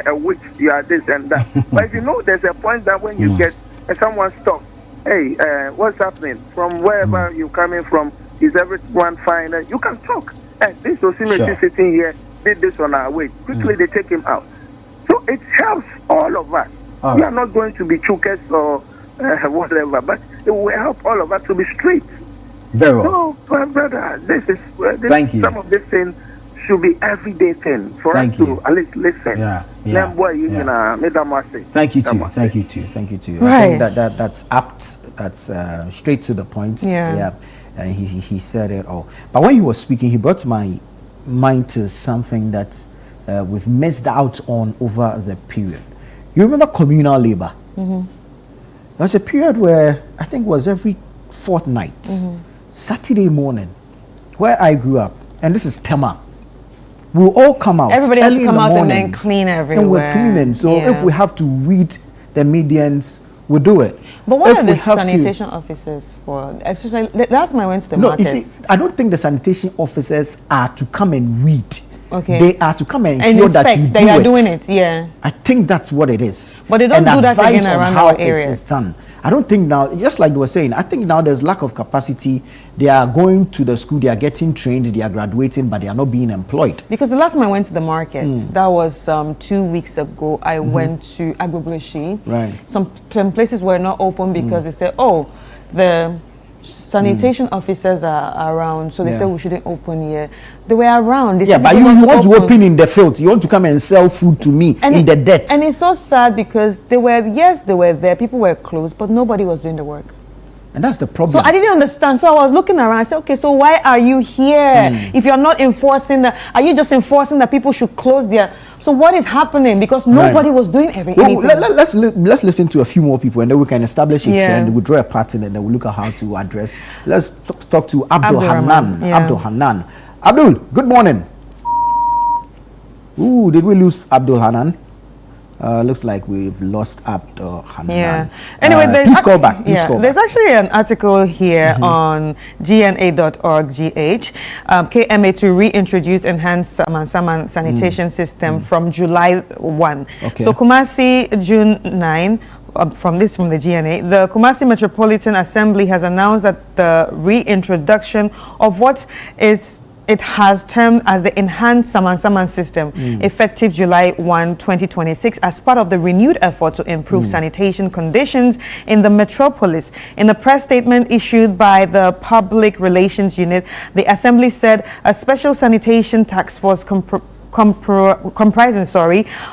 a witch, you are this and that. But if you know there's a point that when you get, and someone stops, hey, what's happening? From wherever you're coming from, is everyone fine? You can talk. And this Osimiri sitting here did this on our way. Quickly they take him out. So it helps all of us. We are not going to be chokers or whatever, but it will help all of us to be straight. Very well. So, my brother, this is Thank you. Some of these things should be everyday thing for us to at least listen. Yeah. Thank you too. Thank you too. Thank you too. Right. I think that's apt. That's straight to the point. Yeah. And he said it all. But when he was speaking, he brought my mind to something that we've missed out on over the period. You remember communal labor? Mm-hmm. There was a period where I think it was every fortnight, Saturday morning, where I grew up, and this is Tema. We'll all come out. Everybody has to come out morning, and then clean everywhere. And we're cleaning. So if we have to weed the medians, we'll do it. But what are the sanitation officers for? Especially, last time I went to the market. You see, I don't think the sanitation officers are to come and weed. Okay. They are to come and ensure that you they are doing it. Yeah. I think that's what it is. But they don't do that again around our areas. It is done. I don't think now, just like they were saying, I think now there's lack of capacity. They are going to the school, they are getting trained, they are graduating, but they are not being employed. Because the last time I went to the market, that was 2 weeks ago, I went to Agbogboleshi. Right. Some places were not open because they said, oh, the sanitation officers are around, so they said we shouldn't open here. They were around. They but you want to open in the field. You want to come and sell food to me in the dirt. And it's so sad because they were there, people were closed, but nobody was doing the work. And that's the problem. So I didn't understand. So I was looking around. I said, okay, so why are you here? If you're not enforcing are you just enforcing that people should close their... So what is happening? Because nobody was doing everything. Well, let's listen to a few more people and then we can establish a trend. We'll draw a pattern and then we'll look at how to address. Let's talk to Abdul Hanan. Abdul Hanan. Abdul, good morning. Ooh, did we lose Abdul Hanan? Looks like we've lost Abdul Hanan. Yeah. Anyway, please call back. Please call there's back. actually an article here on gna.org.gh. KMA to reintroduce enhanced Saman sanitation system from July 1. Okay. So Kumasi, June 9. From the GNA, the Kumasi Metropolitan Assembly has announced that the reintroduction of what it has termed as the enhanced Saman system effective July 1, 2026 as part of the renewed effort to improve sanitation conditions in the metropolis. In the press statement issued by the Public Relations Unit, the Assembly said a special sanitation task force comprising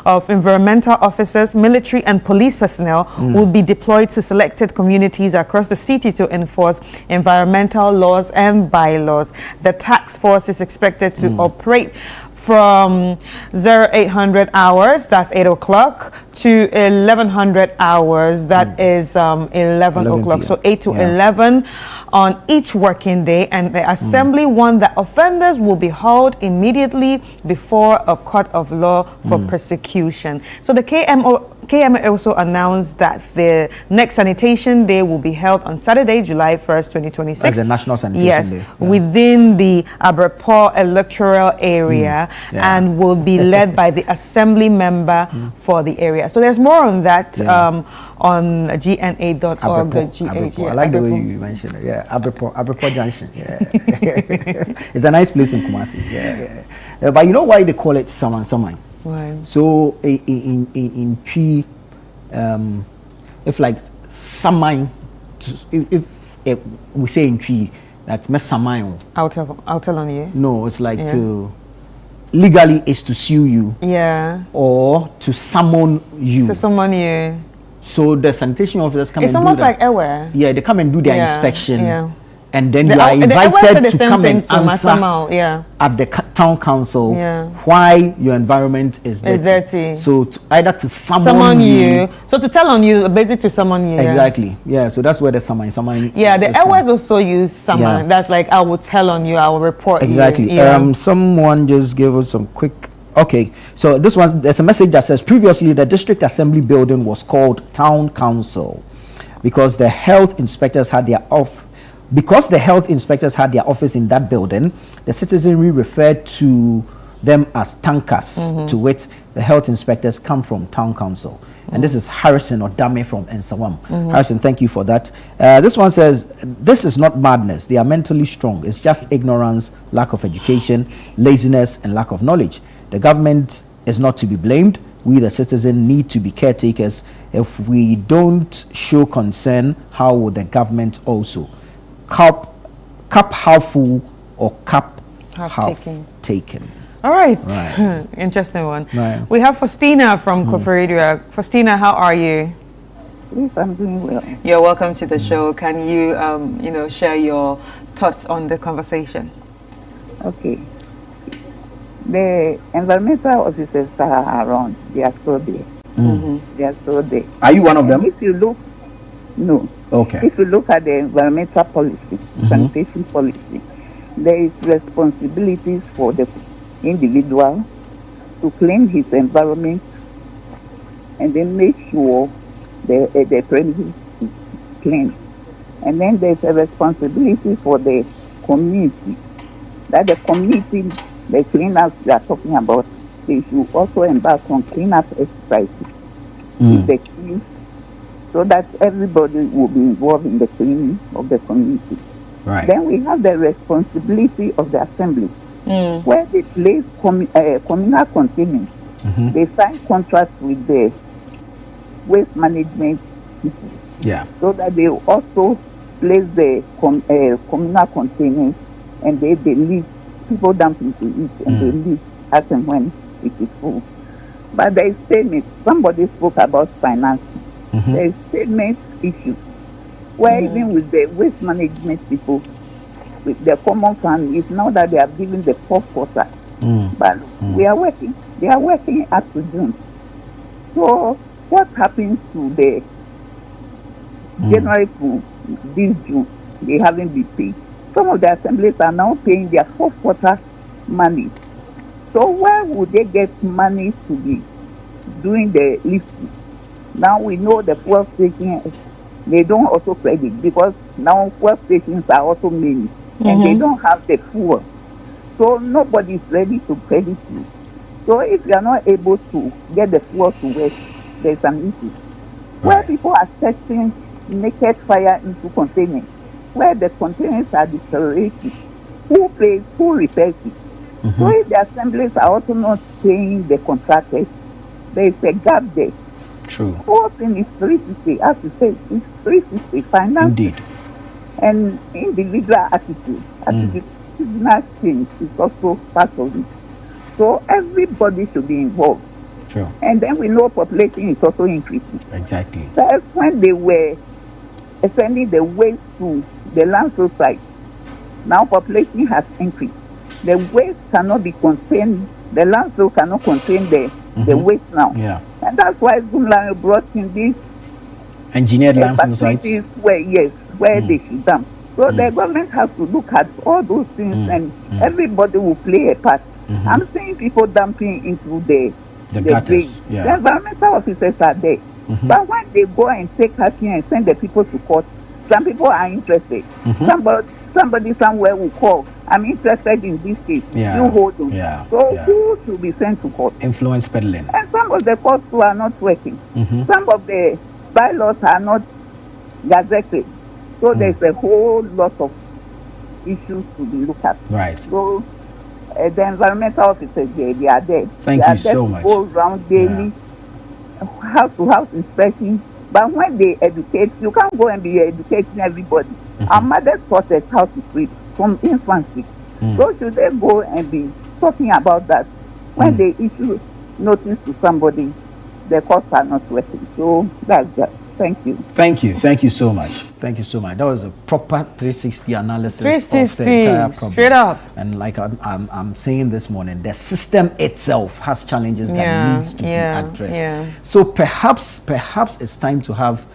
of environmental officers, military and police personnel will be deployed to selected communities across the city to enforce environmental laws and bylaws. The task force is expected to operate from 0800 hours, that's 8 o'clock, to 1100 hours, that is 11 o'clock. So 8 to 11 on each working day. And the Assembly warned that offenders will be hauled immediately before a court of law for prosecution. So the KMA also announced that the next sanitation day will be held on Saturday, July 1st, 2026. As a national sanitation day. Within the Abrepor electoral area and will be led by the assembly member for the area. So there's more on that on gna.org.gh. I like the way you mentioned it. Yeah, Abrepor Junction. Yeah. It's a nice place in Kumasi. Yeah. But you know why they call it Saman? Why? So in Twi, if like Samai, if we say in Twi, that's me Samai. I'll tell on you. No, it's like to legally is to sue you. Yeah. Or to summon you. To summon you. So the sanitation officers come and do that. It's almost like Ewe. Yeah, they come and do their inspection. Yeah. And then you are invited to come and answer at the town council why your environment is dirty. So either to summon you. So to tell on you, basically to summon you. Exactly. Yeah, so that's where the summon. Yeah, the airways also use summon. Yeah. That's like, I will tell on you, I will report exactly. you. Someone just gave us some quick... Okay, so this one, there's a message that says, previously the district assembly building was called town council because the health inspectors had their office in that building. The citizenry referred to them as tankers, to which the health inspectors come from town council. And this is Harrison Odame from Ensawam. Harrison, thank you for that. This one says, this is not madness. They are mentally strong. It's just ignorance, lack of education, laziness, and lack of knowledge. The government is not to be blamed. We, the citizen, need to be caretakers. If we don't show concern, how will the government also? Cup half full or cup half taken. All right. Interesting one. Right. We have Faustina from Koforidua. Faustina, how are you? Yes, I'm doing well. You're welcome to the show. Can you, share your thoughts on the conversation? Okay. The environmental officers are around. They are still there. They are still there. Are you one of them? If you look, no. Okay. If you look at the environmental policy, sanitation policy, there is responsibilities for the individual to clean his environment and then make sure the premises is clean. And then there's a responsibility for the community, that the community, the cleaners we are talking about, they should also embark on cleanup exercises with the teams, so that everybody will be involved in the cleaning of the community. Right. Then we have the responsibility of the assembly, where they place communal containment. They sign contracts with the waste management people, so that they also place the communal containment, and they leave people dumping to it, and they leave as and when it is full. But there is payment. Somebody spoke about financing. There is payment issues, where even with the waste management people, with the common fund, it's now that they are giving the fourth quarter. But we are working. They are working up to June. So what happens to the January to this June? They haven't been paid. Some of the assemblies are now paying their fourth quarter money. So where would they get money to be doing the lifting? Now we know the fuel stations, they don't also credit, because now fuel stations are also many, and they don't have the fuel. So nobody is ready to credit you. So if you are not able to get the fuel to work, there's an issue. Where people are setting naked fire into containers, where the containers are deteriorating, who pays, who repairs it? So if the assemblies are also not paying the contractors, there is a gap there. True. The whole thing is 360, as you say, it's 360 finance. Indeed. And individual attitude. Attitudinal change is also part of it. So everybody should be involved. Sure. And then we know population is also increasing. Exactly. That's when they were sending the waste to the landfill site. Now population has increased. The waste cannot be contained. The landfill cannot contain the waste now. Yeah. And that's why Zoomland brought in these engineered landfill sites. Where they should dump. So the government has to look at all those things, and everybody will play a part. I'm seeing people dumping into the gutters. The environmental officers are there. But when they go and take action and send the people to court, some people are interested. Somebody somewhere will call, I'm interested in this case. You hold on. Who should be sent to court? Influence peddling. And some of the courts who are not working. Some of the bylaws are not gazetted. So there's a whole lot of issues to be looked at. Right. So the environmental officers, they are there. Thank you so much. Go around daily, house to house inspection. But when they educate, you can't go and be educating everybody. Our mothers taught us how to sweep from infancy. So should they go and be talking about that? When they issue notice to somebody, the courts are not working. So that's just. Thank you. Thank you. Thank you so much. Thank you so much. That was a proper 360 analysis of the entire problem. Straight up. And like I'm saying this morning, the system itself has challenges that needs to be addressed. So perhaps it's time to have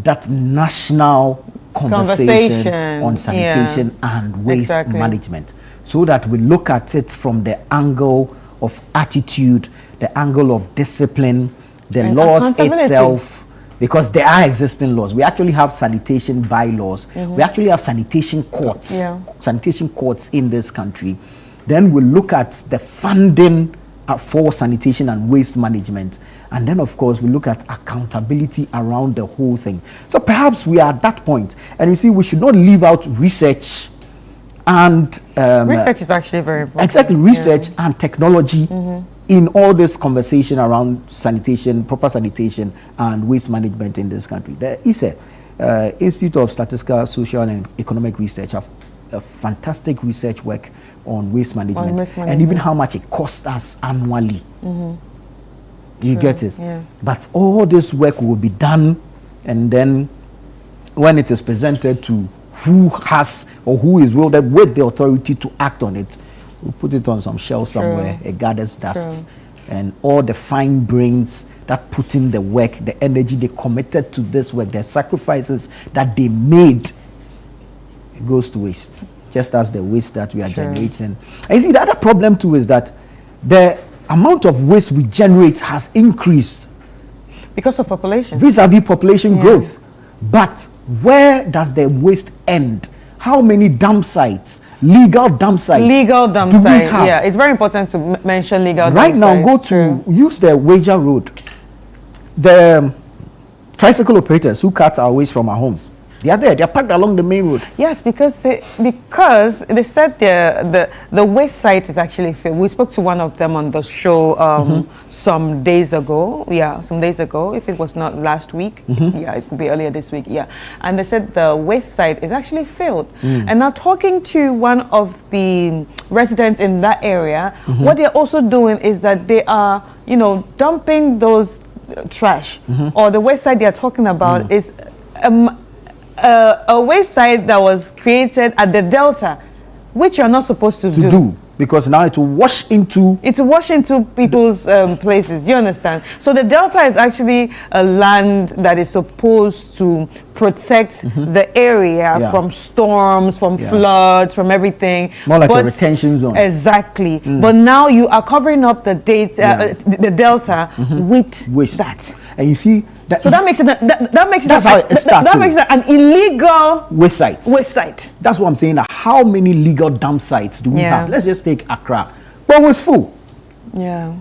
that national conversation on sanitation and waste management, so that we look at it from the angle of attitude, the angle of discipline, the laws itself. Because there are existing laws. We actually have sanitation bylaws. We actually have sanitation courts. Sanitation courts in this country. Then we look at the funding for sanitation and waste management. And then, of course, we look at accountability around the whole thing. So perhaps we are at that point. And you see, we should not leave out research and... research is actually very important. Exactly, research and technology in all this conversation around sanitation, proper sanitation and waste management in this country. The ESPA, Institute of Statistical, Social and Economic Research, have a fantastic research work on waste management, and even how much it costs us annually. You get it? Yeah. But all this work will be done, and then when it is presented to who has or who is wielded with the authority to act on it, we'll put it on some shelf somewhere, it gathers dust. And all the fine brains that put in the work, the energy they committed to this work, the sacrifices that they made, it goes to waste, just as the waste that we are generating. And you see, the other problem too is that the amount of waste we generate has increased because of population, vis-a-vis population growth. But where does the waste end? How many dump sites, legal dump sites, do we have? Yeah, it's very important to mention legal dump sites. Right now, go to use the Wager Road. The tricycle operators who cut our waste from our homes, they are there. They are parked along the main road. Yes, because they said the waste site is actually filled. We spoke to one of them on the show some days ago. Yeah, some days ago. If it was not last week, yeah, it could be earlier this week. Yeah, and they said the waste site is actually filled. And now talking to one of the residents in that area, what they're also doing is that they are, dumping those trash, or the waste site they are talking about is a waste site that was created at the Delta, which you're not supposed to do. Because now it will wash into people's places. You understand? So the Delta is actually a land that is supposed to protect the area from storms, from floods, from everything. More like a retention zone. Exactly. But now you are covering up the the Delta with waste. That. And you see that. So that makes it that's how it starts. That makes it an illegal waste site. That's what I'm saying. How many legal dump sites do we have? Let's just take Accra. But it was full. Yeah.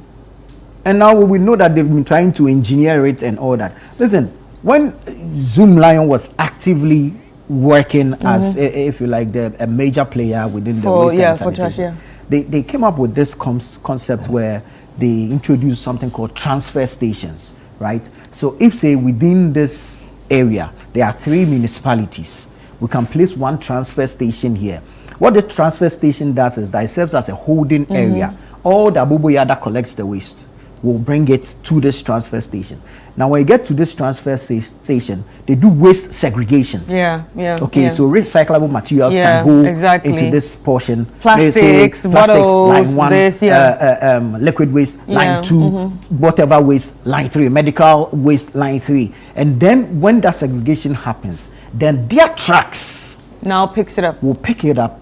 And now we know that they've been trying to engineer it and all that. Listen, when Zoom Lion was actively working as, if you like, a major player within the waste and sanitation, they came up with this concept where they introduced something called transfer stations, right? So if, say, within this area, there are 3 municipalities, we can place one transfer station here. What the transfer station does is that it serves as a holding area. All the Abubuya that collects the waste will bring it to this transfer station. Now, when you get to this transfer station, they do waste segregation. Okay, so recyclable materials can go into this portion. Plastics, bottles, line 1, liquid waste, line 2, whatever waste, line 3, medical waste, line 3. And then when that segregation happens, then their trucks now picks it up. Will pick it up.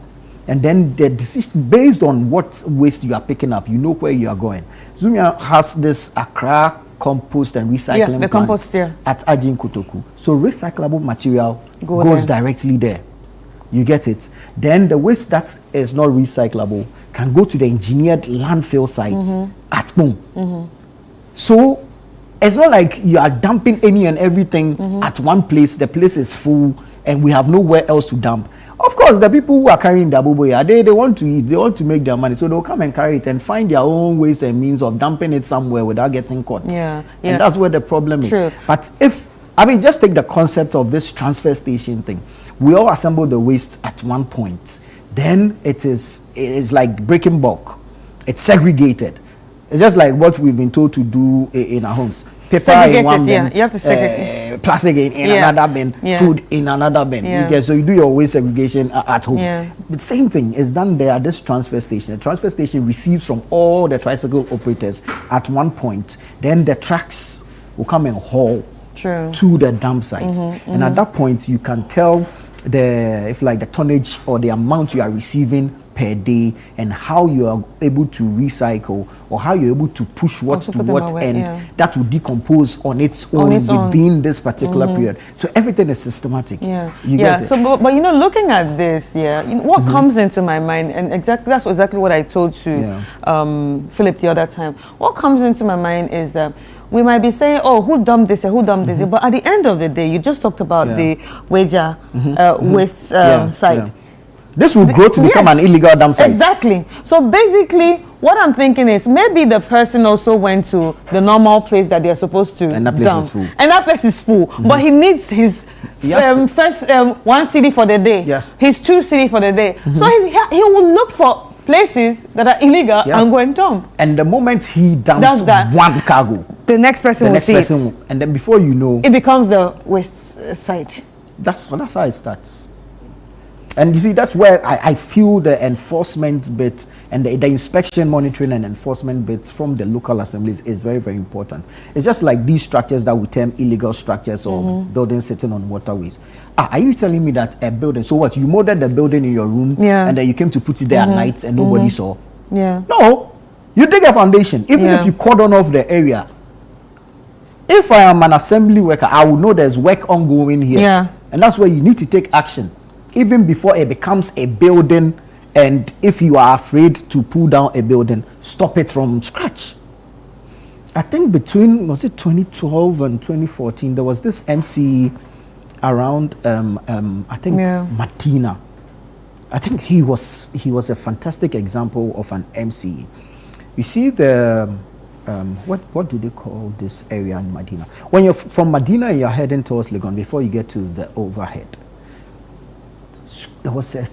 And then the decision, based on what waste you are picking up, you know where you are going. Zumia has this Accra compost and recycling plant at Ajin Kotoku. So recyclable material goes directly there. You get it? Then the waste that is not recyclable can go to the engineered landfill sites at home. So it's not like you are dumping any and everything at one place. The place is full and we have nowhere else to dump. Of course, the people who are carrying the abuboya, they want to eat, they want to make their money, so they'll come and carry it and find their own ways and means of dumping it somewhere without getting caught. And that's where the problem is. But just take the concept of this transfer station thing. We all assemble the waste at one point. Then it is like breaking bulk. It's segregated. It's just like what we've been told to do in our homes. Paper in one bin, you have to segregate. Plastic in another bin, food in another bin. So you do your waste segregation at home. The same thing is done there at this transfer station. The transfer station receives from all the tricycle operators at one point. Then the trucks will come and haul to the dump site. And at that point, you can tell the tonnage or the amount you are receiving per day and how you are able to recycle or how you're able to push what to what end that will decompose on its own within this particular period. So everything is systematic. You get it? So, but looking at this, what comes into my mind, and that's exactly what I told to Philip the other time. What comes into my mind is that we might be saying, oh, who dumped this and who dumped this, but at the end of the day, you just talked about the wager waste site. This will grow to become an illegal dump site. Exactly. So basically, what I'm thinking is maybe the person also went to the normal place that they're supposed to and that place is full. And that place is full. But he needs his first 1 city for the day. Yeah. His 2 city for the day. So he will look for places that are illegal and go and dump. And the moment he dumps one cargo, the next person will see it. And then before you know, it becomes the waste site. That's how it starts. And you see, that's where I feel the enforcement bit and the inspection, monitoring and enforcement bits from the local assemblies is very, very important. It's just like these structures that we term illegal structures or buildings sitting on waterways. Are you telling me that a building, so what, you molded the building in your room and then you came to put it there at night and nobody saw? Yeah. No, you dig a foundation, even if you cordon off the area. If I am an assembly worker, I will know there's work ongoing here. Yeah. And that's where you need to take action. Even before it becomes a building, and if you are afraid to pull down a building, stop it from scratch. I think between, was it 2012 and 2014, there was this MC around, I think Martina. I think he was a fantastic example of an MC. You see the, what do they call this area in Medina? When you're from Medina, you're heading towards Legon before you get to the overhead. There was a,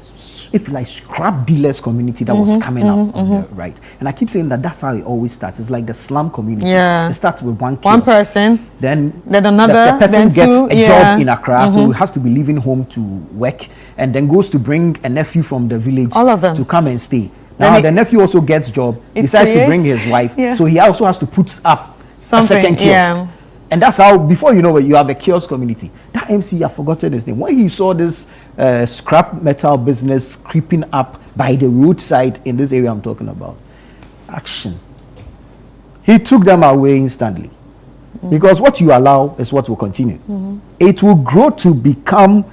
if you like, scrap dealers community that was coming up on the right. And I keep saying that's how it always starts. It's like the slum community. Yeah. It starts with one person, then another, the person gets a job in Accra, so he has to be leaving home to work, and then goes to bring a nephew from the village to come and stay. Now the nephew also gets job, decides to bring his wife, so he also has to put up a second kiosk. And that's how, before you know it, you have a kiosk community. That MC, I've forgotten his name. When he saw this scrap metal business creeping up by the roadside in this area I'm talking about, action. He took them away instantly. Because what you allow is what will continue. It will grow to become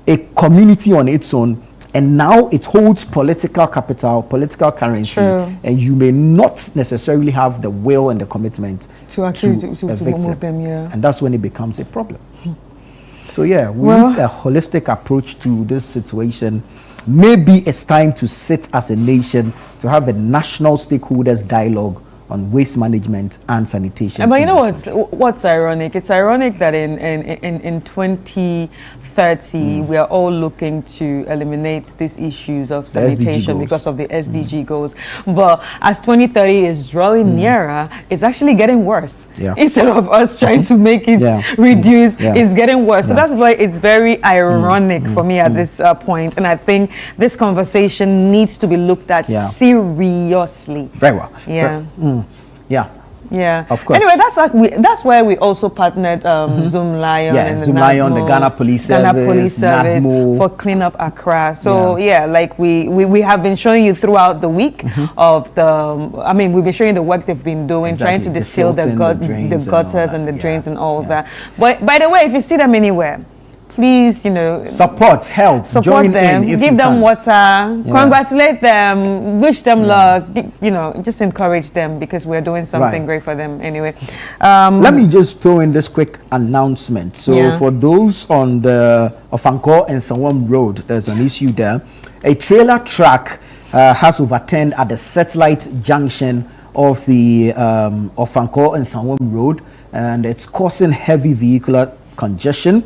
a community on its own, and now it holds political capital, political currency, and you may not necessarily have the will and the commitment to evict them. And that's when it becomes a problem. So yeah, we need a holistic approach to this situation. Maybe it's time to sit as a nation to have a national stakeholders dialogue on waste management and sanitation. But you know what's ironic? It's ironic that in 2030 we are all looking to eliminate these issues of sanitation because of the SDG goals. But as 2030 is drawing nearer, it's actually getting worse. Instead of us trying to make it reduce, it's getting worse. So that's why it's very ironic for me at this point. And I think this conversation needs to be looked at seriously. Very well. Yeah, of course. Anyway, that's where we also partnered Zoom Lion and Zoom Lion, the Ghana Police Service, for Clean Up Accra. So like we have been showing you throughout the week of the. I mean, we've been showing the work they've been doing, trying to distill the gutters and the drains and all that. But by the way, if you see them anywhere, please, support, help, join them, give them water, congratulate them, wish them luck, just encourage them, because we're doing something great for them anyway. Let me just throw in this quick announcement. So for those on the Ofankor and Sawam Road, there's an issue there. A trailer truck has overturned at the satellite junction of the Ofankor and Sawam Road, and it's causing heavy vehicular congestion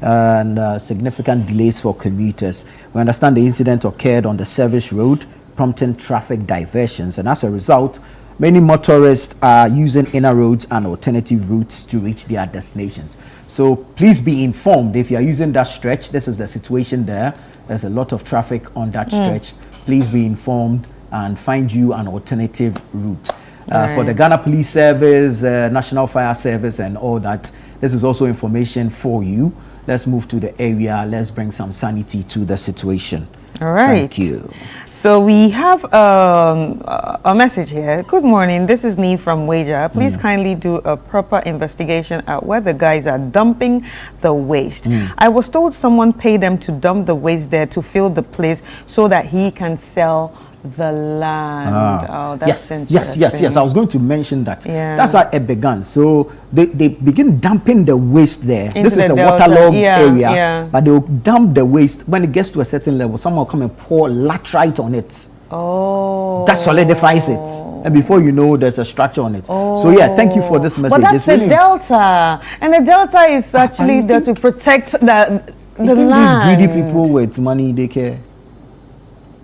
and significant delays for commuters. We understand the incident occurred on the service road, prompting traffic diversions, and as a result, many motorists are using inner roads and alternative routes to reach their destinations. So please be informed if you are using that stretch. This is the situation there. There's a lot of traffic on that stretch. Please be informed and find you an alternative route. For the Ghana Police Service, National Fire Service and all that, this is also information for you. Let's move to the area. Let's bring some sanity to the situation. All right. Thank you. So we have a message here. Good morning. This is Nee from Wager. Please kindly do a proper investigation at where the guys are dumping the waste. I was told someone paid them to dump the waste there to fill the place so that he can sell the land. Oh, that's interesting. Yes. I was going to mention that. Yeah. That's how it began. So they begin dumping the waste there. Into this is the a delta. waterlogged Yeah. area, but they will dump the waste. When it gets to a certain level, someone will come and pour laterite on it. Oh. That solidifies it. And before you know, there's a structure on it. Oh. So yeah, thank you for this message. But that's the delta. And the delta is actually there to protect the land. These greedy people with money, they care.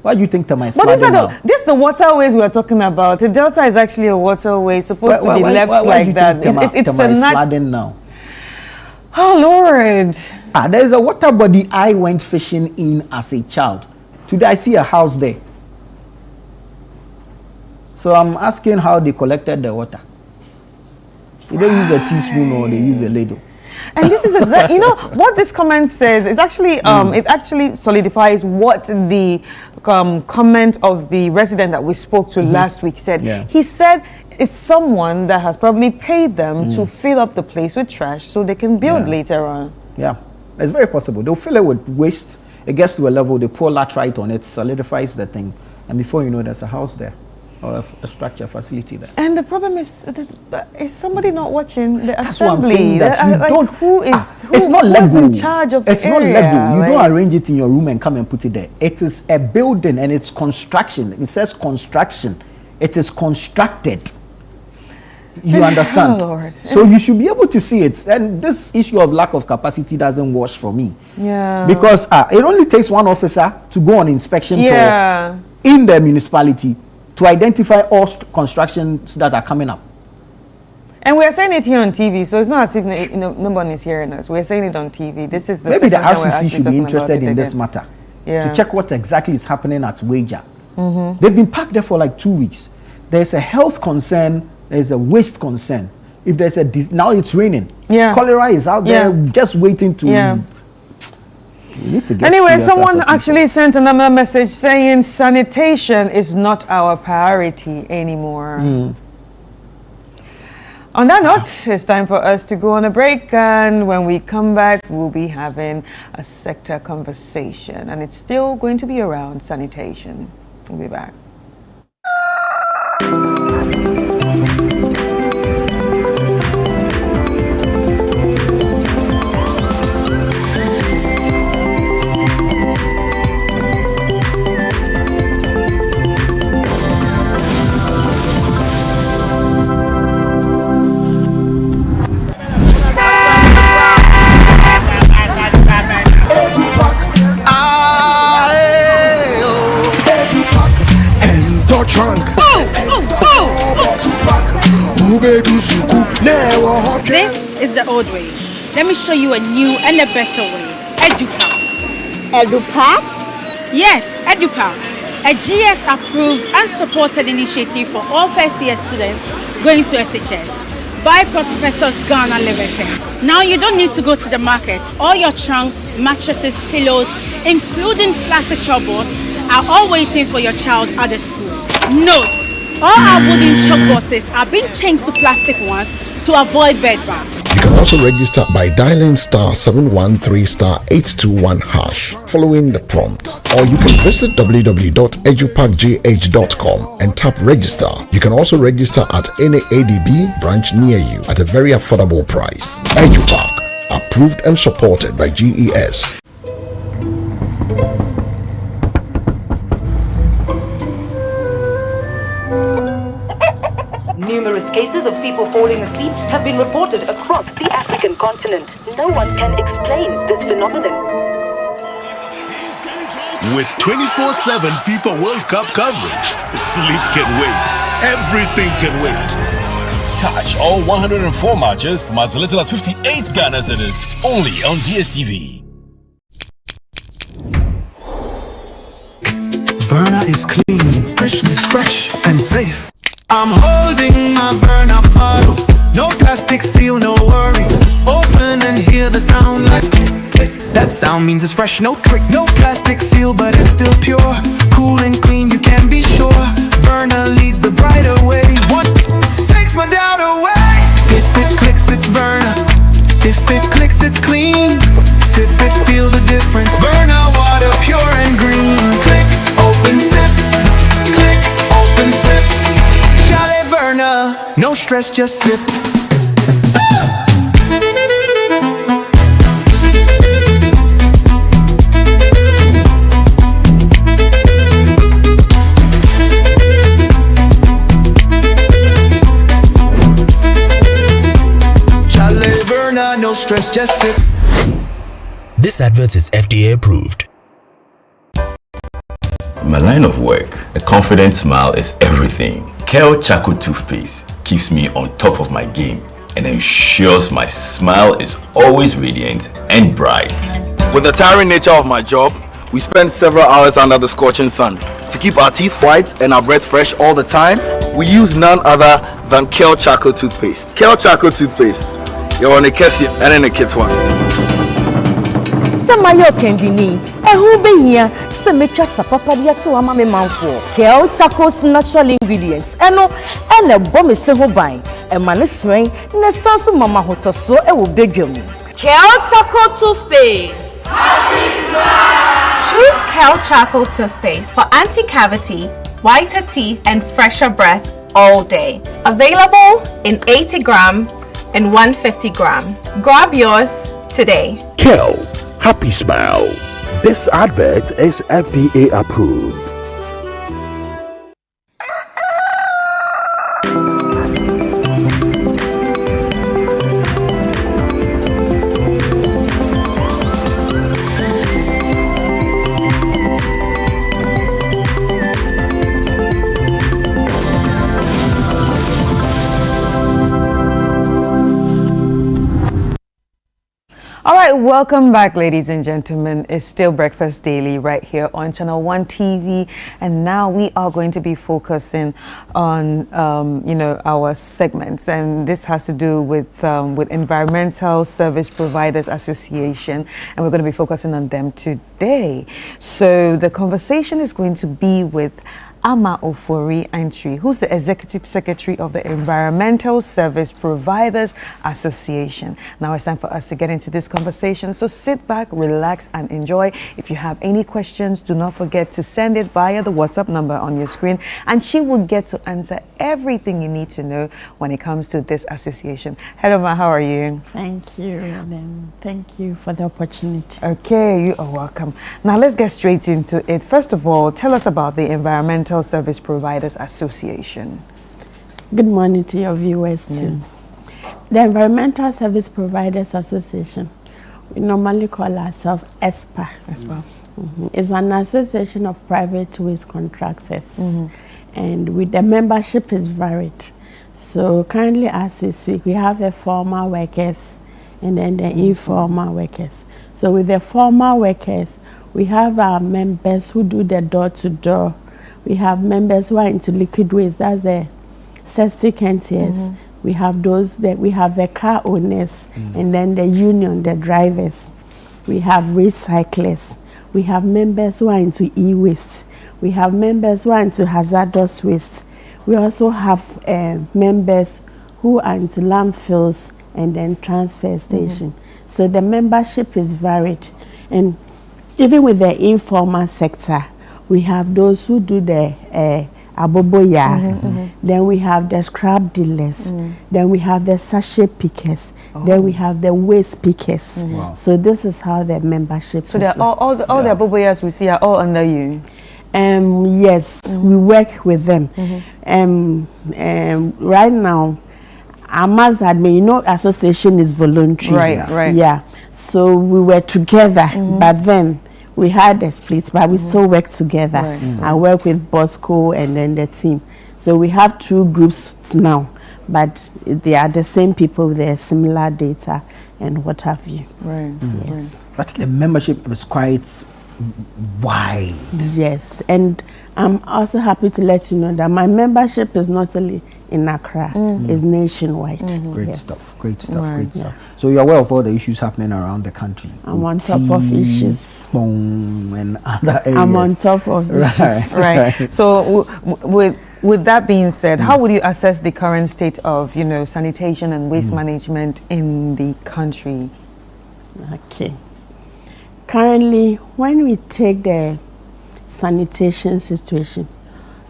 Why do you think Tama is flooding now? This is the waterways we are talking about. The delta is actually a waterway supposed to be left like that. It's is flooding now. Oh Lord! There is a water body I went fishing in as a child. Today I see a house there. So I'm asking how they collected the water. They don't use a teaspoon or they use a ladle. And this is exactly, what this comment says is actually, it actually solidifies what the comment of the resident that we spoke to last week said. Yeah. He said it's someone that has probably paid them to fill up the place with trash so they can build later on. Yeah, it's very possible. They'll fill it with waste. It gets to a level, they pour laterite on it, solidifies the thing. And before you know, there's a house there. Or a structure facility there. And the problem is somebody not watching the That's assembly? What I'm saying, that you don't. It's not legal. In charge of it's the not area, legal. You don't arrange it in your room and come and put it there. It is a building and it's construction. It says construction. It is constructed. You understand? Oh, Lord. So you should be able to see it. And this issue of lack of capacity doesn't wash for me. Yeah. Because it only takes one officer to go on inspection tour in the municipality to identify all constructions that are coming up. And we're saying it here on TV, so it's not as if no one is hearing us. We're saying it on TV. This is the maybe the RCC should be interested in this matter to check what exactly is happening at Wager. They've been parked there for like 2 weeks. There's a health concern, there's a waste concern. If there's now it's raining. Cholera is out there just waiting to. Anyway, someone actually sent another message saying sanitation is not our priority anymore. On that note, it's time for us to go on a break, and when we come back, we'll be having a sector conversation, and it's still going to be around sanitation. We'll be back. This is the old way. Let me show you a new and a better way. EduPack. EduPack? Yes, EduPack. A GS-approved and supported initiative for all first-year students going to SHS by Prospectus Ghana Limited. Now you don't need to go to the market. All your trunks, mattresses, pillows, including plastic chalkboards, are all waiting for your child at the school. Note, all our wooden chalkboards are being changed to plastic ones to avoid bedbugs. You can also register by dialing *713*821# following the prompts, or you can visit www.edupackgh.com and tap register. You can also register at any ADB branch near you at a very affordable price. EduPack, approved and supported by GES. Numerous cases of people falling asleep have been reported across the African continent. No one can explain this phenomenon. With 24/7 FIFA World Cup coverage, sleep can wait. Everything can wait. Catch all 104 matches from as little as 58 Ghana cedis only on DSTV. Verna is clean, fresh and safe. I'm holding my Verna bottle. No plastic seal, no worries. Open and hear the sound like click. That sound means it's fresh, no trick. No plastic seal, but it's still pure. Cool and clean, you can be sure. Verna leads the brighter way. What takes my doubt away? If it clicks, it's Verna. If it clicks, it's clean. Sip it, feel the difference. Verna water, pure and green. Click, open, sip. stress, just sip. No stress, just sip. This advert is FDA approved. In my line of work, a confident smile is everything. Kel Charcoal Toothpaste keeps me on top of my game and ensures my smile is always radiant and bright. With the tiring nature of my job, we spend several hours under the scorching sun. To keep our teeth white and our breath fresh all the time, we use none other than Kel Charcoal Toothpaste. Kel Charcoal Toothpaste. You're on a Kessie and in a kit one. Samayo Kendini, who be here, Semetra Sapapadia to Amame Manfo, Kel Charcoal's natural ingredients, and a bomb is so by, a man's swing, Nesasu Mama Hotoso, a will beg you. Kel Charcoal Toothpaste. Choose Kel Charcoal Toothpaste for anti-cavity, whiter teeth, and fresher breath all day. Available in 80-gram and 150-gram. Grab yours today. Kel, happy smile. This advert is FDA approved. All right, welcome back, ladies and gentlemen. It's still Breakfast Daily right here on Channel 1 TV, and now we are going to be focusing on, our segments, and this has to do with Environmental Service Providers Association, and we're going to be focusing on them today. So the conversation is going to be with Ama Ofori Antwi, who's the Executive Secretary of the Environmental Service Providers Association. Now it's time for us to get into this conversation, so sit back, relax, and enjoy. If you have any questions, do not forget to send it via the WhatsApp number on your screen, and she will get to answer everything you need to know when it comes to this association. Hello, Ma, how are you? Thank you, and thank you for the opportunity. Okay, you are welcome. Now let's get straight into it. First of all, tell us about the Environmental Service Providers Association. Good morning to your viewers too. The Environmental Service Providers Association, we normally call ourselves ESPA. It's an association of private waste contractors, and with the membership is varied. So currently, as we speak, we have the formal workers and then the informal workers. So with the formal workers, we have our members who do the door-to-door. We have members who are into liquid waste, that's the septic entities. We have those that we have the car owners, and then the union, the drivers. We have recyclers. We have members who are into e-waste. We have members who are into hazardous waste. We also have members who are into landfills and then transfer station. So the membership is varied, and even with the informal sector, we have those who do the aboboya, then we have the scrap dealers, then we have the sachet pickers, then we have the waste pickers. So this is how the membership So all the aboboyas we see are all under you? Yes, we work with them. Right now, I must admit, association is voluntary. Right. Yeah. So we were together, but then we had a split, but we still work together. I work with Bosco and then the team. So we have two groups now, but they are the same people with their similar data and what have you. Yes. But the membership is quite wide. Yes, and I'm also happy to let you know that my membership is not only in Accra, it's nationwide. Great stuff, great stuff. So you're aware of all the issues happening around the country? I'm on top of issues. And other areas. I'm on top of issues. Right. So with that being said, how would you assess the current state of, sanitation and waste management in the country? Okay. Currently, when we take the sanitation situation,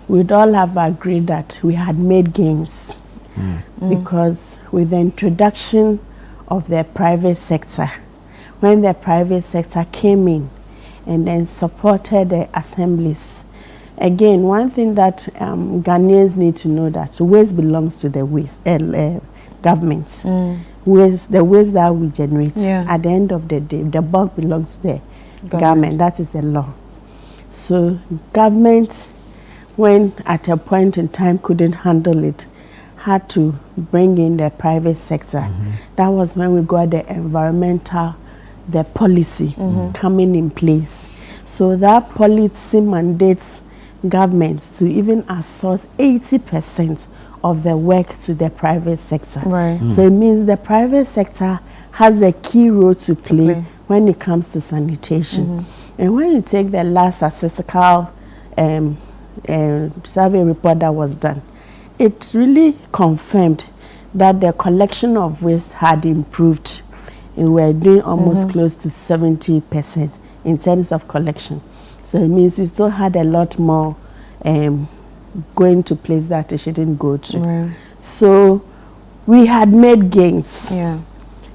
we'd all have agreed that we had made gains. because with the introduction of the private sector, when the private sector came in and then supported the assemblies, again, one thing that Ghanaians need to know that waste belongs to the government. The waste that we generate, at the end of the day, the bulk belongs to the government. That is the law. So government, when at a point in time couldn't handle it, had to bring in the private sector. That was when we got the environmental, the policy coming in place. So that policy mandates governments to even outsource 80% of the work to the private sector. So it means the private sector has a key role to play when it comes to sanitation. And when you take the last statistical survey report that was done, it really confirmed that the collection of waste had improved. And we're doing almost close to 70% in terms of collection. So it means we still had a lot more going to place that it shouldn't go to. So we had made gains.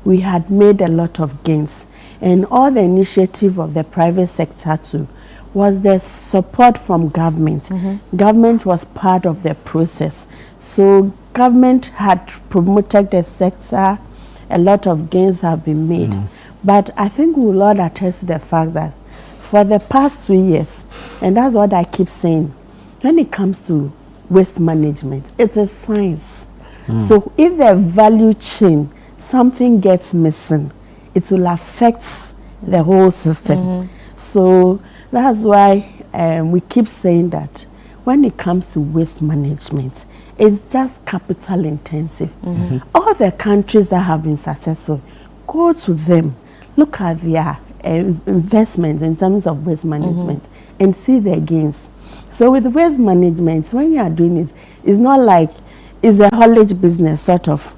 We had made a lot of gains. And all the initiative of the private sector too was the support from government. Government was part of the process. So government had promoted the sector. A lot of gains have been made. But I think we will all attest to the fact that for the past 2 years, and that's what I keep saying, when it comes to waste management, it's a science. So if the value chain, something gets missing, it will affect the whole system. So that's why we keep saying that when it comes to waste management, it's just capital intensive. All the countries that have been successful, go to them, look at their investments in terms of waste management and see their gains. So with waste management, when you are doing it, it's not like it's a haulage business sort of,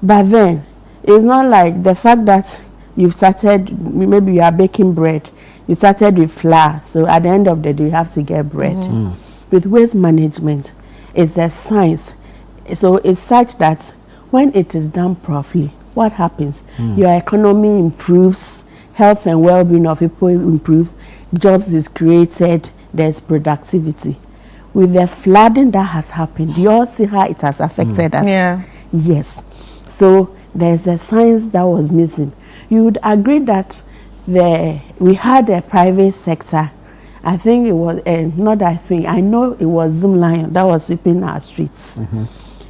but then it's not like the fact that you've started, maybe you are baking bread, you started with flour, so at the end of the day you have to get bread. With waste management, it's a science. So it's such that when it is done properly, what happens? Your economy improves, health and well-being of people improves, jobs is created, there's productivity. With the flooding that has happened, you all see how it has affected us. Yes. So there's a science that was missing. You would agree that we had a private sector. I think it was, I know it was Zoom Lion that was sweeping our streets.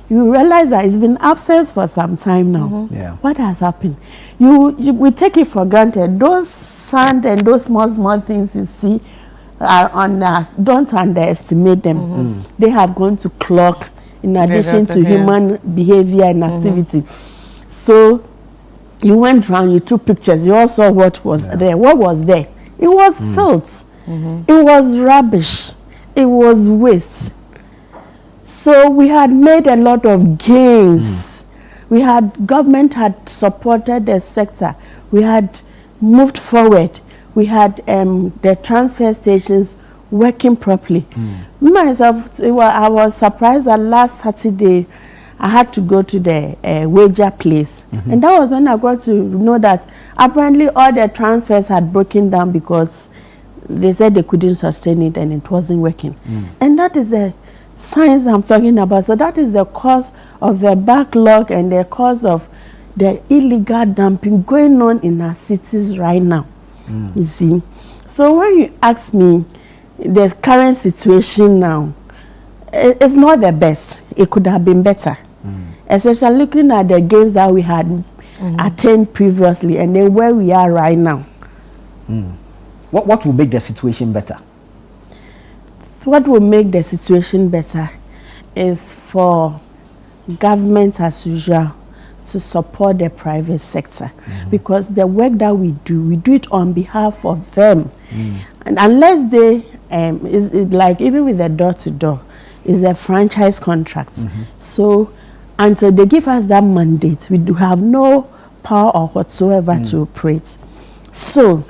You realize that it's been absent for some time now. What has happened? We take it for granted. Those sand and those small things you see on us, don't underestimate them. They have gone to clock in addition to human behavior and activity. So you went around, you took pictures, you all saw what was there. What was there? It was filth. It was rubbish. It was waste. So we had made a lot of gains. Government had supported the sector. We had moved forward. We had the transfer stations working properly. Myself, I was surprised that last Saturday I had to go to the wager place. And that was when I got to know that apparently all the transfers had broken down because they said they couldn't sustain it and it wasn't working. And that is the science I'm talking about. So that is the cause of the backlog and the cause of the illegal dumping going on in our cities right now. You see. So when you ask me, the current situation now, it's not the best. It could have been better. Especially looking at the gains that we had attained previously and then where we are right now. What will make the situation better? What will make the situation better is for government as usual to support the private sector, because the work that we do it on behalf of them. And unless they, it's like even with the door-to-door, is a franchise contract. So until they give us that mandate, we do have no power or whatsoever to operate. So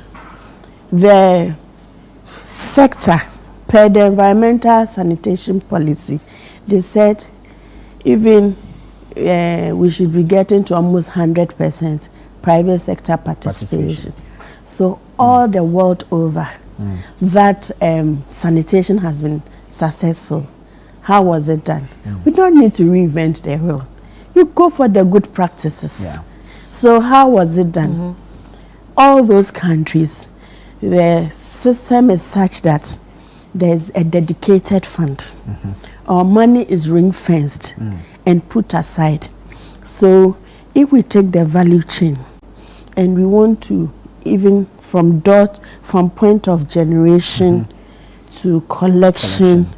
the sector, per the environmental sanitation policy, they said even we should be getting to almost 100% private sector participation. So all the world over, that sanitation has been successful. How was it done? We don't need to reinvent the wheel. You go for the good practices. So how was it done? All those countries, the system is such that there's a dedicated fund. Our money is ring-fenced and put aside. So if we take the value chain and we want to, even from point of generation to collection,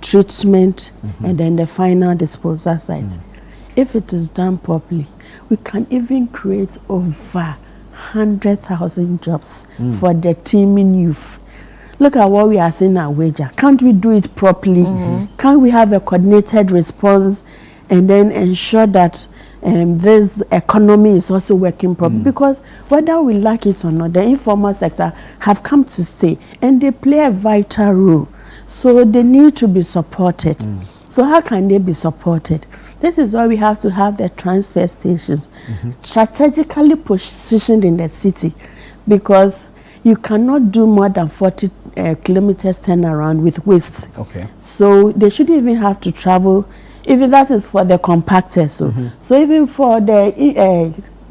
treatment, and then the final disposal site, if it is done properly, we can even create over 100,000 jobs for the teeming youth. Look at what we are seeing at Wager. Can't we do it properly? Can't we have a coordinated response and then ensure that this economy is also working properly? Because whether we like it or not, the informal sector have come to stay and they play a vital role. So they need to be supported. So how can they be supported? This is why we have to have the transfer stations strategically positioned in the city, because you cannot do more than 40 kilometers turnaround with waste. So they shouldn't even have to travel, even that is for the compactors. So even for the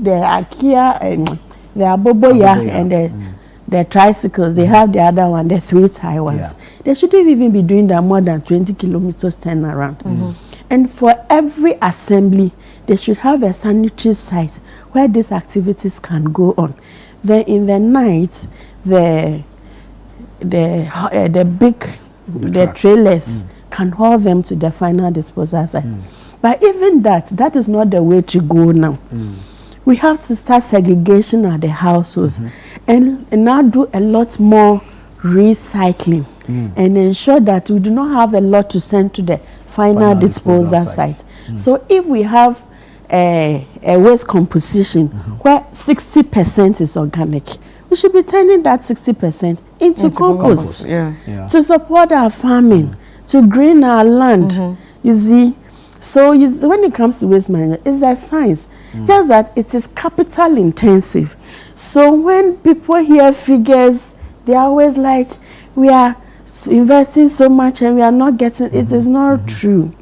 IKEA, the Aboboya and the tricycles, they have the other one, the 3-tie ones. They shouldn't even be doing that more than 20 kilometers turnaround. And for every assembly, they should have a sanitary site where these activities can go on. Then in the night, the trailers can haul them to the final disposal site. But even that is not the way to go now. We have to start segregation at the households and now do a lot more recycling and ensure that we do not have a lot to send to the final disposal site. So if we have a waste composition where 60% is organic, we should be turning that 60% into compost to support our farming, to green our land. You see, so when it comes to waste management, it's a science, just that it is capital intensive. So when people hear figures, they are always like, we are investing so much and we are not getting it. Is not true.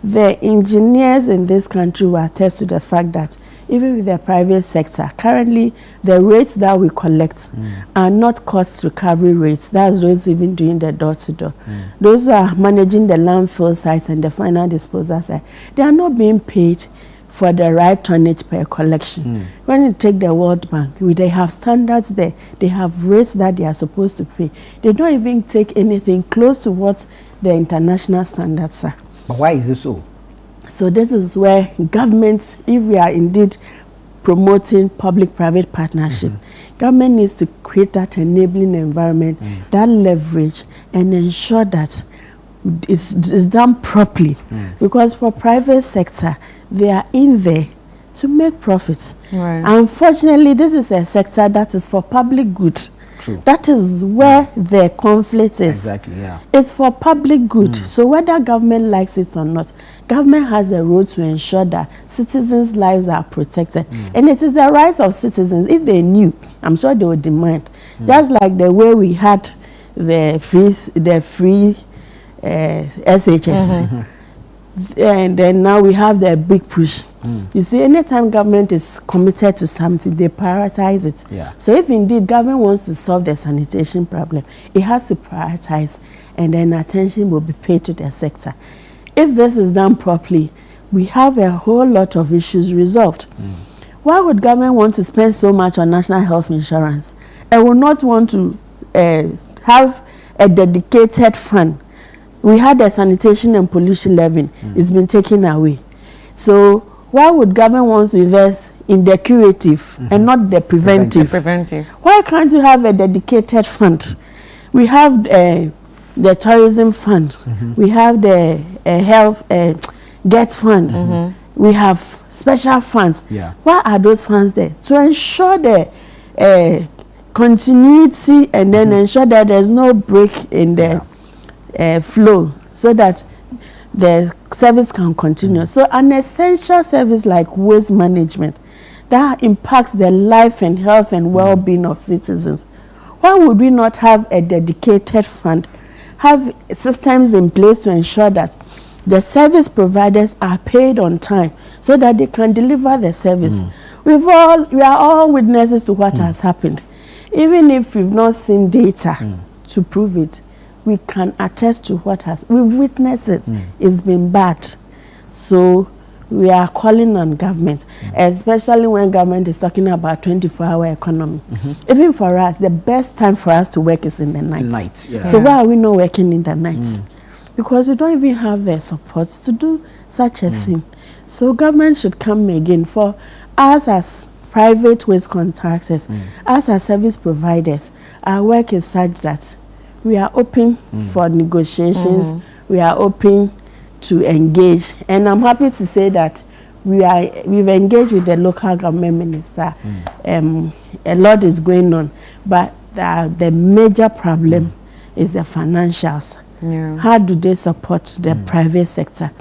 The engineers in this country will attest to the fact that even with the private sector, currently the rates that we collect are not cost recovery rates. That's those even doing the door-to-door. Those who are managing the landfill sites and the final disposal site, they are not being paid for the right tonnage per collection. When you take the World Bank, they have standards there. They have rates that they are supposed to pay. They don't even take anything close to what the international standards are. But why is it so? So this is where government, if we are indeed promoting public-private partnership, government needs to create that enabling environment, that leverage, and ensure that it's done properly. Because for private sector, they are in there to make profits. Unfortunately, this is a sector that is for public good. That is where the conflict is. It's for public good. So whether government likes it or not, government has a role to ensure that citizens' lives are protected. And it is the rights of citizens. If they knew, I'm sure they would demand. Just like the way we had the free SHS. And then now we have the big push. You see, anytime government is committed to something, they prioritize it. So if indeed government wants to solve the sanitation problem, it has to prioritize, and then attention will be paid to the sector. If this is done properly, we have a whole lot of issues resolved. Why would government want to spend so much on national health insurance and would not want to have a dedicated fund? We had a sanitation and pollution levy. It's been taken away. So why would government want to invest in the curative and not the preventive? Why can't you have a dedicated fund? We have the tourism fund. We have the health get fund. We have special funds. Why are those funds there? To ensure the continuity and then ensure that there's no break in the flow, so that the service can continue. So an essential service like waste management that impacts the life and health and well-being of citizens. Why would we not have a dedicated fund, have systems in place to ensure that the service providers are paid on time so that they can deliver the service? We are all witnesses to what has happened. Even if we've not seen data to prove it, we can attest to what we've witnessed it. It's been bad. So we are calling on government, especially when government is talking about 24-hour economy. Even for us, the best time for us to work is in the night. So why are we not working in the night? Because we don't even have the support to do such a thing. So government should come again for us as private waste contractors, us as service providers. Our work is such that we are open for negotiations. We are open to engage, and I'm happy to say that we've engaged with the local government minister. A lot is going on, but the major problem is the financials. How do they support the private sector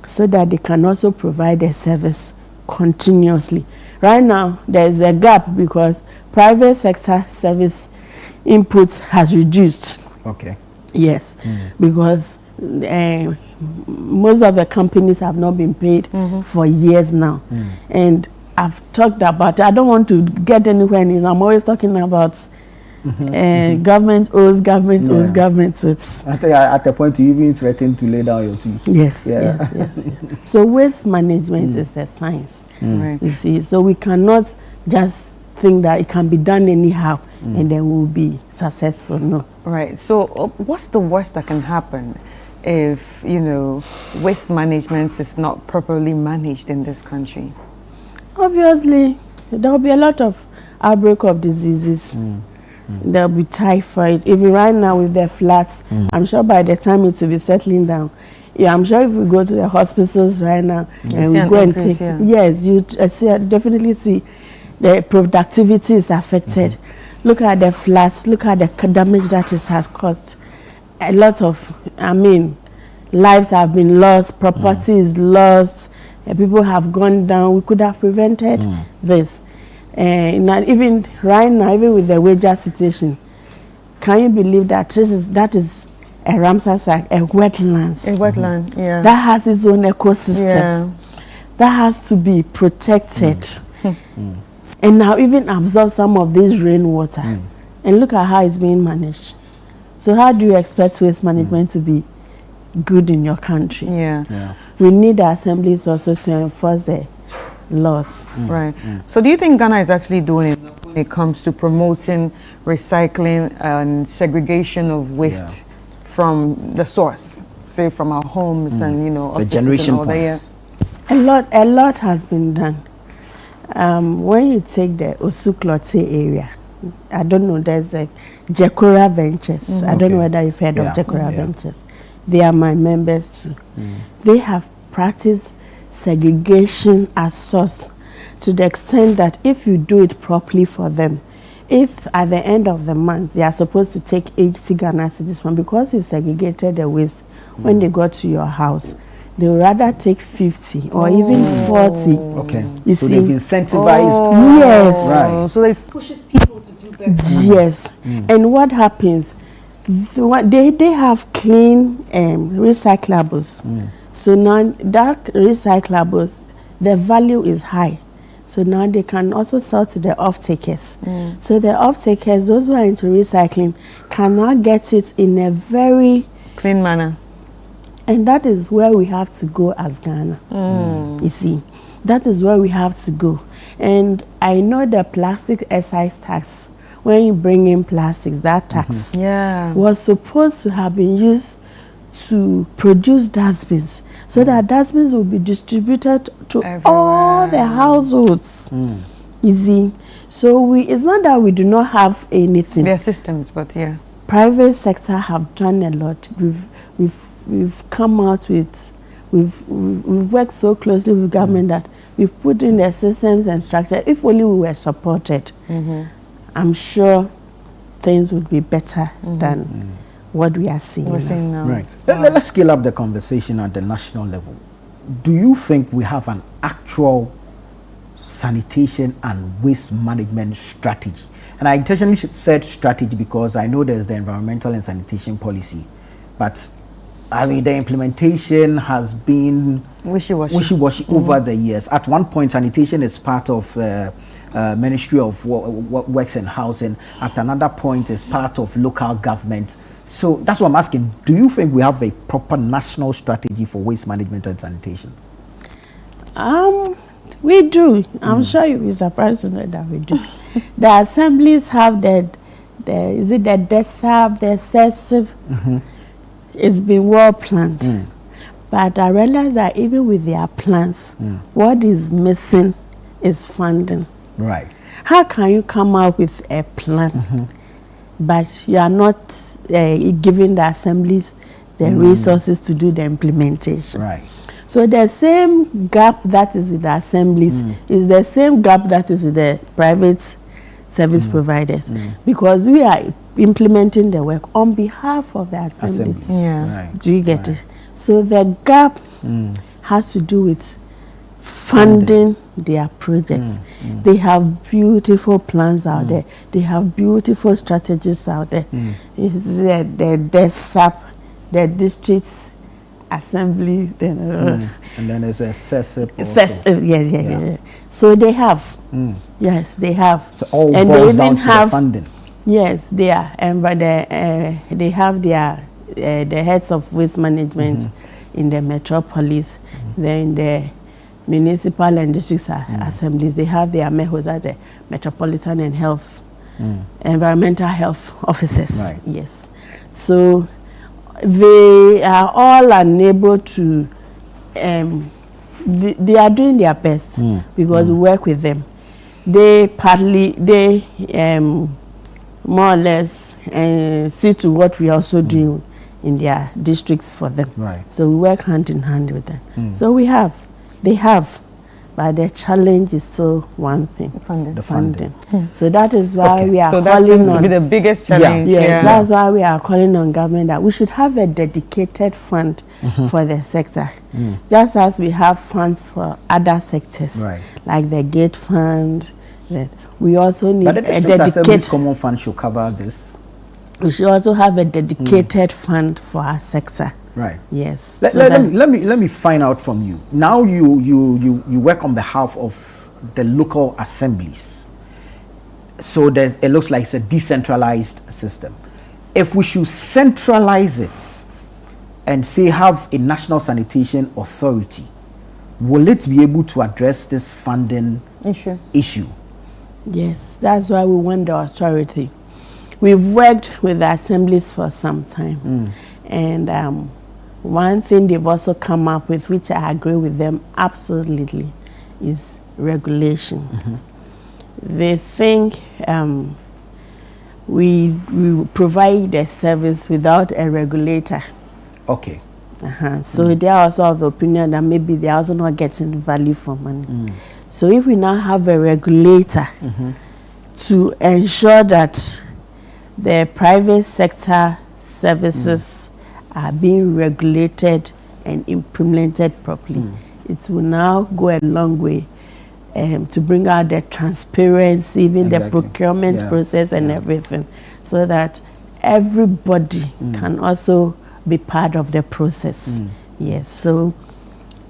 so that they can also provide a service continuously? Right now, there is a gap because private sector service input has reduced. Yes, because most of the companies have not been paid for years now. And I've talked about it. I don't want to get anywhere in it. I'm always talking about government owes government. So it's at the point you even threaten to lay down your tools. Yes. So waste management is the science. You see, so we cannot just think that it can be done anyhow and then we'll be successful. No. Right. So what's the worst that can happen if, waste management is not properly managed in this country? Obviously, there will be a lot of outbreak of diseases. There will be typhoid. Even right now with the floods, I'm sure by the time it will be settling down, I'm sure if we go to the hospitals right now and we go and take, yes, you definitely see the productivity is affected. Look at the floods, look at the damage that it has caused. A lot of, lives have been lost, property is lost, people have gone down. We could have prevented this. Not even right now, even with the wager situation, can you believe that that is a Ramsar site, a wetland? A wetland, that has its own ecosystem. That has to be protected. And now even absorb some of this rainwater. And look at how it's being managed. So how do you expect waste management to be good in your country? We need the assemblies also to enforce the laws. Right. So do you think Ghana is actually doing it when it comes to promoting recycling and segregation of waste from the source, say from our homes and the generation points? A lot has been done. When you take the Osuklote area, I don't know, there's a Jekura Ventures. I don't know whether you've heard of Jekura Ventures. They are my members too. They have practiced segregation as source to the extent that if you do it properly for them, if at the end of the month they are supposed to take 80 Ghana cedis from, because you've segregated the waste, when they go to your house, they would rather take 50 or even 40. You so see? they've incentivized. Yes. Right. So it pushes people to do better. Yes. And what happens? They have clean recyclables. So now that recyclables, the value is high. So now they can also sell to the off-takers. So the off-takers, those who are into recycling, cannot get it in a very clean manner. And that is where we have to go as Ghana. You see, that is where we have to go. And I know the plastic excise tax, when you bring in plastics, that tax was supposed to have been used to produce dustbins, so that dustbins will be distributed to all the households. You see, so it's not that we do not have anything. There are systems, but private sector have done a lot. We've come out with, we've worked so closely with government that we've put in the systems and structure. If only we were supported, I'm sure things would be better than what we are seeing now. Right. Let's scale up the conversation at the national level. Do you think we have an actual sanitation and waste management strategy? And I intentionally said strategy because I know there's the environmental and sanitation policy, but I mean the implementation has been wishy-washy over the years. At one point, sanitation is part of the Ministry of Works and Housing. At another point, it's part of local government. So that's what I'm asking. Do you think we have a proper national strategy for waste management and sanitation? We do. I'm sure you'll be surprised to know that we do. The assemblies have the DESAB, the excessive. It's been well planned. But I realize that even with their plans, what is missing is funding. Right. How can you come up with a plan, but you are not giving the assemblies the resources to do the implementation? Right. So the same gap that is with the assemblies is the same gap that is with the private service providers, because we are implementing the work on behalf of the assemblies. Yeah. Right. Do you get it? So the gap has to do with funding their projects. They have beautiful plans out there. They have beautiful strategies out there. It's the SAP, the districts assembly, and then there's a excessive. Yeah. So they have. Yes, they have. So all and boils they even down to have the funding. Yes, they are. And but they have their the heads of waste management in the metropolis, then the municipal and district assemblies. They have their MEHOs at the metropolitan and health, environmental health officers. Right. Yes. So they are all unable to. They are doing their best because we work with them. They more or less see to what we also do in their districts for them. Right. So we work hand in hand with them. So they have, but the challenge is still one thing: the funding. So that is why we are so calling that seems on to be the biggest challenge. Yes, that's why we are calling on government that we should have a dedicated fund for the sector, just as we have funds for other sectors, like the gate fund. We also need but the a dedicated common fund should cover this. We should also have a dedicated fund for our sector. Right. Yes. Let me find out from you. Now you work on behalf of the local assemblies. So it looks like it's a decentralized system. If we should centralize it and say have a national sanitation authority, will it be able to address this funding issue? Yes, that's why we want the authority. We've worked with the assemblies for some time, and one thing they've also come up with, which I agree with them absolutely, is regulation. They think we provide a service without a regulator. Okay. So they are also of the opinion that maybe they are also not getting value for money. So if we now have a regulator to ensure that the private sector services are being regulated and implemented properly, it will now go a long way to bring out the transparency, even the procurement process and everything, so that everybody can also be part of the process. Yes, so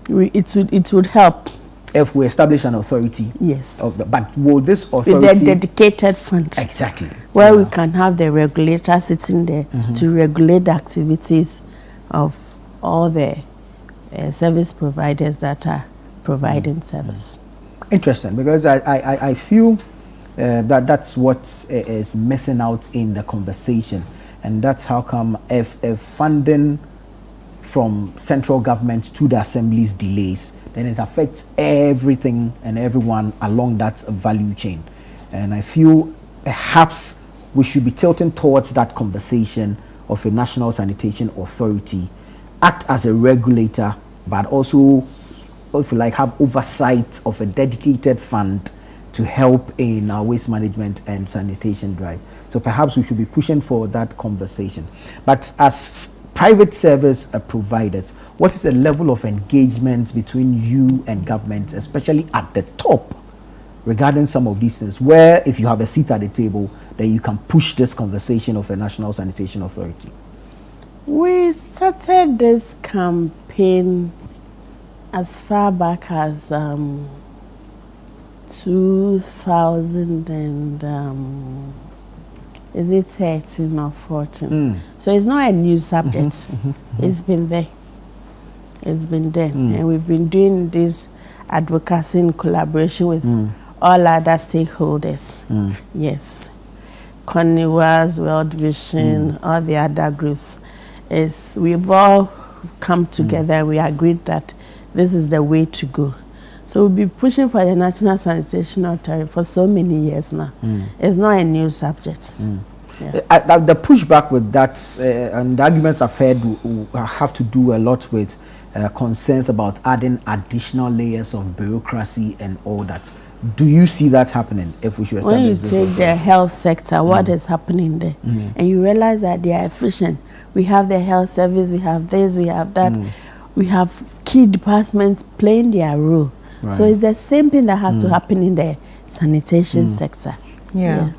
it would help. If we establish an authority, but will this authority with a dedicated fund, exactly, where we can have the regulator sitting there to regulate the activities of all the service providers that are providing service. Interesting, because I feel that's what is missing out in the conversation, and that's how come if funding from central government to the assemblies delays, then it affects everything and everyone along that value chain. And I feel perhaps we should be tilting towards that conversation of a national sanitation authority, act as a regulator, but also, if you like, have oversight of a dedicated fund to help in our waste management and sanitation drive. So perhaps we should be pushing for that conversation. But as private service providers, what is the level of engagement between you and government, especially at the top, regarding some of these things, where if you have a seat at the table, then you can push this conversation of a national sanitation authority? We started this campaign as far back as 2000 and is it 13 or 14? So it's not a new subject. It's been there. It's been there. And we've been doing this advocacy in collaboration with all other stakeholders. Yes. Carnivores, World Vision, all the other groups. We've all come together. We agreed that this is the way to go. So we'll be pushing for the National Sanitation Authority for so many years now. It's not a new subject. Yeah. The pushback with that and the arguments I've heard have to do a lot with concerns about adding additional layers of bureaucracy and all that. Do you see that happening if we should establish this? When you take the health sector, what is happening there? And you realize that they are efficient. We have the health service, we have this, we have that. We have key departments playing their role. Right. So it's the same thing that has to happen in the sanitation sector. Yeah.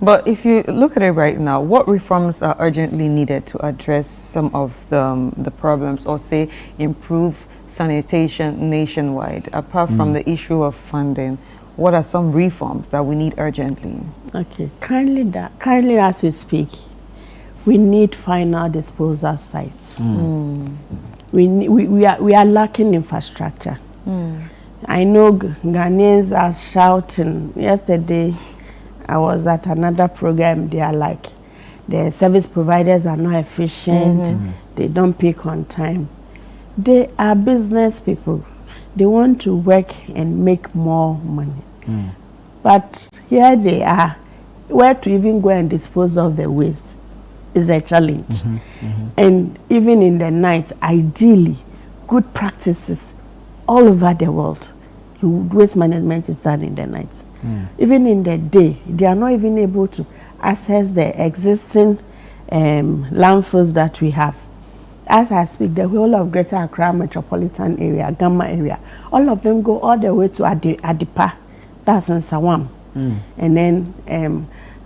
But if you look at it right now, what reforms are urgently needed to address some of the problems, or say improve sanitation nationwide, apart from the issue of funding? What are some reforms that we need urgently? Okay, currently as we speak, we need final disposal sites. We are lacking infrastructure. I know Ghanaians are shouting. Yesterday, I was at another program. They are like, the service providers are not efficient. They don't pick on time. They are business people. They want to work and make more money. But here they are. Where to even go and dispose of the waste is a challenge. And even in the night, ideally, good practices all over the world. Waste management is done in the night. Even in the day, they are not even able to access the existing landfills that we have. As I speak, the whole of Greater Accra metropolitan area, Gamma area, all of them go all the way to Adipa, that's in Sawam. And then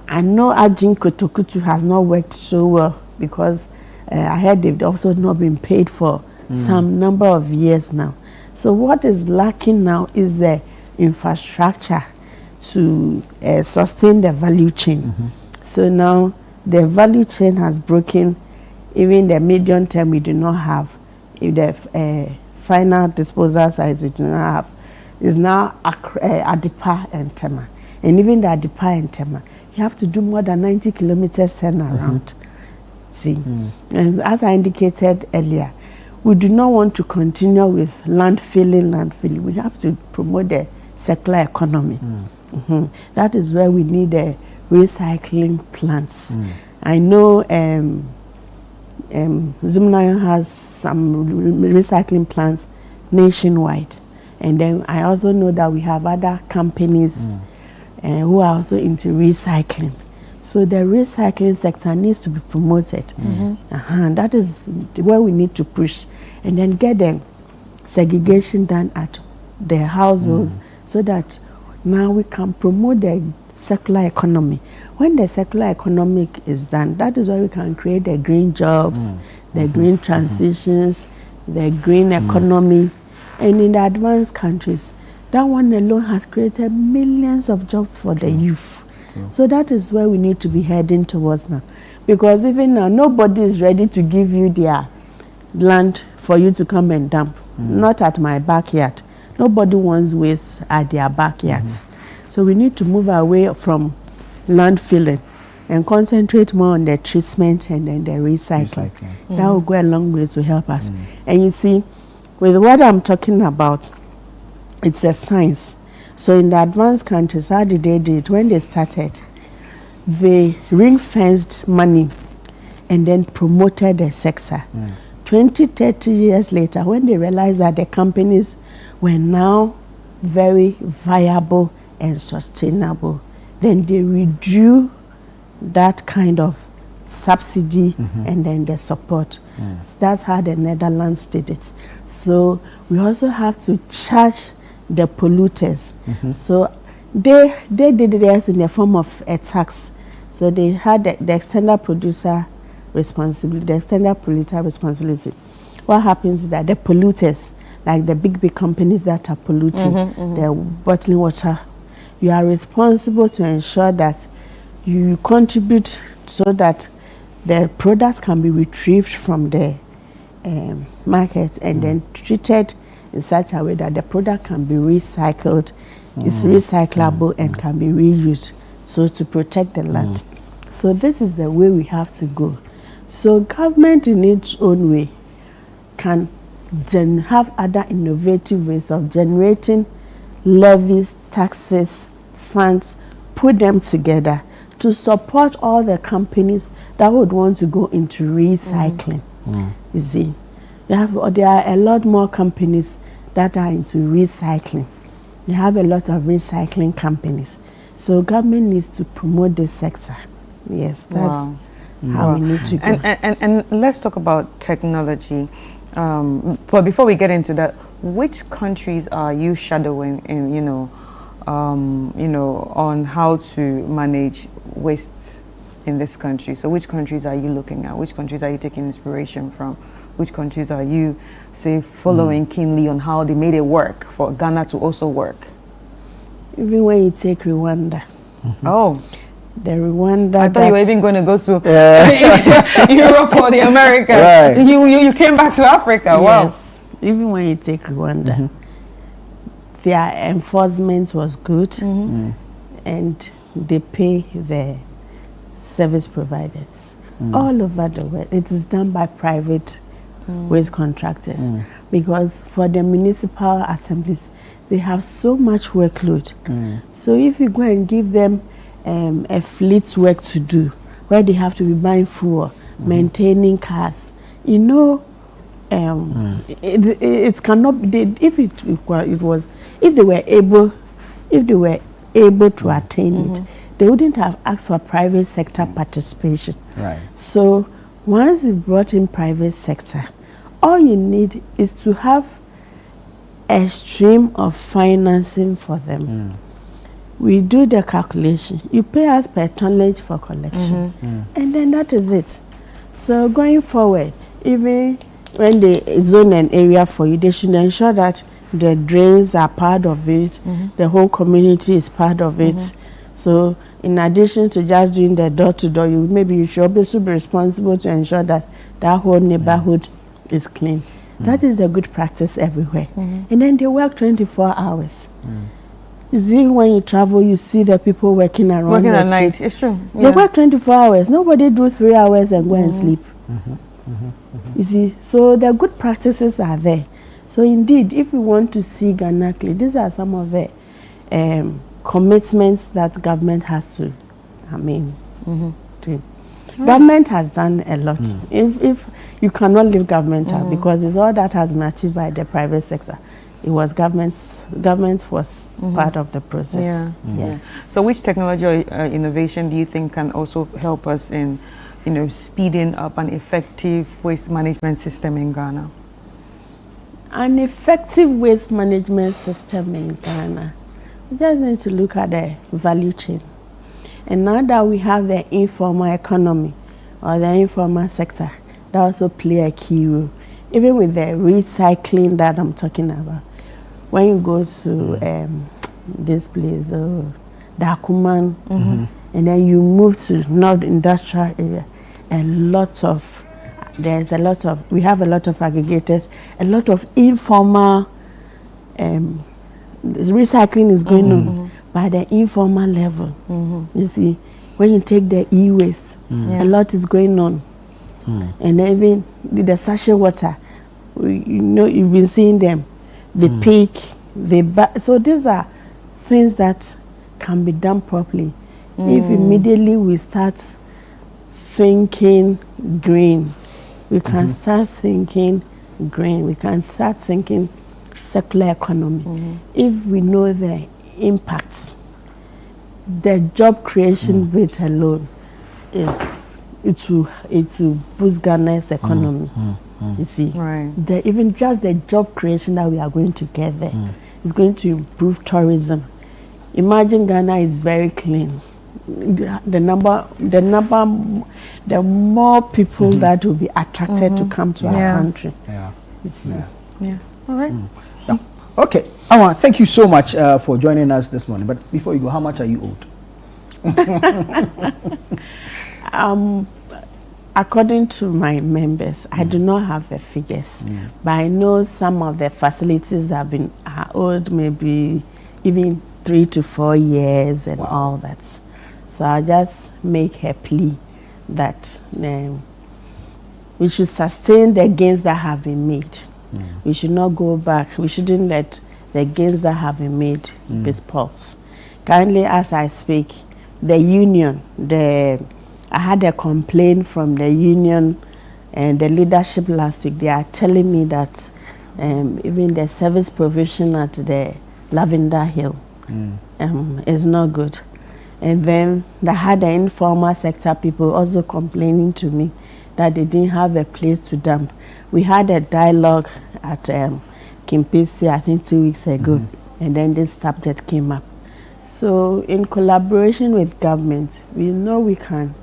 I know Ajin Kotokutu has not worked so well because I heard they've also not been paid for some number of years now. So what is lacking now is the infrastructure to sustain the value chain. So now the value chain has broken. Even the medium term we do not have. If the final disposal sites we do not have, is now Adipa and Tema. And even the Adipa and Tema, you have to do more than 90 kilometers turnaround. See, and as I indicated earlier, we do not want to continue with landfilling. We have to promote the circular economy. That is where we need the recycling plants. I know Zumnayo has some recycling plants nationwide. And then I also know that we have other companies who are also into recycling. So the recycling sector needs to be promoted. That is where we need to push. And then get the segregation done at the households so that now we can promote the circular economy. When the circular economy is done, that is why we can create the green jobs, the green transitions, the green economy. And in the advanced countries, that one alone has created millions of jobs for the youth. So that is where we need to be heading towards now. Because even now, nobody is ready to give you their land for you to come and dump. Not at my backyard. Nobody wants waste at their backyards. So we need to move away from landfilling and concentrate more on the treatment and then the recycling. That will go a long way to help us. And you see, with what I'm talking about, it's a science. So in the advanced countries, how did they do it? When they started, they ring-fenced money and then promoted the sector. 20, 30 years later, when they realized that the companies were now very viable and sustainable, then they withdrew that kind of subsidy and then the support. That's how the Netherlands did it. So we also have to charge the polluters. So they did it in the form of a tax. So they had the extended producer responsibility, the extended polluter responsibility. What happens is that the polluters, like the big companies that are polluting, the bottling water, you are responsible to ensure that you contribute so that the products can be retrieved from the market and then treated in such a way that the product can be recycled, it's recyclable and can be reused, so to protect the land. So this is the way we have to go. So government in its own way can have other innovative ways of generating levies, taxes, funds, put them together to support all the companies that would want to go into recycling. You see, there are a lot more companies that are into recycling. They have a lot of recycling companies. So government needs to promote this sector. Yes, that's how we need to go. And let's talk about technology. But before we get into that, which countries are you shadowing in, on how to manage waste in this country? So which countries are you looking at? Which countries are you taking inspiration from? Which countries are you, say, following keenly on how they made it work for Ghana to also work? Even when you take Rwanda. Oh. The Rwanda. I thought you were even going to go to Europe or the Americas. Right. You came back to Africa. Wow. Yes. Even when you take Rwanda, their enforcement was good and they pay the service providers all over the world. It is done by private waste contractors because for the municipal assemblies, they have so much workload. So if you go and give them a fleet work to do, where they have to be buying fuel, maintaining cars, it cannot be. If they were able to attain it, they wouldn't have asked for private sector participation. Right. So once you brought in private sector, all you need is to have a stream of financing for them. We do the calculation. You pay us per tonnage for collection, and then that is it. So going forward, even when they zone an area for you, they should ensure that the drains are part of it, the whole community is part of it. So in addition to just doing the door-to-door, you should also be responsible to ensure that that whole neighborhood is clean. That is the good practice everywhere. And then they work 24 hours. You see, when you travel, you see the people working around working the at night. streets. It's true. They work 24 hours. Nobody do 3 hours and go and sleep. You see, so the good practices are there. So indeed, if we want to see Ghana clean, these are some of the commitments that government has to, do. Government has done a lot. If you cannot leave government out, because it's all that has been achieved by the private sector. It was government was part of the process. So which technology or innovation do you think can also help us in, speeding up an effective waste management system in Ghana? An effective waste management system in Ghana, we just need to look at the value chain. And now that we have the informal economy or the informal sector, that also play a key role. Even with the recycling that I'm talking about, when you go to this place, Dakuman, and then you move to North Industrial area, we have a lot of aggregators, a lot of informal recycling is going on by the informal level. You see, when you take the e-waste, a lot is going on. And even the sachet water, you've been seeing them, they pick, they buy. So these are things that can be done properly. If immediately we start thinking green, we can start thinking green, we can start thinking circular economy. If we know the impacts the job creation rate alone is it will boost Ghana's economy. You see, right? Even just the job creation that we are going to get there is going to improve tourism. Imagine Ghana is very clean. The more people that will be attracted to come to our country. You see. All right. Okay. Awa, thank you so much for joining us this morning. But before you go, how much are you owed? According to my members, I do not have the figures, but I know some of the facilities are owed maybe even 3 to 4 years and all that. So I'll just make a plea that we should sustain the gains that have been made. We should not go back. We shouldn't let the gains that have been made be spoiled. Currently, as I speak, the union, I had a complaint from the union and the leadership last week. They are telling me that even the service provision at the Lavender Hill is not good. And then I had the informal sector people also complaining to me that they didn't have a place to dump. We had a dialogue at Kimpisi, I think 2 weeks ago, and then this subject came up. So in collaboration with government, we know we can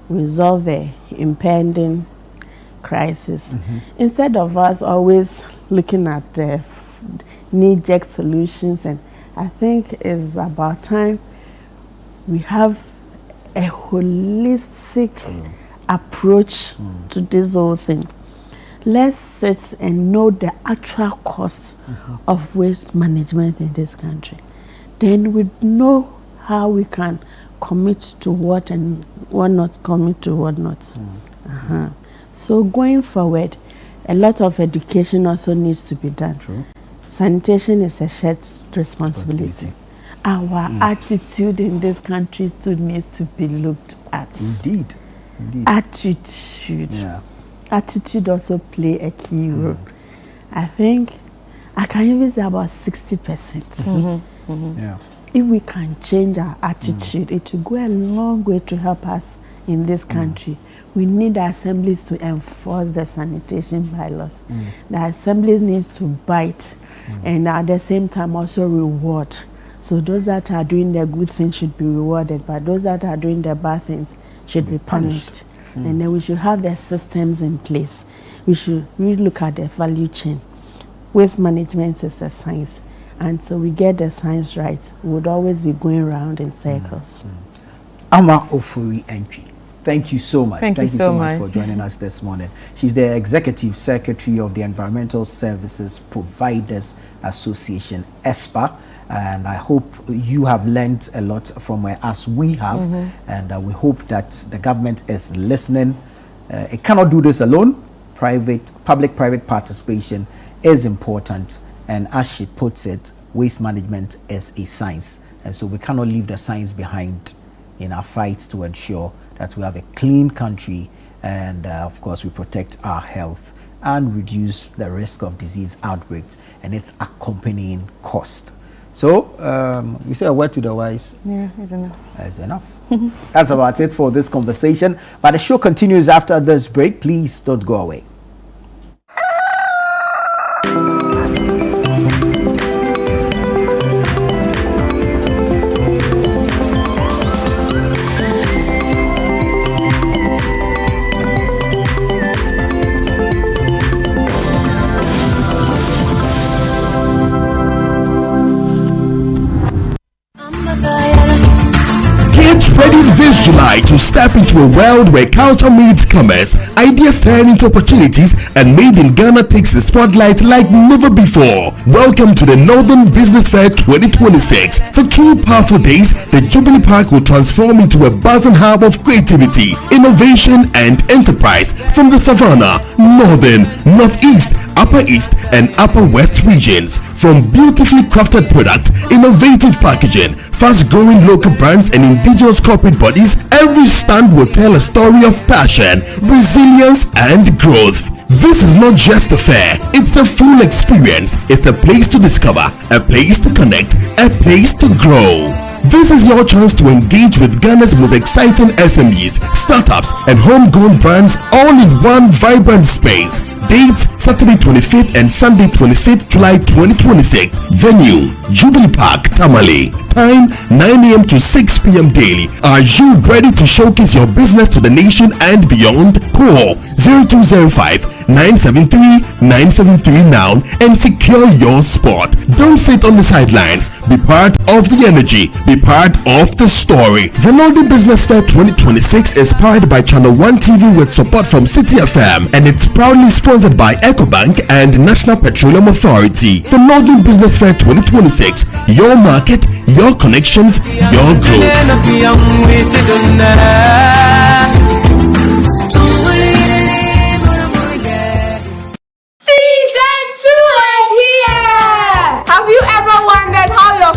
resolve the impending crisis. Instead of us always looking at knee-jerk solutions, and I think it's about time we have a holistic approach to this whole thing. Let's sit and know the actual costs of waste management in this country. Then we know how we can commit to what and what not, commit to what not. So going forward, a lot of education also needs to be done. Sanitation is a shared responsibility. Our attitude in this country too needs to be looked at. Indeed. Attitude. Attitude also play a key role. I think I can even say about 60%. If we can change our attitude, it will go a long way to help us in this country. We need the assemblies to enforce the sanitation bylaws. The assemblies needs to bite and at the same time also reward. So those that are doing the good things should be rewarded, but those that are doing the bad things should be punished. And then we should have the systems in place. We should really look at the value chain. Waste management is a science. And so we get the science right, we would always be going around in circles. Ama Ofuri Entry, thank you so much. Thank you so much for joining us this morning. She's the Executive Secretary of the Environmental Services Providers Association, ESPA. And I hope you have learned a lot from her, as we have. And we hope that the government is listening. It cannot do this alone. Public-private participation is important. And as she puts it, waste management is a science. And so we cannot leave the science behind in our fight to ensure that we have a clean country and, of course, we protect our health and reduce the risk of disease outbreaks and its accompanying cost. So, we say a word to the wise. Yeah, it's enough. That's enough. That's about it for this conversation. But the show continues after this break. Please don't go away. Ready this July to step into a world where culture meets commerce, ideas turn into opportunities, and Made in Ghana takes the spotlight like never before. Welcome to the Northern Business Fair 2026. For 2 powerful days, the Jubilee Park will transform into a buzzing hub of creativity, innovation, and enterprise from the Savannah, Northern, Northeast, Upper East, and Upper West regions. From beautifully crafted products, innovative packaging, fast-growing local brands, and indigenous corporate bodies, every stand will tell a story of passion, resilience, and growth. This is not just a fair, it's a full experience. It's a place to discover, a place to connect, a place to grow. This is your chance to engage with Ghana's most exciting SMEs, startups, and homegrown brands all in one vibrant space. Dates Saturday 25th and Sunday 26th July 2026. Venue Jubilee Park, Tamale. Time 9 a.m. to 6 p.m. daily. Are you ready to showcase your business to the nation and beyond? Call 0205 973-973 now and secure your spot. Don't sit on the sidelines. Be part of the energy. Be part of the story. The Northern Business Fair 2026 is powered by Channel 1 TV with support from City FM, and it's proudly sponsored by EcoBank and National Petroleum Authority. The Northern Business Fair 2026. Your market, your connections, your growth.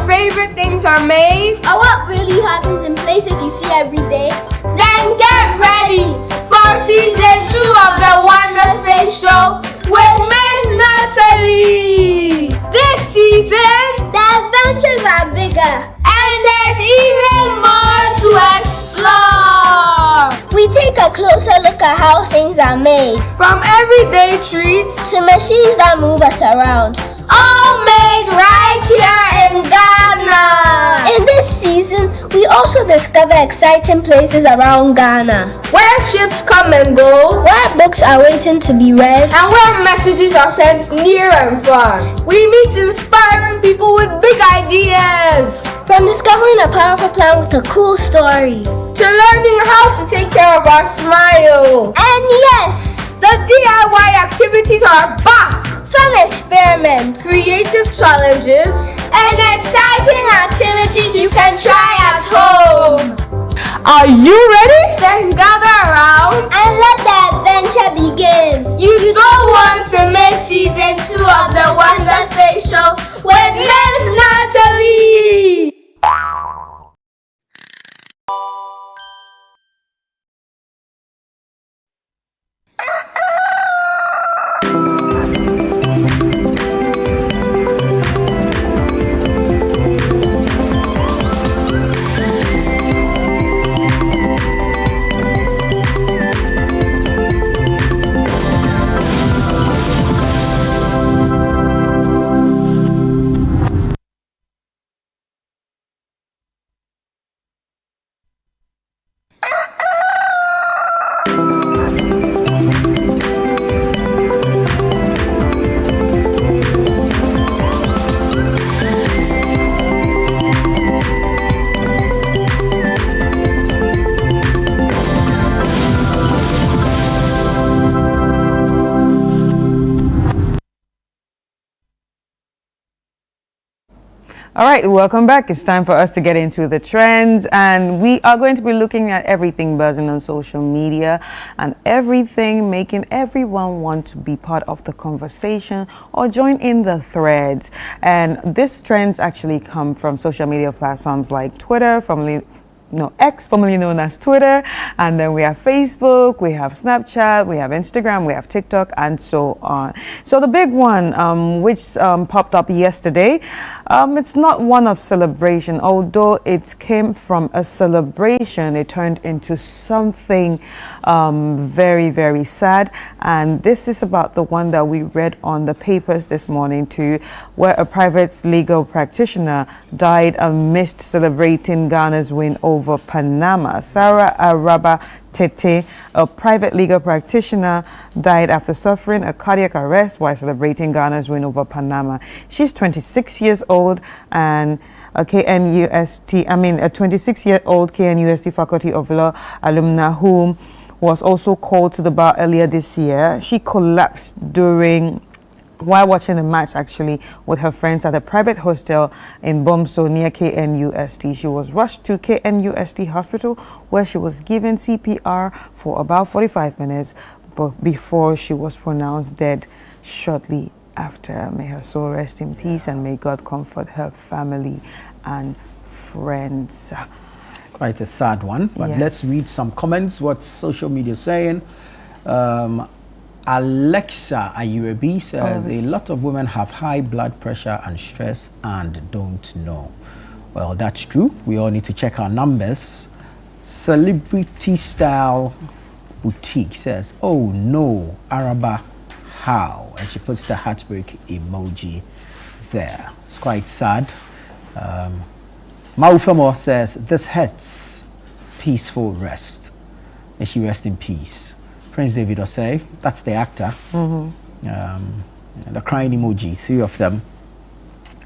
Favorite things are made, or what really happens in places you see every day, then get ready for season 2 of the Wonder Space Show with Miss Natalie. This season, the adventures are bigger and there's even more to explore. We take a closer look at how things are made, from everyday treats to machines that move us around. All made right here in Ghana. In this season, we also discover exciting places around Ghana, where ships come and go, where books are waiting to be read, and where messages are sent near and far. We meet inspiring people with big ideas, from discovering a powerful plan with a cool story, to learning how to take care of our smile. And yes, the DIY activities are back. Fun experiments, creative challenges, and exciting activities you can try at home. Are you ready? Then gather around and let the adventure begin. You don't want to miss season 2 of the Wonder Space Show with Miss Natalie. All right, welcome back. It's time for us to get into the trends, and we are going to be looking at everything buzzing on social media and everything making everyone want to be part of the conversation or join in the threads. And these trends actually come from social media platforms like Twitter, X, formerly known as Twitter, and then we have Facebook, we have Snapchat, we have Instagram, we have TikTok, and so on. So the big one, which popped up yesterday, it's not one of celebration, although it came from a celebration, it turned into something very, very sad. And this is about the one that we read on the papers this morning too, where a private legal practitioner died amidst celebrating Ghana's win over Panama. Sarah Araba Tete, a private legal practitioner, died after suffering a cardiac arrest while celebrating Ghana's win over Panama. She's 26 years old and a 26-year-old KNUST Faculty of Law alumna whom was also called to the bar earlier this year. She collapsed while watching the match actually with her friends at a private hostel in Bomso near KNUST. She was rushed to KNUST hospital where she was given CPR for about 45 minutes before she was pronounced dead shortly after. May her soul rest in peace and may God comfort her family and friends. Quite a sad one, but yes. Let's read some comments, what social media is saying. Alexa Ayurebi says a lot of women have high blood pressure and stress and don't know. Well, that's true. We all need to check our numbers. Celebrity Style Boutique says, oh no, Araba, how? And she puts the heartbreak emoji there. It's quite sad. Maufemo says, this hurts. Peaceful rest. May she rest in peace. Prince David Osei, that's the actor. The crying emoji, 3 of them,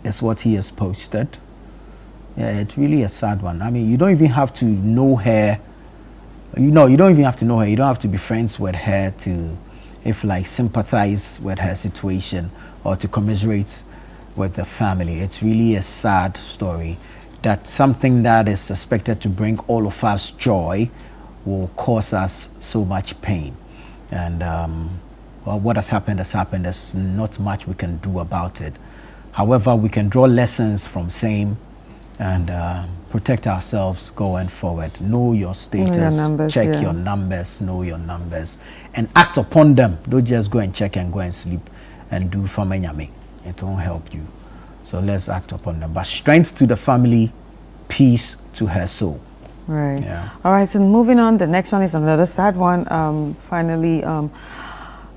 is what he has posted. Yeah, it's really a sad one. I mean, you don't even have to know her. You don't even have to know her. You don't have to be friends with her to, if like, sympathize with her situation or to commiserate with the family. It's really a sad story. That something that is suspected to bring all of us joy will cause us so much pain. And well, what has happened has happened. There's not much we can do about it. However, we can draw lessons from same and protect ourselves going forward. Know your status, know your numbers, check your numbers, know your numbers, and act upon them. Don't just go and check and go and sleep and do famanyame. It won't help you. So let's act upon them. But strength to the family, peace to her soul. Right. Yeah. All right. So moving on, the next one is another sad one. Finally,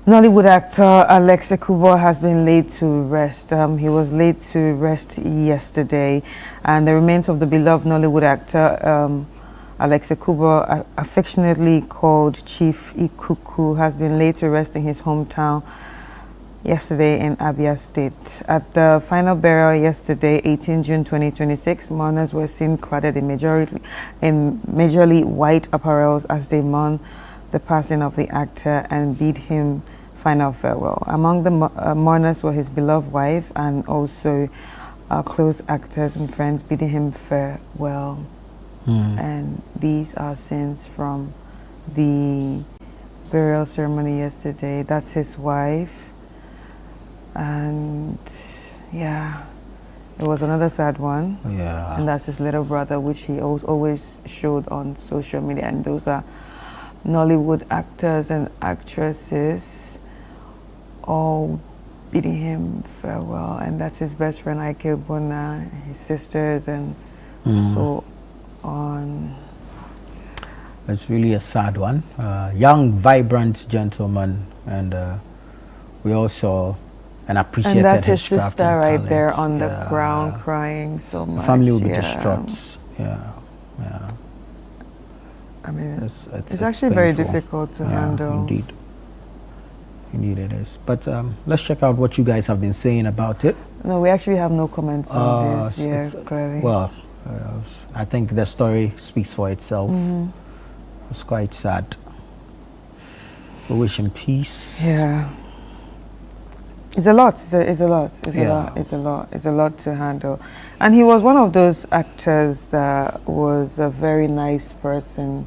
Nollywood actor Alex Ekubo has been laid to rest. He was laid to rest yesterday, and the remains of the beloved Nollywood actor Alex Ekubo, affectionately called Chief Ikuku, has been laid to rest in his hometown yesterday in Abia State. At the final burial yesterday, 18 June 2026, mourners were seen clad in majorly white apparels as they mourn the passing of the actor and bid him final farewell. Among the mourners were his beloved wife and also close actors and friends bidding him farewell. And these are scenes from the burial ceremony yesterday. That's his wife. And yeah, it was another sad one. Yeah. And that's his little brother, which he always showed on social media. And those are Nollywood actors and actresses all bidding him farewell. And that's his best friend Ike Bona, his sisters, and so on. It's really a sad one. Young, vibrant gentleman, and we also appreciated and that's his sister right talent. There on the ground crying so much. The family will be distraught. I mean, it's actually very difficult to handle. Indeed it is. But let's check out what you guys have been saying about it. No, we actually have no comments on this. Clearly. Well, I think the story speaks for itself. It's quite sad. We wish him peace. Yeah. It's a lot. It's a lot to handle. And he was one of those actors that was a very nice person.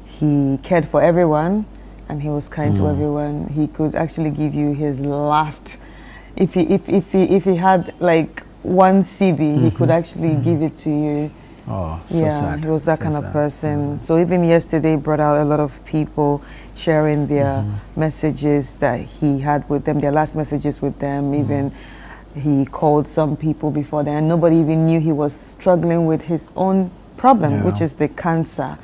He cared for everyone, and he was kind to everyone. He could actually give you his last. If he had like one CD, he could actually give it to you. Oh, so sad. He was that kind of person. So even yesterday brought out a lot of people sharing their messages that he had with them, their last messages with them. Even he called some people before then. Nobody even knew he was struggling with his own problem, which is the cancer,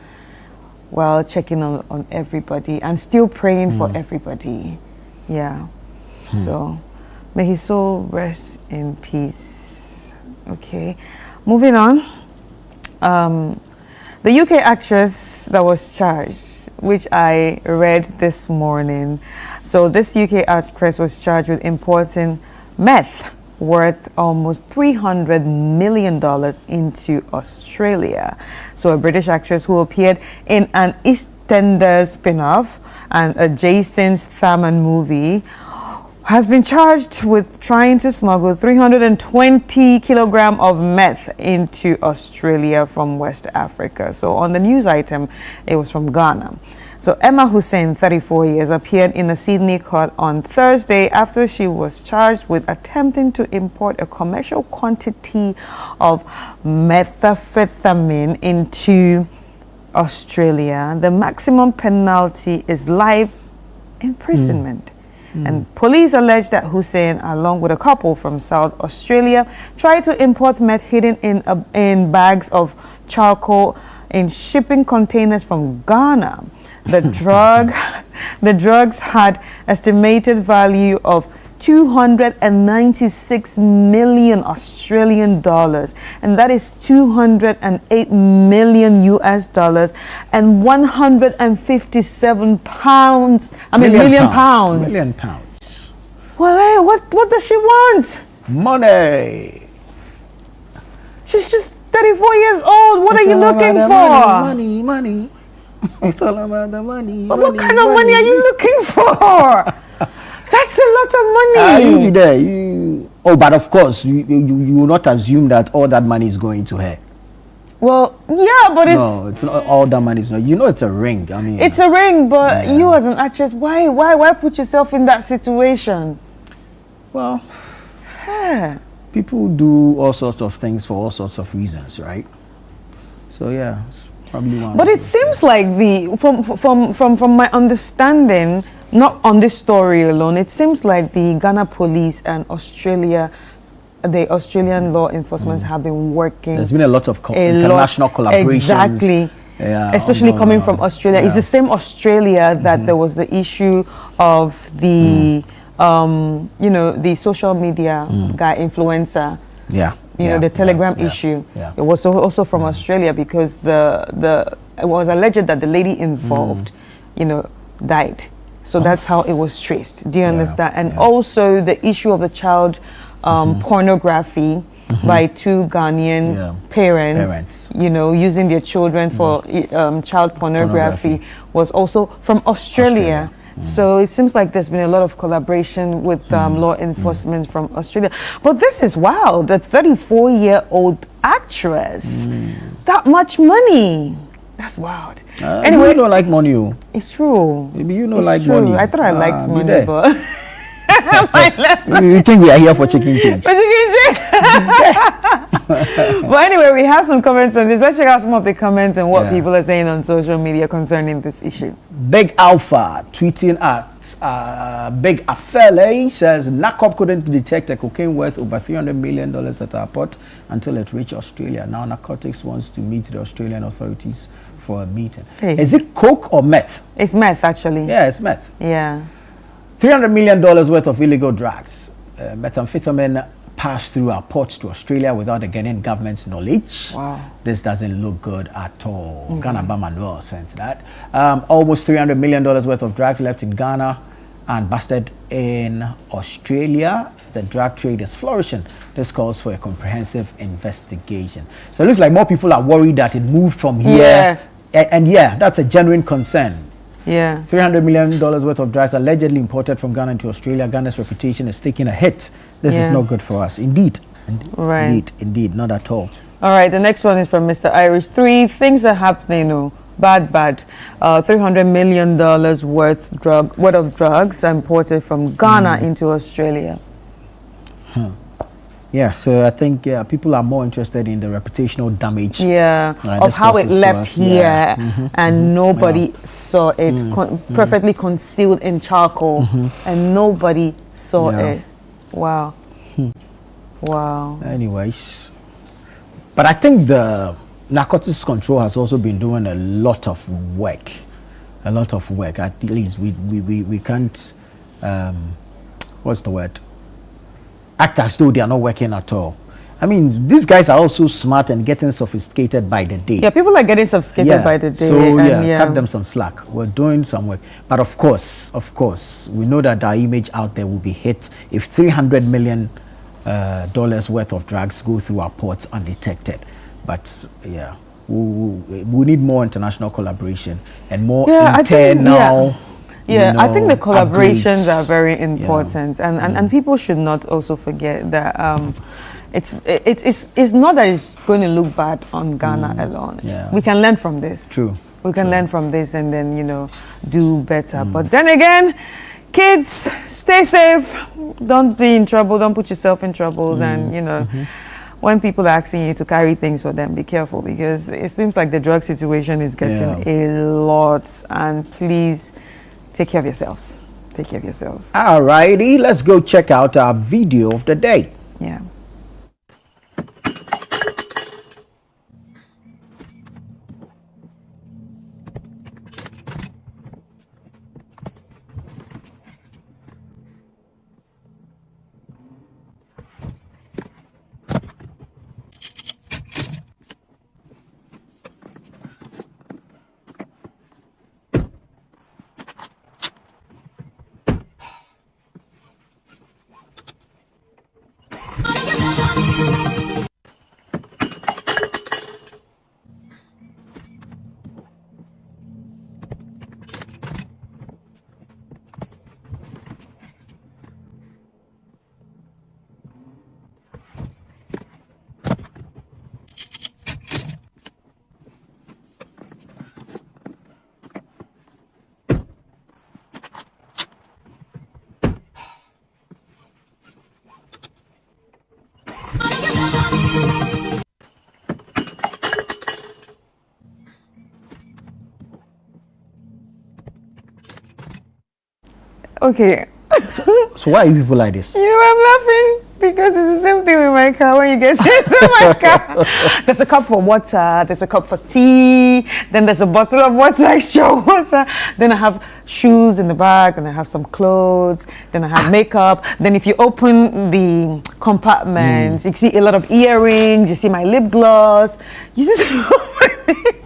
while checking on everybody and still praying for everybody. Yeah. So may his soul rest in peace. Okay. Moving on. The UK actress that was charged, which I read this morning. So this UK actress was charged with importing meth worth almost $300 million into Australia. So a British actress who appeared in an EastEnders spin-off and a Jason Statham movie has been charged with trying to smuggle 320 kilograms of meth into Australia from West Africa. So on the news item, it was from Ghana. So Emma Hussein, 34 years, appeared in the Sydney court on Thursday after she was charged with attempting to import a commercial quantity of methamphetamine into Australia. The maximum penalty is life imprisonment. And police allege that Hussein, along with a couple from South Australia, tried to import meth hidden in bags of charcoal in shipping containers from Ghana. The drugs had estimated value of 296 million Australian dollars, and that is 208 million US dollars, and 157 pounds. Million pounds. Million pounds. Well, hey, what does she want? Money. She's just 34 years old. What are you looking for? Money. It's all about the money. What kind of money are you looking for? That's a lot of money. You'll be there. But of course, you will not assume that all that money is going to her. Well, yeah, but it's not all that money is not. It's a ring. It's a ring, but you as an actress, why put yourself in that situation? Well, people do all sorts of things for all sorts of reasons, right? So yeah, it's probably one. But it seems like from my understanding, not on this story alone, it seems like the Ghana police and the Australian law enforcement have been working. There's been a lot of international collaborations. Exactly. Yeah, especially coming from Australia. It's the same Australia that there was the issue of the, the social media guy, influencer. Yeah. The Telegram issue. Yeah. It was also from Australia because it was alleged that the lady involved, died. So that's how it was traced. Do you understand? And also the issue of the child pornography by two Ghanaian parents, using their children for child pornography was also from Australia. So it seems like there's been a lot of collaboration with law enforcement from Australia. But this is wild. A 34-year-old actress, that much money. That's wild. Anyway, you don't like money. It's true. Maybe you don't like money. I thought I liked money, but you think we are here for chicken change? For chicken change. But anyway, we have some comments on this. Let's check out some of the comments and what people are saying on social media concerning this issue. Big Alpha tweeting at Big Afele says NACOP couldn't detect a cocaine worth over $300 million at our port until it reached Australia. Now narcotics wants to meet the Australian authorities for a meeting. Is it coke or meth? It's meth, actually. Yeah, it's meth. Yeah. $300 million worth of illegal drugs. Methamphetamine passed through our ports to Australia without the Ghanaian government's knowledge. Wow. This doesn't look good at all. Ghana Manuel sent that. Almost $300 million worth of drugs left in Ghana and busted in Australia. The drug trade is flourishing. This calls for a comprehensive investigation. So it looks like more people are worried that it moved from here. And that's a genuine concern. Yeah. $300 million worth of drugs allegedly imported from Ghana into Australia. Ghana's reputation is taking a hit. This is not good for us. Indeed. Indeed. Not at all. All right. The next one is from Mr. Irish. 3 things are happening. Bad. $300 million worth of drugs imported from Ghana into Australia. Yeah, so I think people are more interested in the reputational damage. Of how it left here and nobody saw it, perfectly concealed in charcoal, and nobody saw it. Wow. Wow. Anyways, but I think the narcotics control has also been doing a lot of work. At least we can't, what's the word? Act as though they are not working at all. I mean, these guys are also smart and getting sophisticated by the day. Yeah, people are getting sophisticated by the day. So cut them some slack. We're doing some work. But of course, we know that our image out there will be hit if $300 million worth of drugs go through our ports undetected. But we need more international collaboration and more internal. I think the collaborations are very important, and people should not also forget that it's not that it's going to look bad on Ghana alone. We can learn from this. True. We can learn from this and then do better. But then again, kids, stay safe. Don't be in trouble. Don't put yourself in trouble. And when people are asking you to carry things for them, be careful, because it seems like the drug situation is getting a lot. And please take care of yourselves. take care of yourselves. All righty, let's go check out our video of the day. Yeah. Okay. So why are you people like this? You know, I'm laughing because it's the same thing with my car. When you get into my car, there's a cup for water, there's a cup for tea, then there's a bottle of water, extra water. Then I have shoes in the bag, then I have some clothes, then I have makeup. Then if you open the compartment, you see a lot of earrings, you see my lip gloss, you see so many.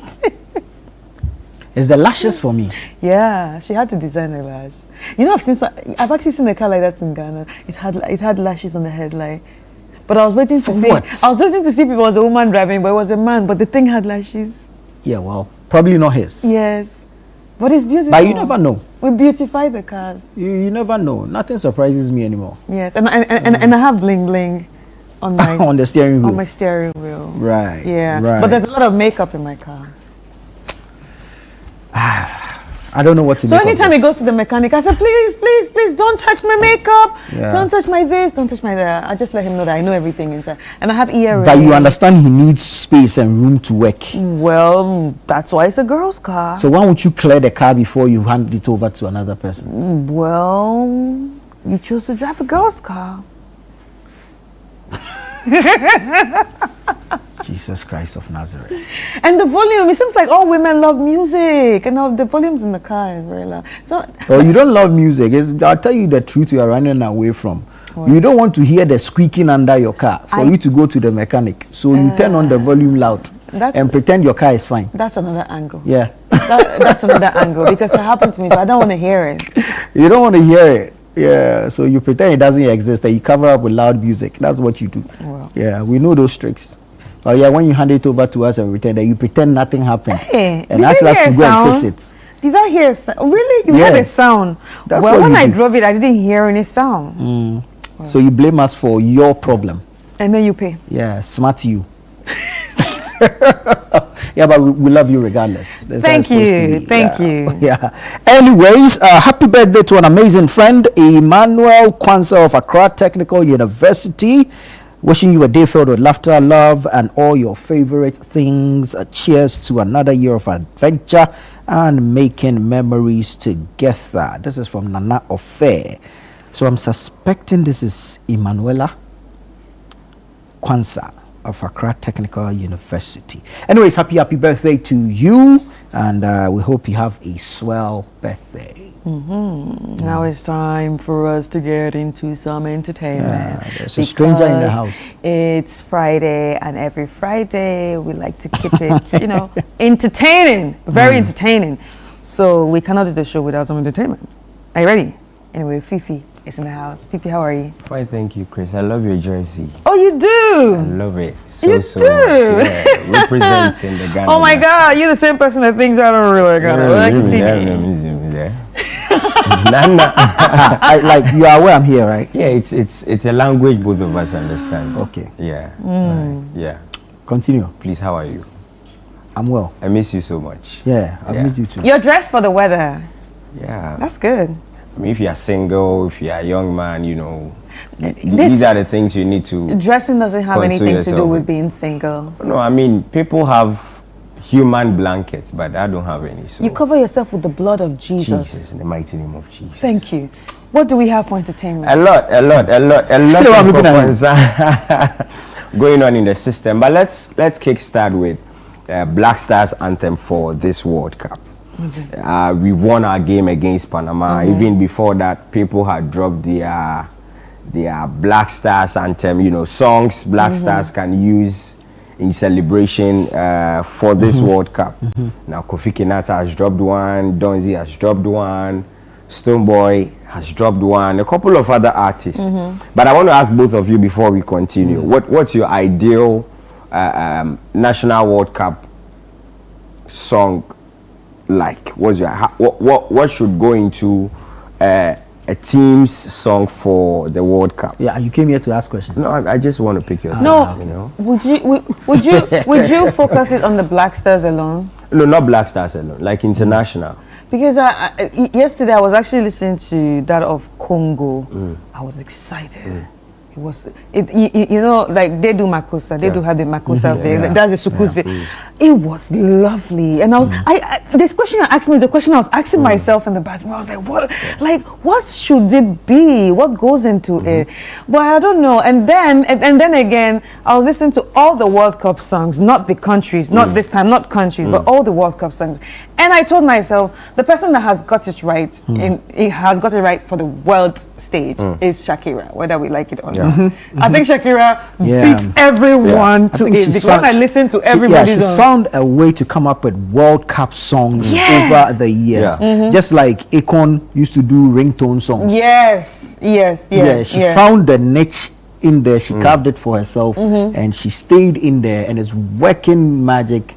It's the lashes for me. Yeah, she had to design a lash. You know, I've actually seen a car like that in Ghana. It had lashes on the headlight. But I was waiting to see. What? I was waiting to see if it was a woman driving, but it was a man. But the thing had lashes. Yeah, well, probably not his. Yes, but it's beautiful. But you never know. We beautify the cars. You never know. Nothing surprises me anymore. Yes, and I have bling bling on my on the steering wheel. On my steering wheel. Right. Yeah. Right. But there's a lot of makeup in my car. I don't know what to do. So anytime he goes to the mechanic, I said, please, don't touch my makeup. Yeah. Don't touch my this, don't touch my that. I just let him know that I know everything inside. And I have earrings. But you understand he needs space and room to work. Well, that's why it's a girl's car. So why won't you clear the car before you hand it over to another person? Well, you chose to drive a girl's car. Jesus Christ of Nazareth. And the volume, it seems like all women love music, and all the volumes in the car is very loud. So you don't love music. I'll tell you the truth you are running away from. What? You don't want to hear the squeaking under your car for you to go to the mechanic. So you turn on the volume loud and pretend your car is fine. That's another angle. Yeah. That's another angle because it happened to me, but I don't want to hear it. You don't want to hear it. Yeah, so you pretend it doesn't exist and you cover up with loud music. That's what you do. Wow. Yeah, we know those tricks. Oh yeah, when you hand it over to us and return that, you pretend nothing happened and ask us to go and fix it. Did I hear a sound? Really? You heard a sound? That's well, when I drove it, I didn't hear any sound. Wow. So you blame us for your problem. And then you pay. Yeah, smart you. Yeah, but we love you regardless. Thank you. Thank you. Yeah. Anyways, happy birthday to an amazing friend, Emmanuel Kwanzaa of Accra Technical University. Wishing you a day filled with laughter, love, and all your favorite things. Cheers to another year of adventure and making memories together. This is from Nana Ofe. So I'm suspecting this is Emanuela Kwanzaa of Accra Technical University. Anyways, happy birthday to you, and we hope you have a swell birthday. Now it's time for us to get into some entertainment. There's a stranger in the house. It's Friday, and every Friday we like to keep it, entertaining, very entertaining. So we cannot do the show without some entertainment. Are you ready? Anyway, Fifi is in the house. Fifi, how are you? Fine, thank you, Chris. I love your jersey. Oh, you do? I love it so do? Much. Yeah, representing the Ghana. Oh my God, you're the same person that thinks I don't really Ghana. Like you are aware I'm here, right? Yeah, it's a language both of us understand. Okay. Yeah. Yeah. Continue. Please, how are you? I'm well. I miss you so much. Yeah, I miss you too. You're dressed for the weather. Yeah. That's good. I mean, if you're single, if you're a young man, these are the things you need to. Dressing doesn't have anything to do with being single. No, I mean, people have human blankets, but I don't have any. So you cover yourself with the blood of Jesus. Jesus, in the mighty name of Jesus. Thank you. What do we have for entertainment? A lot going on in the system. But let's kickstart with Black Stars anthem for this World Cup. We won our game against Panama. Even before that, people had dropped their Black Stars anthem. You know, songs Black Stars can use in celebration for this World Cup. Now Kofi Kinata has dropped one, Donzi has dropped one, Stonebwoy has dropped one, a couple of other artists. But I want to ask both of you before we continue, what's your ideal National World Cup song like? What's your what should go into a team's song for the World Cup? Yeah, you came here to ask questions. No, I just want to pick your brain. No, you know? would you focus it on the Black Stars alone? No, not Black Stars alone, like international. Because yesterday I was actually listening to that of Congo. I was excited. It was, you know, like they do Makosa, they do have the Makosa veil, that's the Sukus veil. It was lovely, and I was, this question you asked me is the question I was asking myself in the bathroom. I was like, what should it be? What goes into it? But I don't know. And then again, I was listening to all the World Cup songs, not the countries, not this time, not countries, but all the World Cup songs. And I told myself, the person that has got it right, has got it right for the world stage is Shakira, whether we like it or not. I think Shakira beats everyone to it. Because when I listen to everybody's she's found a way to come up with World Cup songs over the years. Just like Akon used to do ringtone songs. She found the niche in there. She carved it for herself, and she stayed in there, and it's working magic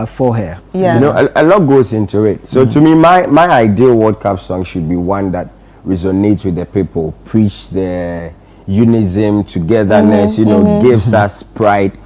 for her. You know, a lot goes into it. So to me, my ideal World Cup song should be one that resonates with the people, preach the unison, togetherness, you know, gives us pride.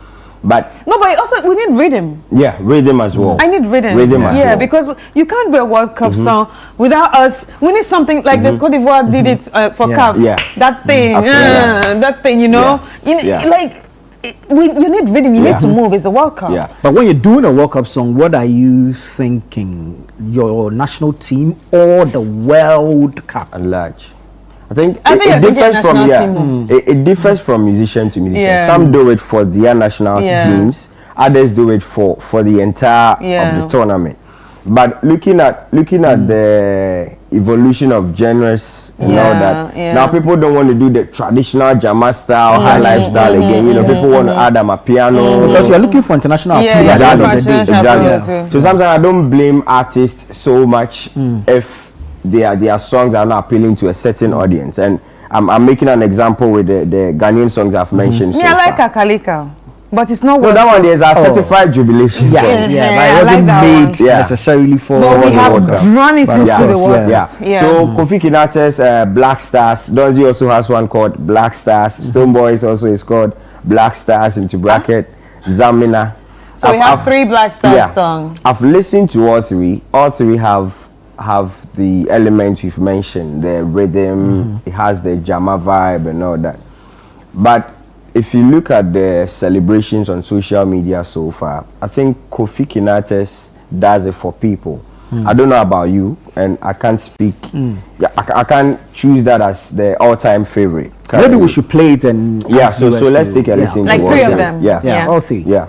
But also we need rhythm. Yeah, rhythm as well. I need rhythm. Rhythm as well. Because you can't do a World Cup song without us. We need something like the Côte d'Ivoire did it for CAF. That thing, that thing, you know. Like you need rhythm. You need to move. It's a World Cup. But when you're doing a World Cup song, what are you thinking? Your national team or the World Cup at large? I think it differs from it differs from musician to musician. Some do it for their national teams, others do it for the entire of the tournament. But looking at the evolution of genres and all that, now people don't want to do the traditional Jama style, high lifestyle again. You know, people want to add a piano because you're looking for international appeal. Exactly. So sometimes I don't blame artists so much if their songs are not appealing to a certain audience. And I'm making an example with the Ghanaian songs I've mentioned. I like Kakalika, but it's not. No, that one is a certified jubilation song. But it wasn't made necessarily for. But we have run it into the world. So Kofi Kinata's Black Stars. Donzi also has one called Black Stars. Stonebwoy also is called Black Stars into bracket. Zamina. So we have 3 Black Stars songs. I've listened to all three. All three have the elements you've mentioned, the rhythm, it has the Jama vibe and all that. But if you look at the celebrations on social media so far, I think Kofi Kinata's does it for people. I don't know about you, and I can't speak. I can't choose that as the all-time favorite. Maybe we should play it and so let's take a listen. Like to 3 of them. All 3. Yeah.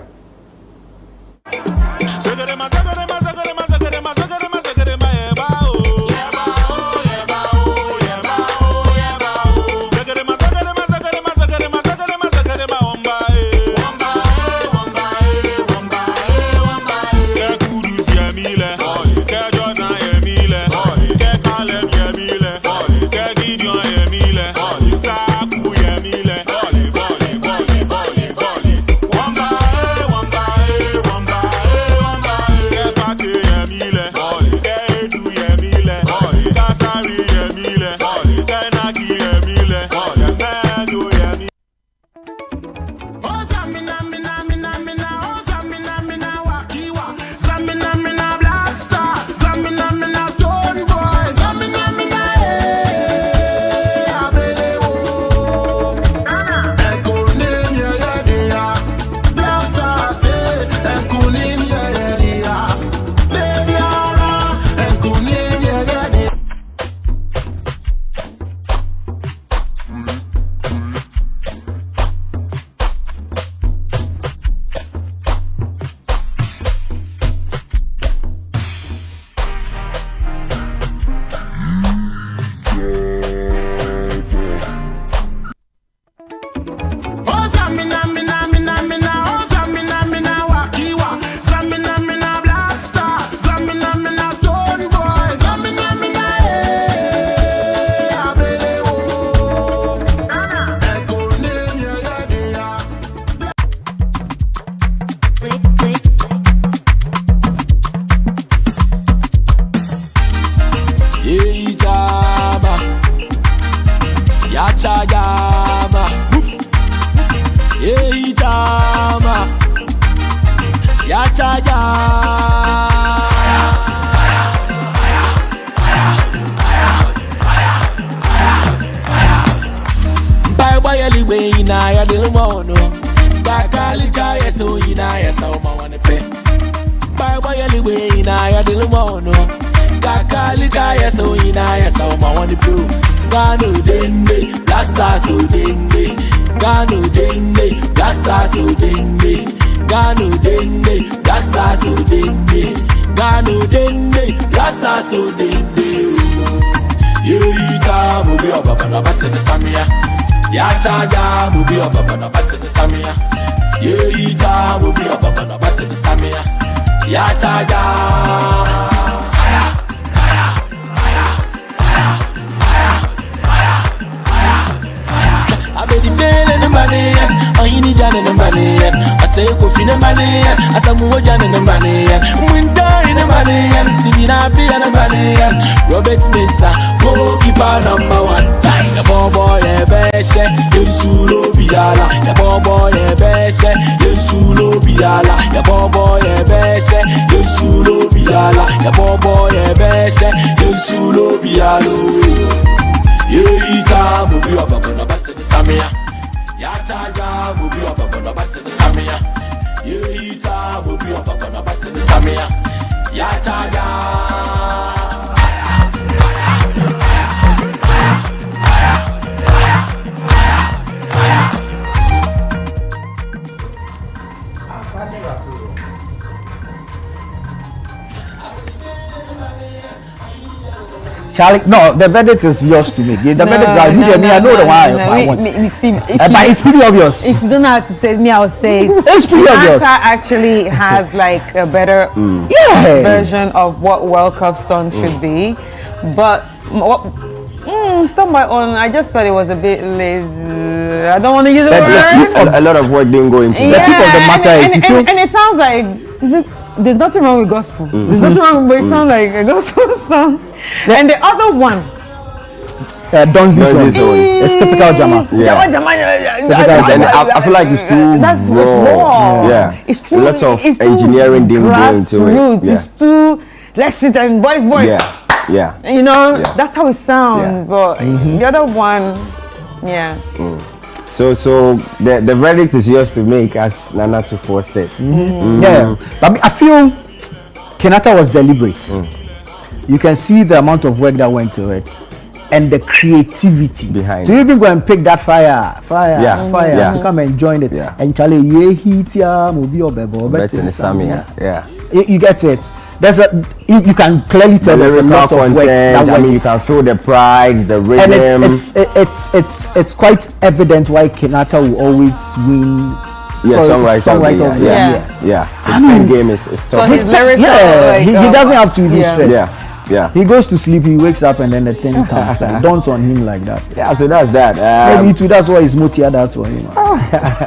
Delumono. Kakalika, yes, so ina, yes, so my one pay. Bye bye, anyway, ina, Delumono. Kakalika, yes, so ina, yes, so my one pay. Gano dende, blasta so dende. Gano dende, blasta so dende. Gano dende, blasta so dende. Gano dende, blasta so dende. Yita mubi Bafana Bafana Samia. Ya chaja mubi Bafana Bafana Samia. Yita mubi Bafana Bafana Samia. Ya chaja. I made the mail in the money, I need Jan in the money, I say Kofi in the money, I say Mojan in the money, Winter in the money, Stevie Nappy in the money, Robert Mesa, goalkeeper number 1. The boy, a beshe, Yensulo Biala, the boy, a beshe, Yensulo Biala, the boy, a beshe, Yensulo Biala, the boy, a beshe, Yensulo Bialo. Yita mubi Bafana Bafana Samia. Ya chaja mubi Bafana Bafana Samia. Yita mubi Bafana Bafana Samia. Ya chaja. Charlie, no, the verdict is yours to make. The verdict is I know the one I want. But it's pretty obvious. If you don't know how to say it, I will say it. It's pretty obvious. Actually has like a better version of what World Cup song should be. But it's not my own. I just felt it was a bit lazy. I don't want to use the word. A lot of work didn't go into the truth of the matter is and it sounds like there's nothing wrong with gospel. There's nothing wrong, but it sounds like a gospel song. And the other one, Donzi's song. It's typical Jama. I feel like it's too raw. Yeah, it's too. Lots of engineering didn't go into it. It's too. Let's sit and boys. Yeah. You know, that's how it sounds. But the other one, So the verdict is yours to make, as Nana Tufo said. Yeah, but I feel Kenyatta was deliberate. You can see the amount of work that went to it and the creativity behind to even go and pick that fire to come and join it. And Charlie, you get it. There's you can clearly tell the there's a lot of work that went. You can feel the pride, the rhythm. And it's quite evident why Kenyatta will always win. Songwriter of the year. His pen game is tough. So his lyrics he doesn't have to even stress. Yeah. He goes to sleep, he wakes up, and then the thing comes and dawns on him like that. Yeah, so that's that. Maybe too, that's why he's motia, that's for him.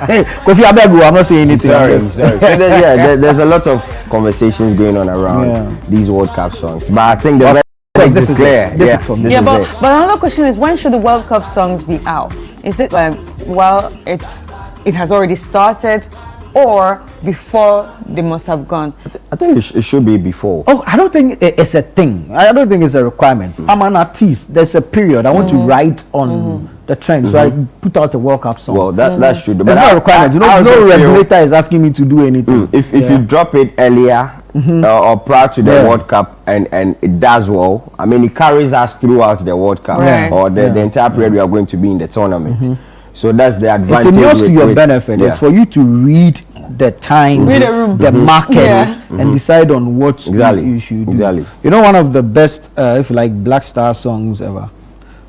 Hey, Kofi Abegu, I'm not saying anything. Sorry. So there's a lot of conversations going on around these World Cup songs. But I think the this is clear. This is from this but another question is, when should the World Cup songs be out? Is it like, well, it has already started, or before they must have gone? I think it should be before. Oh, I don't think it's a thing. I don't think it's a requirement. I'm an artist. There's a period. I want to ride on the trend. So I put out a World Cup song. Well, that should. But that's not a requirement. No regulator is asking me to do anything. If you drop it earlier or prior to the World Cup and it does well, I mean, it carries us throughout the World Cup or the entire period we are going to be in the tournament. So that's the advantage. It's yours to your benefit. It's for you to read the times, the markets, and decide on what you should do. Exactly. You know, one of the best, if you like, Black Star songs ever.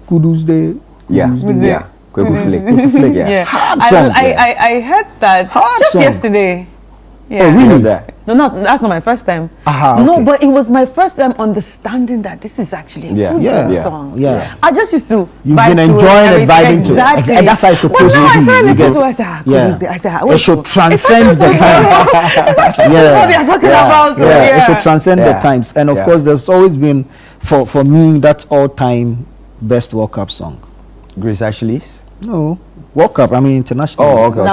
Kudus Day. Kweku Flake. Yeah. Hard song. I heard that just yesterday. Yeah. Oh, really? No, that's not my first time. No, but it was my first time understanding that this is actually a full song. Yeah. I just used to You've been enjoying it, vibing to it. Exactly. That's how it's supposed to be. It should transcend the times. What they are talking about. It should transcend the times. And of course, there's always been, for me, that all-time best World Cup song. Grace Ashley's? No. World Cup, I mean international. Oh, okay.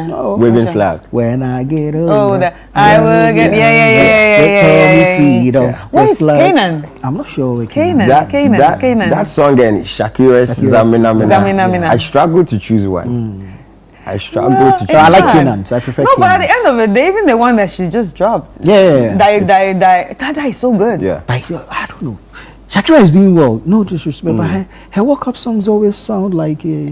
No. Waving flag. When I get older, I will get. Yeah. What is Canaan? I'm not sure. Canaan. That song and Shakira's Zamina Mina. I struggle to choose one. I struggle to. I like Kenans. I prefer. No, Kenans. but at the end of the day, even the one that she just dropped. Yeah. That is so good. Yeah. But I don't know. Shakira is doing well. No disrespect, but her walk-up songs always sound like a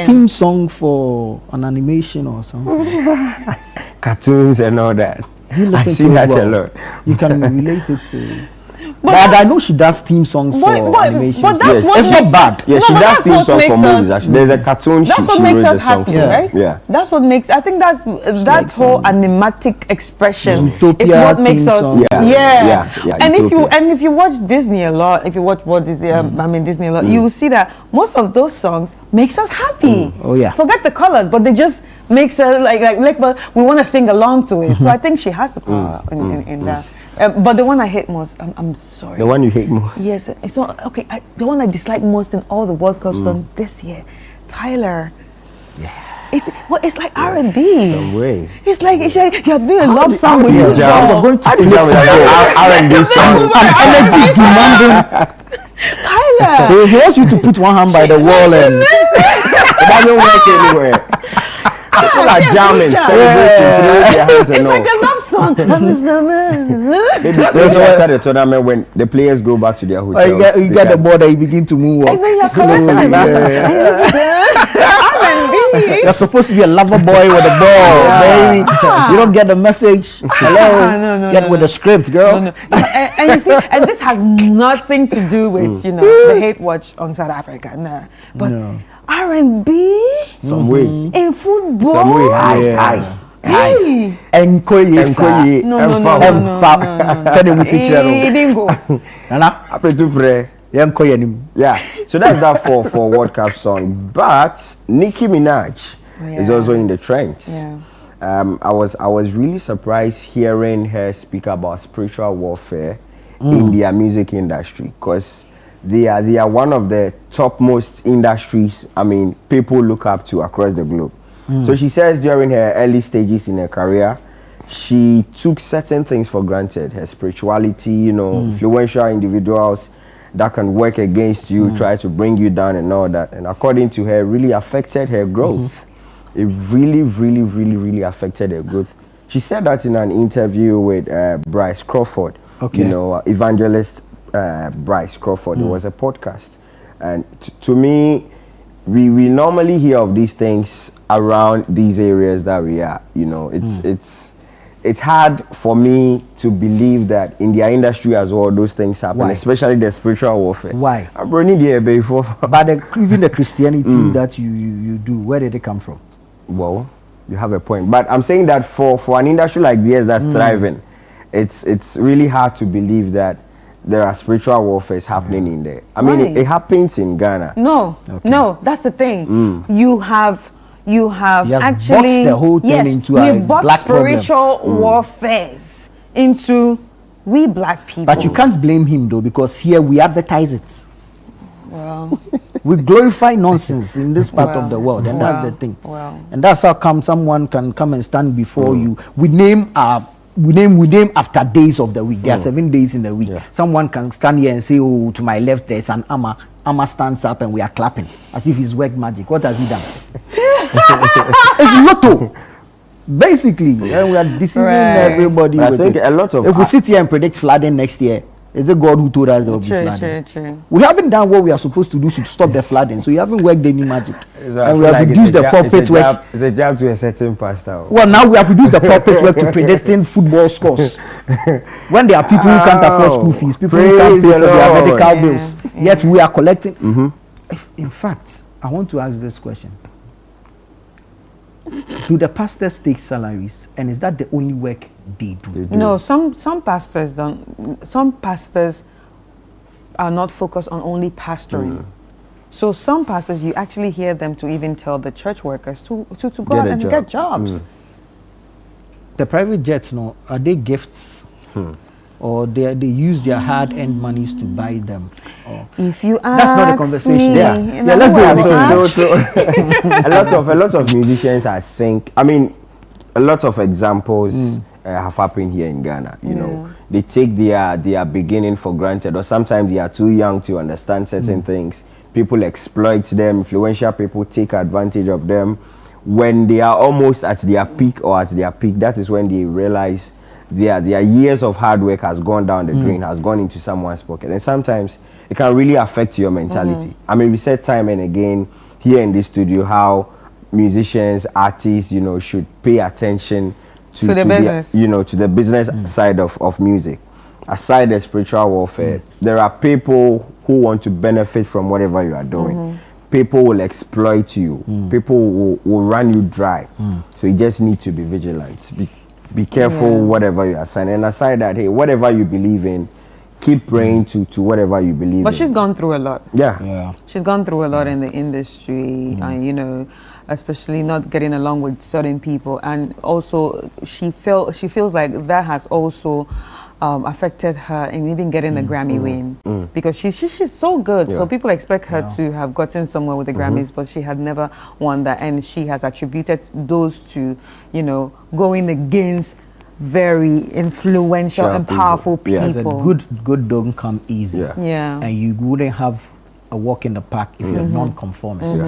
theme song for an animation or something. Cartoons and all that. You listen to that well. a lot. You can relate it to. But I know she does theme songs for animations. But that's what it's not bad. Yeah, she does theme songs for movies. Actually, there's a cartoon. That's what makes us happy, right? Yeah. That's what makes. I think that's that whole animatic expression is what makes us. Yeah. And if you watch Disney a lot, if you watch Disney, I mean Disney a lot, you will see that most of those songs makes us happy. Oh yeah. Forget the colors, but they just makes us like we want to sing along to it. So I think she has the power in that. But the one I hate most, I'm sorry. The one you hate most? Yes, it's not okay. The one I dislike most in all the World Cup songs this year, Tyler. Yeah. It's like R&B. No way. It's like you're doing a love song with your We're going to play R&B song. Energy demanding. Tyler. He wants you to put one hand by the wall and. That don't work anywhere. People are jamming, celebrating. It's like a love song. Maybe after the tournament, when the players go back to their hotels, you get the ball that you begin to move and then you're supposed to be a lover boy with a ball, baby. You don't get the message. Hello, get with the script, girl. And you see, and this has nothing to do with the hate watch on South Africa, but R&B, some way in football, some way, Hey. Enkoye. No. Send him He didn't go. Nana, I pray to pray. Yeah, so that's that for World Cup song. But Nicki Minaj is also in the trends. Yeah. I was really surprised hearing her speak about spiritual warfare in their music industry, because they are one of the topmost industries. I mean, people look up to across the globe. So she says during her early stages in her career, she took certain things for granted. Her spirituality, influential individuals that can work against you, try to bring you down and all that. And according to her, really affected her growth. It really affected her growth. She said that in an interview with Bryce Crawford, evangelist Bryce Crawford. It was a podcast. And to me, we normally hear of these things around these areas that we are. It's hard for me to believe that in their industry as well those things happen. Why? Especially the spiritual warfare. Why? I'm running there before. But even the Christianity that you do, where did it come from? Well, you have a point. But I'm saying that for an industry like this that's thriving, it's really hard to believe that there are spiritual warfare happening in there. I mean, it happens in Ghana. No, that's the thing. You have actually boxed the whole thing into a black spiritual warfare into we black people. But you can't blame him though, because here we advertise it. Well, we glorify nonsense in this part of the world, and that's the thing. And that's how come someone can come and stand before you. We name after days of the week. There are 7 days in the week. Someone can stand here and say, "Oh, to my left there's an Amma." Amma stands up and we are clapping as if he's worked magic. What has he done? It's lotto, basically, and we are deceiving everybody with it. If we sit here and predict flooding next year, is it God who told us there will be flooding? True. We haven't done what we are supposed to do to stop the flooding, so we haven't worked any magic. And we have reduced the pulpit work. It's a job to a certain pastor. Well, now we have reduced the pulpit work to predestined football scores. When there are people who can't afford school fees, people who can't pay for their medical bills, yet we are collecting. In fact, I want to ask this question. Do the pastors take salaries, and is that the only work they do? No, some pastors don't. Some pastors are not focused on only pastoring. So some pastors, you actually hear them to even tell the church workers to go out and get jobs. The private jets, are they gifts? Or they use their hard-earned monies to buy them? If you ask that's not a conversation. Let's go. a lot of musicians, I think. I mean, a lot of examples have happened here in Ghana. You know, they take their beginning for granted, or sometimes they are too young to understand certain things. People exploit them. Influential people take advantage of them. when they are almost at their peak or at their peak, that is when they realize their years of hard work has gone down the drain, has gone into someone's pocket. And sometimes it can really affect your mentality. I mean, we said time and again here in this studio how musicians, artists, you know, should pay attention to the business, to the business side of music. Aside the spiritual warfare, there are people who want to benefit from whatever you are doing. People will exploit you. People will run you dry. So you just need to be vigilant. Be careful whatever you are signing. And aside that, hey, whatever you believe in, keep praying to whatever you believe in. But she's gone through a lot. Yeah. She's gone through a lot in the industry, and you know, especially not getting along with certain people, and also she feels like that has also affected her in even getting the Grammy win, because she's so good. So people expect her to have gotten somewhere with the Grammys, but she had never won that, and she has attributed those to, you know, going against very influential and powerful people. As a good don't come easy. And you wouldn't have a walk in the park if you're non-conformist.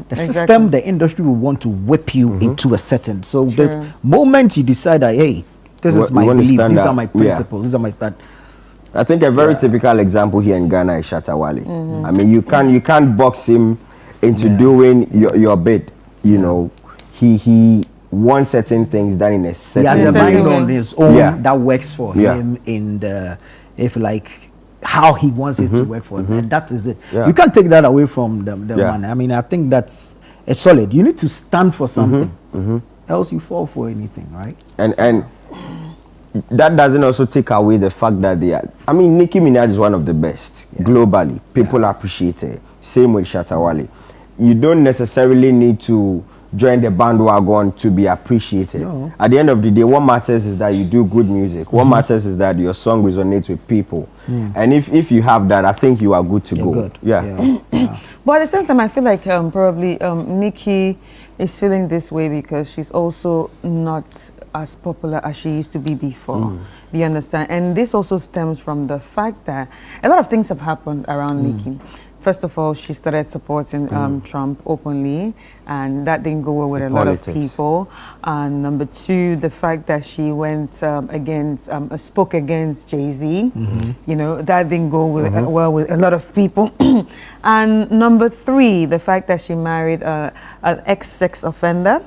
The system, the industry will want to whip you into a certain. So the moment you decide that, hey, this is my belief, these are my principles, these are my stand. I think a very typical example here in Ghana is Shatawale. I mean, you can't box him into doing your bit. You know, he wants certain things done in a certain way. He has a mind on his own that works for him in the, if like, how he wants it to work for him, and that is it. You can't take that away from the man. I mean, I think that's solid. You need to stand for something, else you fall for anything, right? And that doesn't also take away the fact that they are. I mean, Nicki Minaj is one of the best globally. People appreciate her. Same with Shatawale. You don't necessarily need to join the bandwagon to be appreciated. At the end of the day, what matters is that you do good music. What matters is that your song resonates with people. And if you have that, I think you are good to go. Good. But at the same time, I feel like probably Nicki is feeling this way because she's also not as popular as she used to be before. Do you understand? And this also stems from the fact that a lot of things have happened around Nicki. First of all, she started supporting Trump openly, and that didn't go well with a lot of people. And number two, the fact that she went spoke against Jay-Z, you know, that didn't go with, well with a lot of people. And number three, the fact that she married an ex-sex offender,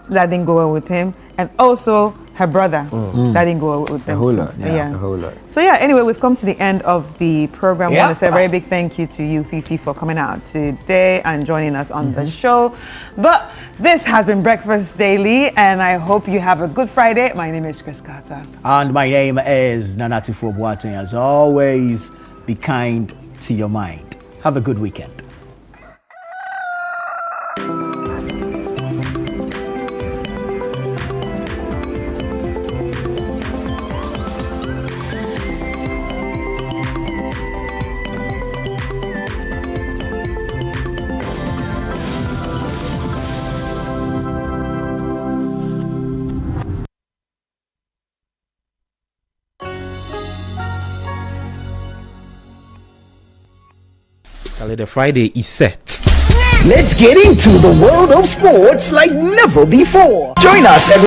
that didn't go well with him. And also her brother, that didn't go with them. A whole lot. A whole lot. So yeah, anyway, we've come to the end of the program. I want to say a very big thank you to you, Fifi, for coming out today and joining us on the show. But this has been Breakfast Daily, and I hope you have a good Friday. My name is Chris Carter. And my name is Nanatufo Boateng. As always, be kind to your mind. Have a good weekend. The Friday is set. Let's get into the world of sports like never before. Join us every